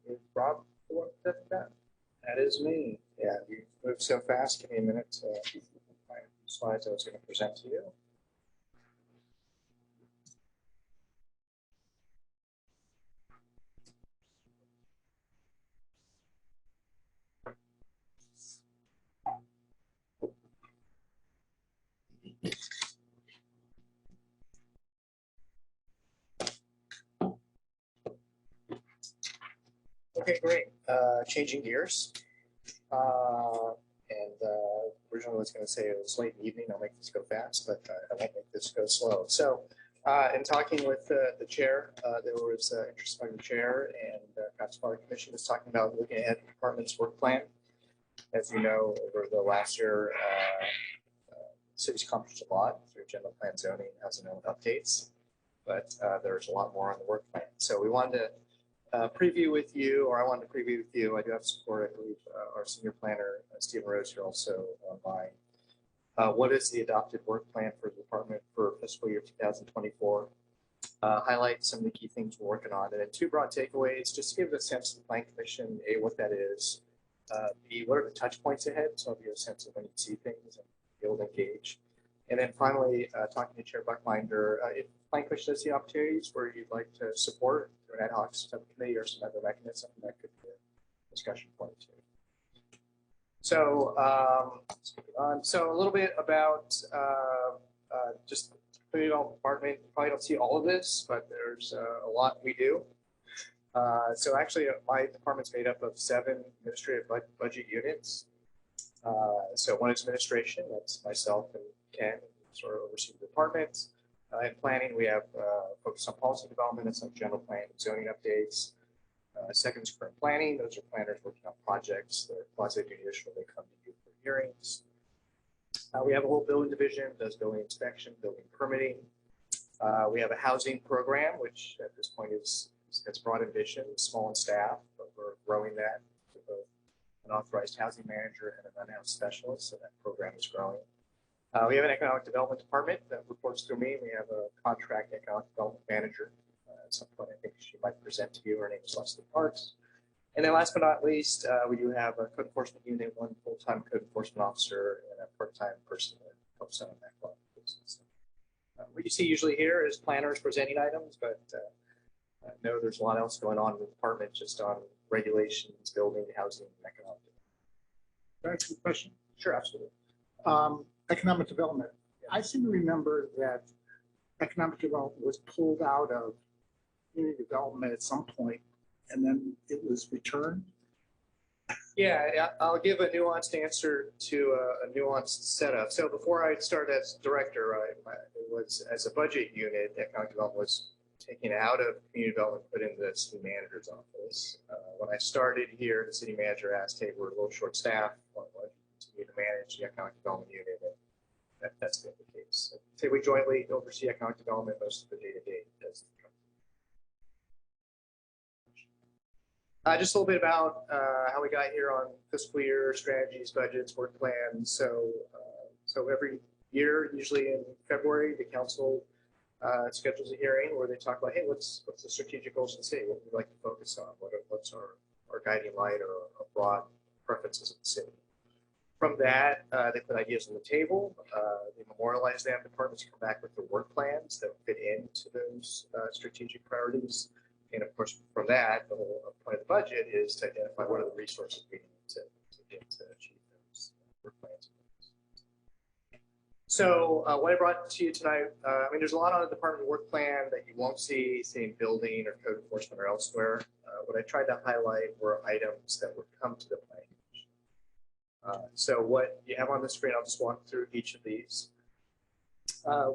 Is Rob the one that did that? That is me. Yeah, you moved so fast. Give me a minute to find the slides I was going to present to you. Okay, great. Changing gears. Originally I was going to say it was late in the evening. I'll make this go fast, but I won't make this go slow. So in talking with the chair, there was interest by the chair, and perhaps part of the commission was talking about looking at the department's work plan. As you know, over the last year, city's accomplished a lot through general plan zoning, housing element updates, but there's a lot more on the work plan. So we wanted to preview with you, or I wanted to preview with you. I do have support, I believe, our senior planner, Stephen Rose, here also online. What is the adopted work plan for the department for fiscal year 2024? Highlight some of the key things we're working on, and then 2 broad takeaways, just to give a sense of the Plan Commission, A, what that is, B, what are the touch points ahead, so I'll give you a sense of when you see things and be able to engage. And then finally, talking to Chair Buckbinder, if Plan Commission does see opportunities where you'd like to support through an ad hoc subcommittee or some other mechanism, that could be a discussion point too. So, so a little bit about just the department. You probably don't see all of this, but there's a lot we do. So actually, my department's made up of 7 administrative budget units. So one is administration, that's myself and Ken, sort of oversee the department. In planning, we have focus on policy development, that's like general plan and zoning updates. Second is current planning, those are planners working on projects. They're quasi-judicial, they come to you for hearings. We have a whole building division, does building inspection, building permitting. We have a housing program, which at this point has broad ambition, small in staff, but we're growing that to both an authorized housing manager and an unhoused specialist, so that program is growing. We have an economic development department that reports through me. We have a contract economic development manager. At some point, I think she might present to you. Her name is Leslie Parks. And then last but not least, we do have a code enforcement unit, 1 full-time code enforcement officer, and a part-time person that helps out on that part of the business. What you see usually here is planners presenting items, but I know there's a lot else going on in the department just on regulations, building, housing, and economic development. Can I ask you a question? Sure, absolutely. Economic development. I seem to remember that economic development was pulled out of community development at some point, and then it was returned. Yeah, I'll give a nuanced answer to a nuanced setup. So before I started as director, it was as a budget unit, economic development was taken out of community development, put into the city manager's office. When I started here, the city manager asked, hey, we're a little short staffed. Why don't you continue to manage the economic development unit? And that's been the case. So we jointly oversee economic development most of the day-to-day. Just a little bit about how we got here on fiscal year strategies, budgets, work plans. So every year, usually in February, the council schedules a hearing where they talk about, hey, what's the strategic goals of the city? What would we like to focus on? What's our guiding light or our broad preferences of the city? From that, they put ideas on the table. They memorialize them. Departments come back with their work plans that fit into those strategic priorities. And of course, from that, the whole point of the budget is to identify what are the resources we need to achieve those work plans. So what I brought to you tonight, I mean, there's a lot on the department work plan that you won't see, say, in building or code enforcement or elsewhere. What I tried to highlight were items that would come to the plan. So what you have on the screen, I'll just walk through each of these.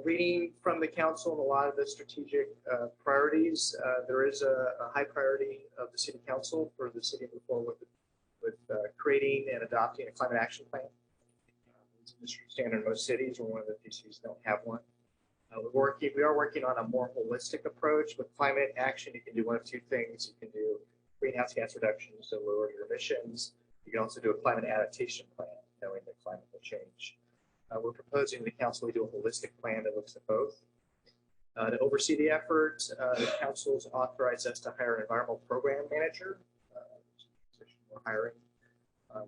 Reading from the council and a lot of the strategic priorities, there is a high priority of the city council for the city to move forward with creating and adopting a climate action plan. It's industry standard in most cities. We're one of the few cities that don't have one. We are working on a more holistic approach with climate action. You can do one of 2 things. You can do greenhouse gas reductions to lower your emissions. You can also do a climate adaptation plan, knowing that climate will change. We're proposing to the council we do a holistic plan that looks at both. To oversee the effort, the council's authorized us to hire an environmental program manager. We're hiring.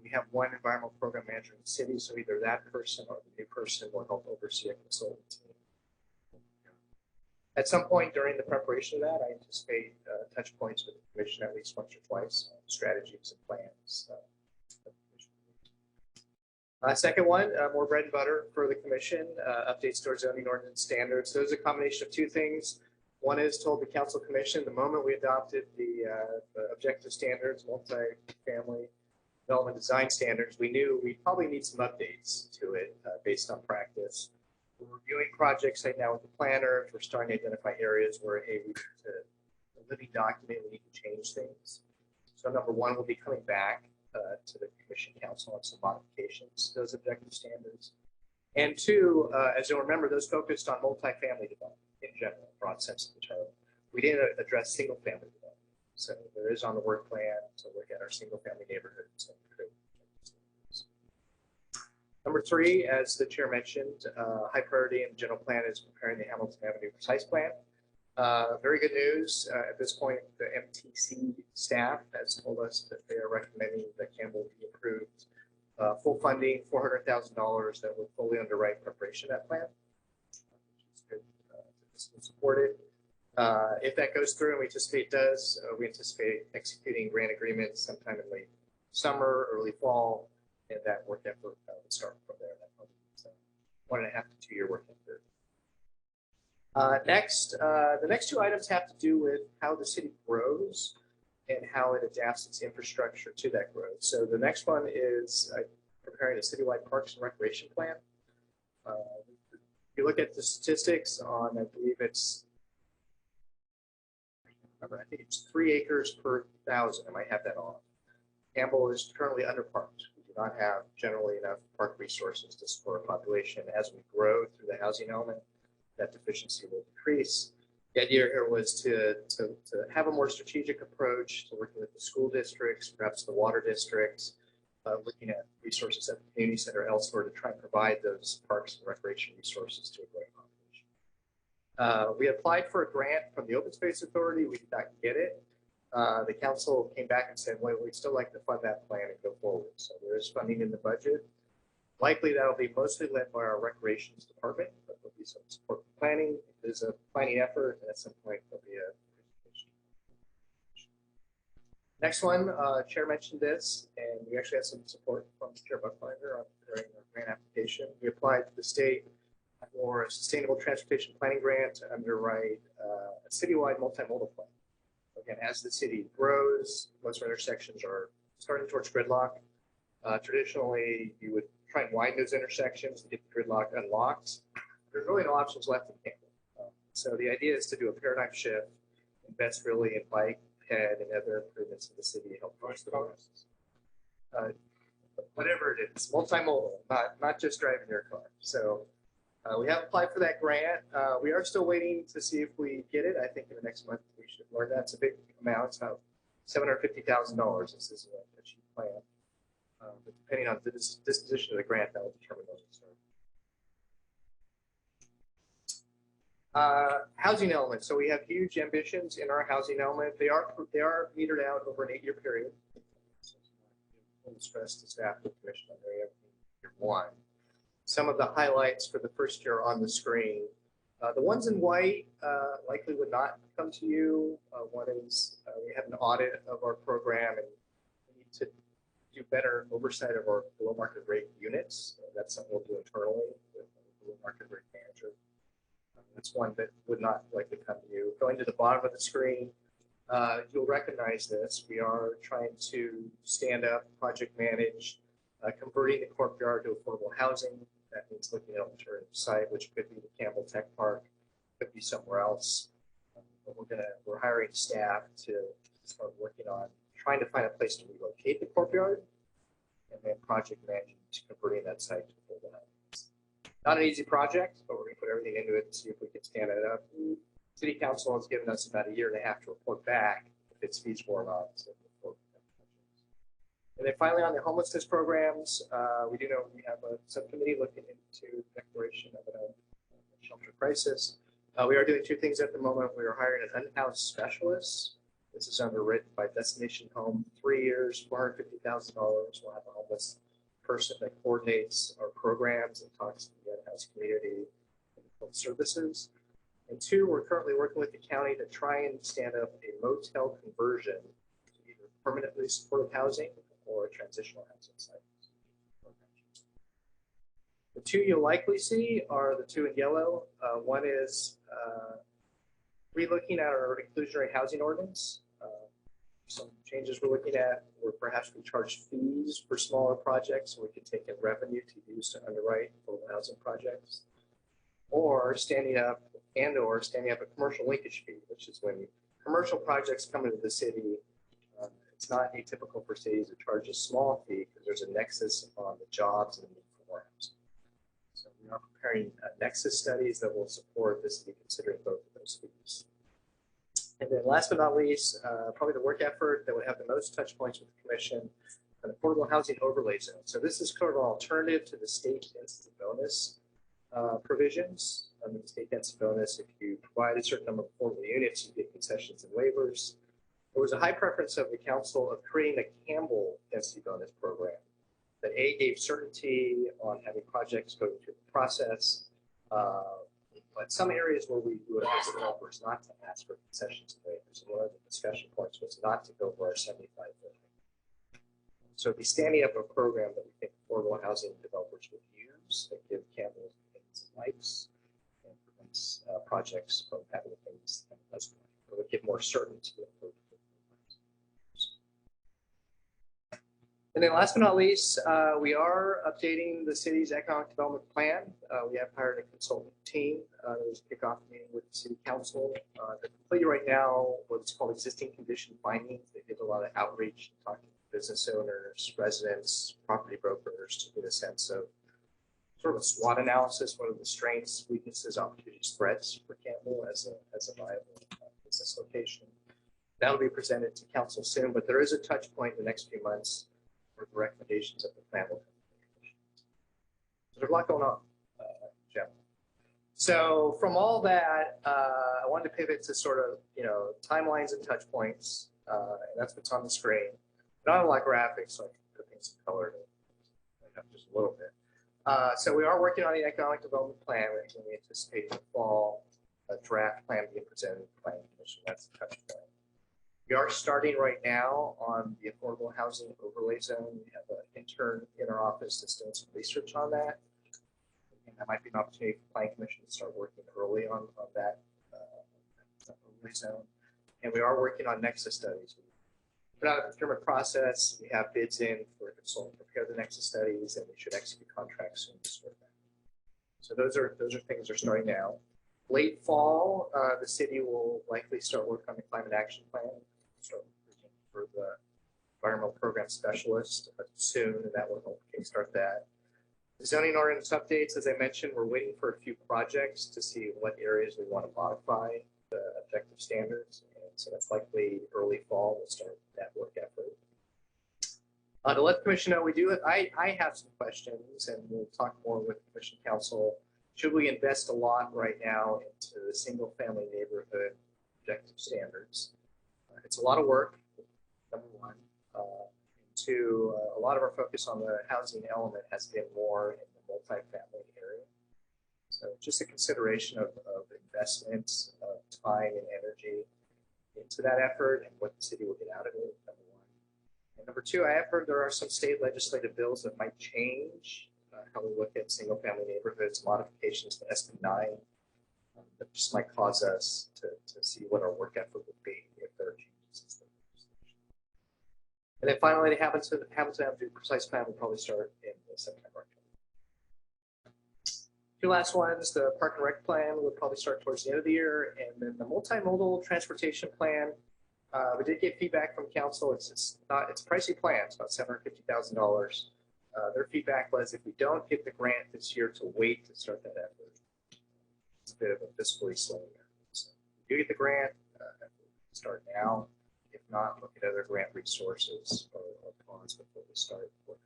We have one environmental program manager in the city, so either that person or the new person will help oversee a consultant team. At some point during the preparation of that, I anticipate touch points with the commission at least once or twice on strategies and plans. Second one, more bread and butter for the commission, updates towards zoning ordinance standards. Those are a combination of 2 things. One is told the council commission the moment we adopted the objective standards, multi-family development design standards, we knew we probably need some updates to it based on practice. We're reviewing projects right now with the planners. We're starting to identify areas where, hey, we need to, a living document, we need to change things. So number 1, we'll be coming back to the commission council on some modifications to those objective standards. And two, as you'll remember, those focused on multifamily development in general, broad sense of the term. We didn't address single family development. So there is on the work plan to look at our single family neighborhoods. Number three, as the chair mentioned, high priority in the general plan is preparing the Hamilton Avenue precise plan. Very good news. At this point, the MTC staff has told us that they are recommending that Campbell be approved full funding, $400,000 that would fully underwrite preparation of that plan. Supported. If that goes through, and we anticipate it does, we anticipate executing grant agreements sometime in late summer, early fall, and that work effort would start from there. So 1.5 to 2 year work effort. Next, the next two items have to do with how the city grows and how it adapts its infrastructure to that growth. So the next one is preparing a citywide parks and recreation plan. If you look at the statistics on, I believe it's, I think it's 3 acres per 1,000. I might have that on. Campbell is currently underparked. We do not have generally enough park resources to support a population. As we grow through the housing element, that deficiency will decrease. The idea here was to have a more strategic approach to working with the school districts, perhaps the water districts, looking at resources at the community center elsewhere to try and provide those parks and recreation resources to a growing population. We applied for a grant from the Open Space Authority. We did not get it. The council came back and said, well, we'd still like to fund that plan and go forward. So there is funding in the budget. Likely that'll be mostly led by our recreations department, but there'll be some support for planning. There's a planning effort, and at some point there'll be a presentation. Next one, Chair mentioned this, and we actually had some support from Chair Buckbinder during our grant application. We applied to the state for a sustainable transportation planning grant to underwrite a citywide multimodal plan. Again, as the city grows, most of our intersections are starting towards gridlock. Traditionally, you would try and widen those intersections to get the gridlock unlocked. There's really no options left in Campbell. So the idea is to do a paradigm shift, invest really in bike, ped, and other improvements in the city to help cause the process. Whatever it is, multimodal, not just driving your car. So we have applied for that grant. We are still waiting to see if we get it. I think in the next month we should learn that. It's a big amount. It's about $750,000. This is a cheap plan. But depending on the disposition of the grant, that will determine those. Housing element. So we have huge ambitions in our housing element. They are metered out over an 8-year period. Full stress to staff and commission on year one. Some of the highlights for the first year on the screen. The ones in white likely would not come to you. One is we have an audit of our program and we need to do better oversight of our below market rate units. That's something we'll do internally with the below market rate manager. That's one that would not likely come to you. Going to the bottom of the screen, you'll recognize this. We are trying to stand up, project manage, converting the courtyard to affordable housing. That means looking at an alternative site, which could be the Campbell Tech Park, could be somewhere else. But we're hiring staff to start working on trying to find a place to relocate the courtyard, and then project managing to converting that site to affordable housing. Not an easy project, but we're going to put everything into it and see if we can stand it up. The City Council has given us about 1.5 years to report back if it's feasible or not. So and then finally, on the homelessness programs, we do know we have a subcommittee looking into declaration of a shelter crisis. We are doing 2 things at the moment. We are hiring an unhoused specialist. This is underwritten by Destination Home, 3 years, $450,000. We'll have a homeless person that coordinates our programs and talks to the unhoused community and health services. And 2, we're currently working with the county to try and stand up a motel conversion to either permanently supportive housing or a transitional housing site. The 2 you'll likely see are the 2 in yellow. One is relooking at our inclusionary housing ordinance. Some changes we're looking at where perhaps we charge fees for smaller projects so we can take in revenue to use to underwrite affordable housing projects. Or standing up a commercial linkage fee, which is when commercial projects come into the city. It's not atypical for cities to charge a small fee because there's a nexus on the jobs and the need for more housing. So We are preparing nexus studies that will support the city considering both of those fees. And then last but not least, probably the work effort that would have the most touch points with the commission, an affordable housing overlay zone. So this is kind of an alternative to the state density bonus provisions. Under the state density bonus, if you provide a certain number of affordable units, you get concessions and waivers. There was a high preference of the council of creating a Campbell density bonus program that gave certainty on having projects go through the process. But some areas where we would ask developers not to ask for concessions and waivers. And one of the discussion points was not to go over our 75 billion. So be standing up a program that we think affordable housing developers would use that give Campbell things and likes and prevents projects from having things that doesn't like. It would give more certainty. And then last but not least, we are updating the city's economic development plan. We have hired a consultant team. There was a kickoff meeting with the city council. They're completing right now what's called existing condition findings. They did a lot of outreach, talking to business owners, residents, property brokers to get a sense of sort of a SWOT analysis. What are the strengths, weaknesses, opportunities, threats for Campbell as a viable business location? That'll be presented to council soon, but there is a touch point in the next few months where the recommendations of the plan will come to the commission. So there's a lot going on, Jim. So from all that, I wanted to pivot to sort of, timelines and touch points, and that's what's on the screen. Not a lot of graphics, so I can put things in color just a little bit. So we are working on the economic development plan. We anticipate in the fall a draft plan being presented to the planning commission. That's the touch point. We are starting right now on the affordable housing overlay zone. We have an intern in our office that's doing some research on that. And that might be an opportunity for the planning commission to start working early on that overlay zone. And we are working on nexus studies. We put out a procurement process. We have bids in for a consultant to prepare the nexus studies, and we should execute contracts soon to start that. So those are things that are starting now. Late fall, the city will likely start work on the climate action plan. For the environmental program specialist soon, and that will help kickstart that. The zoning ordinance updates, as I mentioned, we're waiting for a few projects to see what areas we want to modify the objective standards, and so that's likely early fall. We'll start that work effort. To let the commission know, I have some questions, and we'll talk more with the commission council. Should we invest a lot right now into the single-family neighborhood objective standards? It's a lot of work, number one. Two, a lot of our focus on the housing element has been more in the multifamily area. So just a consideration of investment, of time and energy into that effort and what the city will get out of it, number one. And number two, I have heard there are some state legislative bills that might change how we look at single family neighborhoods, modifications to SB 9. That just might cause us to see what our work effort would be if there are changes. And then finally, the Hamilton Avenue precise plan will probably start in September. Two last ones, the Park and Rec plan will probably start towards the end of the year, and then the multimodal transportation plan. We did get feedback from council. It's a pricey plan. It's about $750,000. Their feedback was if we don't get the grant this year, to wait to start that effort. It's a bit of a fiscally slow year. So if you get the grant, start now. If not, look at other grant resources or funds before we start working.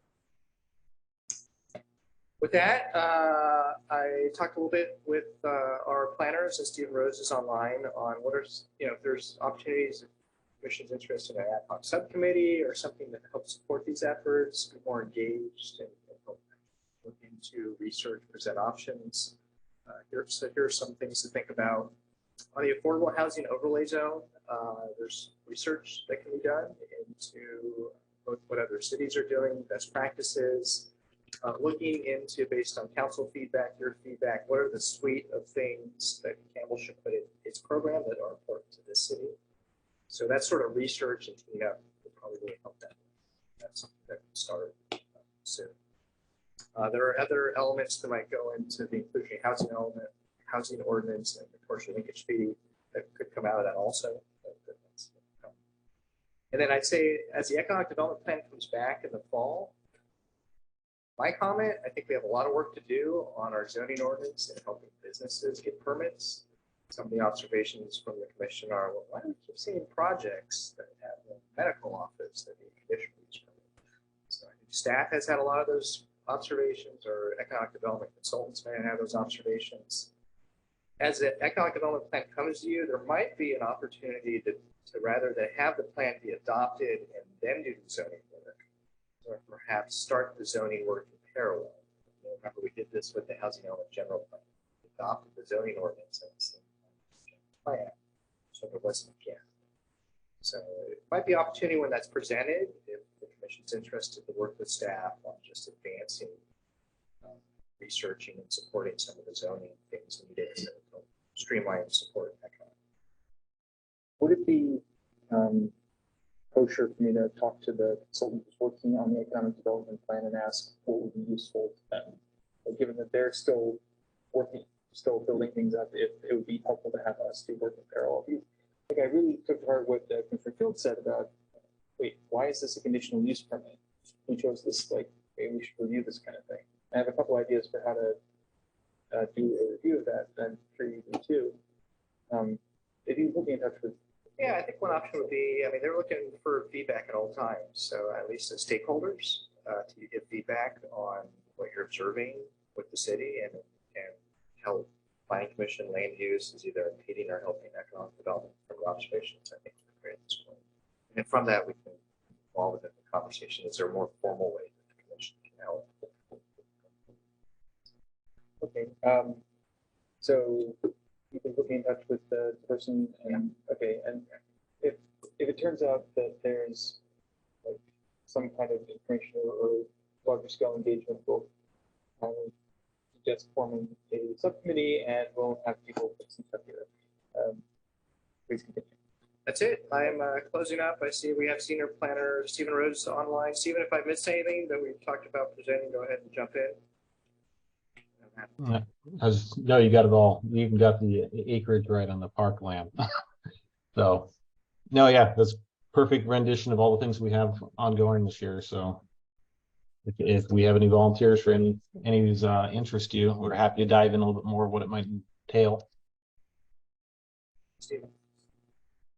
With that, I talked a little bit with our planners, and Stephen Rose is online on what are, if there's opportunities, if the commission's interested in an ad hoc subcommittee or something that helps support these efforts, be more engaged and help look into research, present options. Here are some things to think about. On the affordable housing overlay zone, there's research that can be done into both what other cities are doing, best practices, looking into, based on council feedback, your feedback, what are the suite of things that Campbell should put in its program that are important to this city. So that sort of research and teaming up will probably really help that. That's something that can start soon. There are other elements that might go into the inclusionary housing element, housing ordinance, and the commercial linkage fee that could come out of that also. And then I'd say as the economic development plan comes back in the fall, my comment, I think we have a lot of work to do on our zoning ordinance and helping businesses get permits. Some of the observations from the commission are, well, why do we keep seeing projects that have a medical office that need conditional use permit? So I think staff has had a lot of those observations, or economic development consultants may have those observations. As the economic development plan comes to you, there might be an opportunity to rather than have the plan be adopted and then do the zoning work, or perhaps start the zoning work in parallel. Remember, we did this with the housing element general plan. We adopted the zoning ordinance and the same plan, so there wasn't a gap. So it might be an opportunity when that's presented, if the commission's interested to work with staff on just advancing, researching and supporting some of the zoning things needed to streamline and support economic. Would it be kosher for me to talk to the consultant who's working on the economic development plan and ask what would be useful to them? But given that they're still working, still building things up, if it would be helpful to have us do work in parallel. Like I really took to heart what Commissioner Field said about, wait, why is this a conditional use permit? We chose this, like, maybe we should review this kind of thing. I have a couple ideas for how to do a review of that, and for you too. If you put me in touch with. Yeah, I think one option would be, I mean, they're looking for feedback at all times. So at least as stakeholders, to give feedback on what you're observing with the city and how planning commission land use is either impeding or helping economic development from the observations. I think we're great at this point. And from that, we can involve within the conversation. Is there a more formal way that the commission can help? Okay. So you can put me in touch with the person, and okay, and if it turns out that there's like some kind of information or larger scale engagement, we'll suggest forming a subcommittee, and we'll have people put some stuff here. Please continue. That's it. I'm closing up. I see we have senior planner Stephen Rhodes online. Stephen, if I missed anything that we've talked about presenting, go ahead and jump in. No, you got it all. You even got the acreage right on the parkland. So, no, yeah, that's perfect rendition of all the things we have ongoing this year. So, if we have any volunteers for any who's interest you, we're happy to dive in a little bit more of what it might entail. Stephen.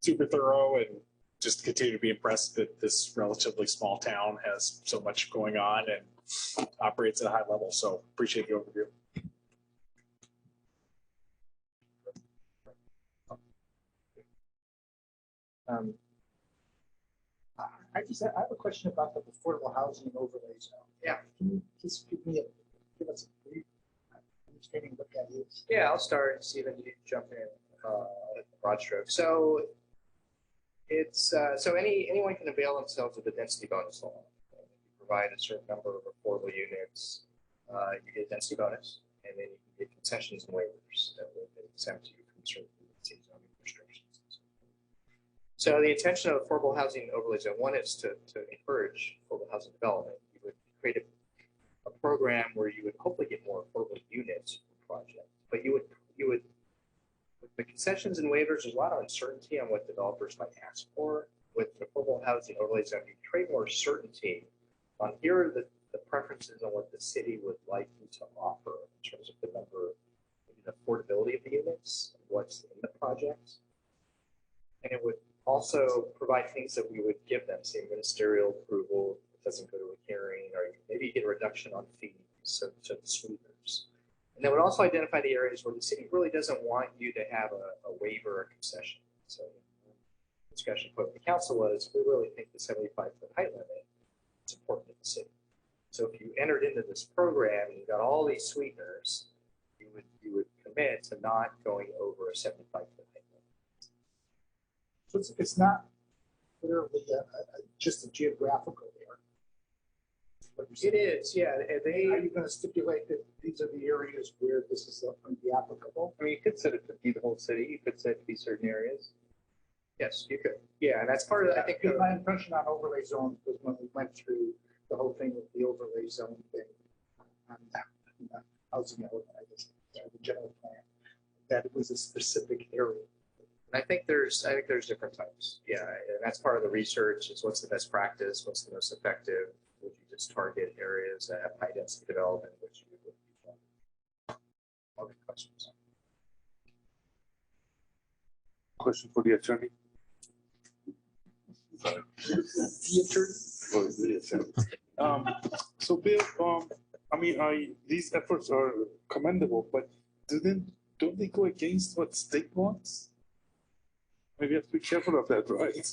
Super thorough, and just continue to be impressed that this relatively small town has so much going on and operates at a high level. So appreciate the overview. I have a question about the affordable housing overlay zone. Yeah. Can you just give us a brief understanding what that is? Yeah, I'll start. Stephen, you jump in broad stroke. So it's so anyone can avail themselves of the density bonus law. You provide a certain number of affordable units, you get a density bonus, and then you can get concessions and waivers that will exempt you from certain zoning restrictions. So the intention of affordable housing overlay zone one is to encourage affordable housing development. You would create a program where you would hopefully get more affordable units per project, but you would with the concessions and waivers, there's a lot of uncertainty on what developers might ask for. With the affordable housing overlay zone, you create more certainty on here are the preferences on what the city would like you to offer in terms of the number, the affordability of the units, what's in the project. And it would also provide things that we would give them, say ministerial approval, it doesn't go to a hearing, or maybe you get a reduction on fees, so the sweeteners. And they would also identify the areas where the city really doesn't want you to have a waiver or concession. So the discussion put with the council was, we really think the 75-foot height limit is important to the city. So if you entered into this program and you got all these sweeteners, you would commit to not going over a 75-foot height limit. So it's not literally just a geographical area. It is, yeah. Are you going to stipulate that these are the areas where this is going to be applicable? I mean, you could set it to be the whole city. You could set it to be certain areas. Yes, you could. Yeah, and that's part of, I think. My impression on overlay zones was when we went through the whole thing with the overlay zone thing, housing element, I guess, the general plan, that it was a specific area. And I think there's different types. Yeah, and that's part of the research is what's the best practice, what's the most effective. Would you just target areas that have high density development, which you would other questions? Question for the attorney. So Bill, I mean, these efforts are commendable, but don't they go against what state wants? Maybe you have to be careful of that, right?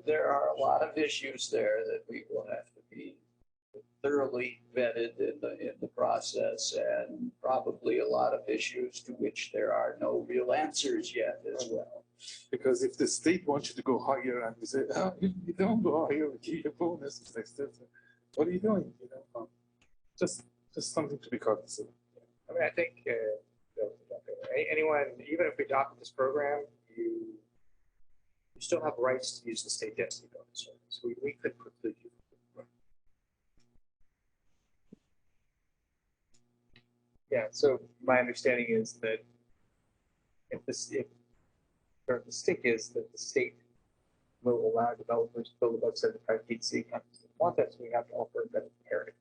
There are a lot of issues there that we will have to be thoroughly vetted in the process, and probably a lot of issues to which there are no real answers yet as well. Because if the state wants you to go higher and you say, oh, you don't go higher, we give you a bonus, it's like, what are you doing? You know, just something to be cognizant. I mean, I think anyone, even if we adopted this program, you still have rights to use the state density bonus. So we could preclude you. Yeah, so my understanding is that or the stick is that the state will allow developers to build above 75 feet. City council want that, so we have to offer a better parity,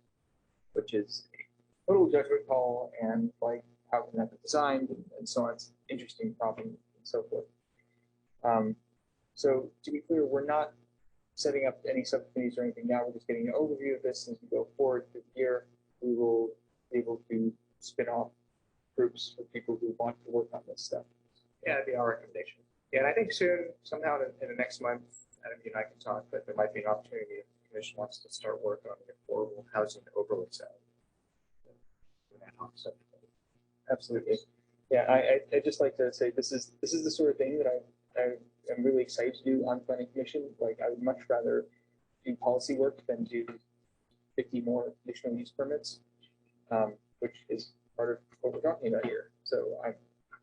which is a total judgment call, and like how can that be designed and so on. It's an interesting problem and so forth. So to be clear, we're not setting up any subcommittees or anything now. We're just getting an overview of this. As we go forward through the year, we will be able to spin off groups of people who want to work on this stuff. Yeah, that'd be our recommendation. Yeah, and I think soon, somehow in the next month, Adam, you and I can talk, but there might be an opportunity if the commission wants to start work on the affordable housing overlay side. Absolutely. Yeah, I just like to say this is the sort of thing that I am really excited to do on planning commission. Like, I would much rather do policy work than do 50 more additional use permits, which is part of what we're talking about here. So I'd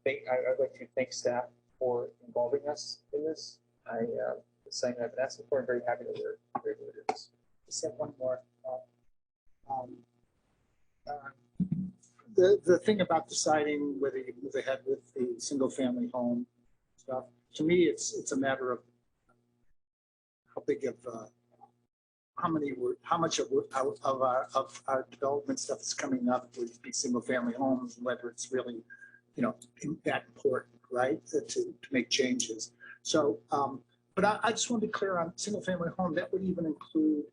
like to thank staff for involving us in this. It's something I've been asking for. I'm very happy that we're able to do this. Just have one more. The thing about deciding whether you move ahead with the single family home stuff, to me, it's a matter of how big of how much of our development stuff is coming up with these single family homes, whether it's really, that important, right, to make changes. So, but I just want to be clear on single family home. That would even include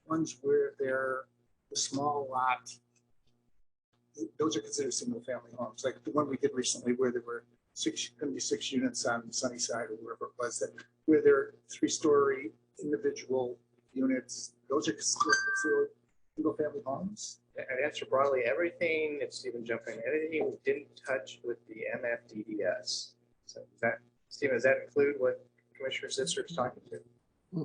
ones where they're the small lot. Those are considered single family homes, like the one we did recently where there were going to be 6 units on Sunnyside or wherever it was, that where they're 3-story individual units. Those are considered single family homes. I'd answer broadly everything, if Stephen jumped in, anything we didn't touch with the MFDDS. So Stephen, does that include what Commissioner Zitzer is talking to?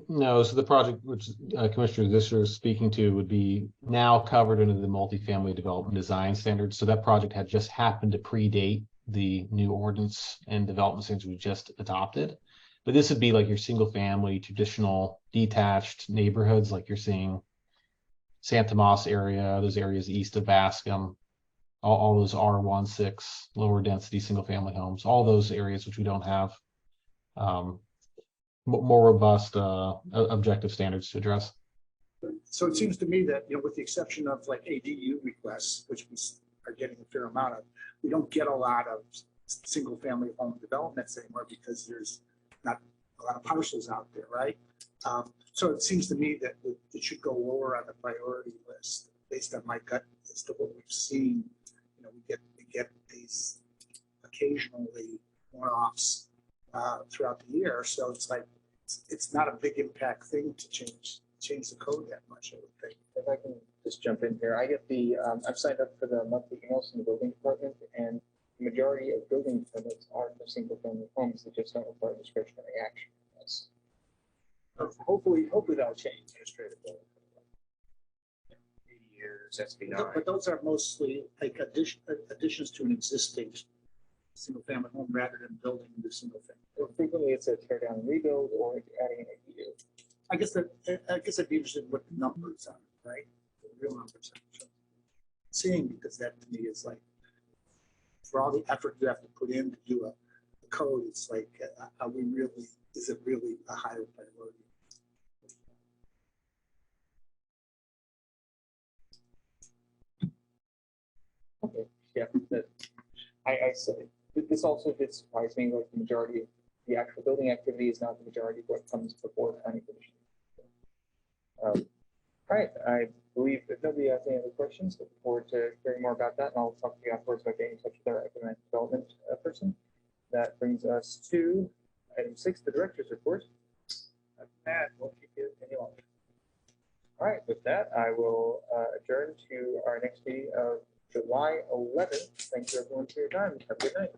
No, so the project which Commissioner Zisser is speaking to would be now covered under the multifamily development design standards. So that project had just happened to predate the new ordinance and development standards we just adopted. But this would be like your single family, traditional detached neighborhoods, like you're seeing Santa Tomas area, those areas east of Bascom, all those R16 lower density single family homes, all those areas which we don't have more robust objective standards to address. So it seems to me that, with the exception of like ADU requests, which we are getting a fair amount of, we don't get a lot of single family home developments anymore because there's not a lot of parcels out there, right? So it seems to me that it should go lower on the priority list based on my gut as to what we've seen. We get these occasionally one-offs throughout the year. So it's like, it's not a big impact thing to change the code that much, I would think. If I can just jump in here, I get I've signed up for the monthly emails from the building department, and the majority of building permits are for single family homes that just don't require discretionary action. Yes. Hopefully that'll change administratively. 80 years, SB9. But those are mostly like additions to an existing single family home rather than building a new single family. Well, frequently it's a tear down and rebuild or adding an ADU. I guess I'd be interested in what the numbers are, right? The real numbers are. Seeing, because that to me is like, for all the effort you have to put in to do a code, it's like, is it really a higher priority? Okay, yeah, I said, this also did surprise me, like the majority of the actual building activity is not the majority of what comes before planning commission. All right, I believe that nobody has any other questions. Looking forward to hearing more about that, and I'll talk to you afterwards about getting in touch with our economic development person. That brings us to item 6, the director's report. Matt, won't keep you any longer. All right, with that, I will adjourn to our next meeting of July 11th. Thank you everyone for your time. Have a good night.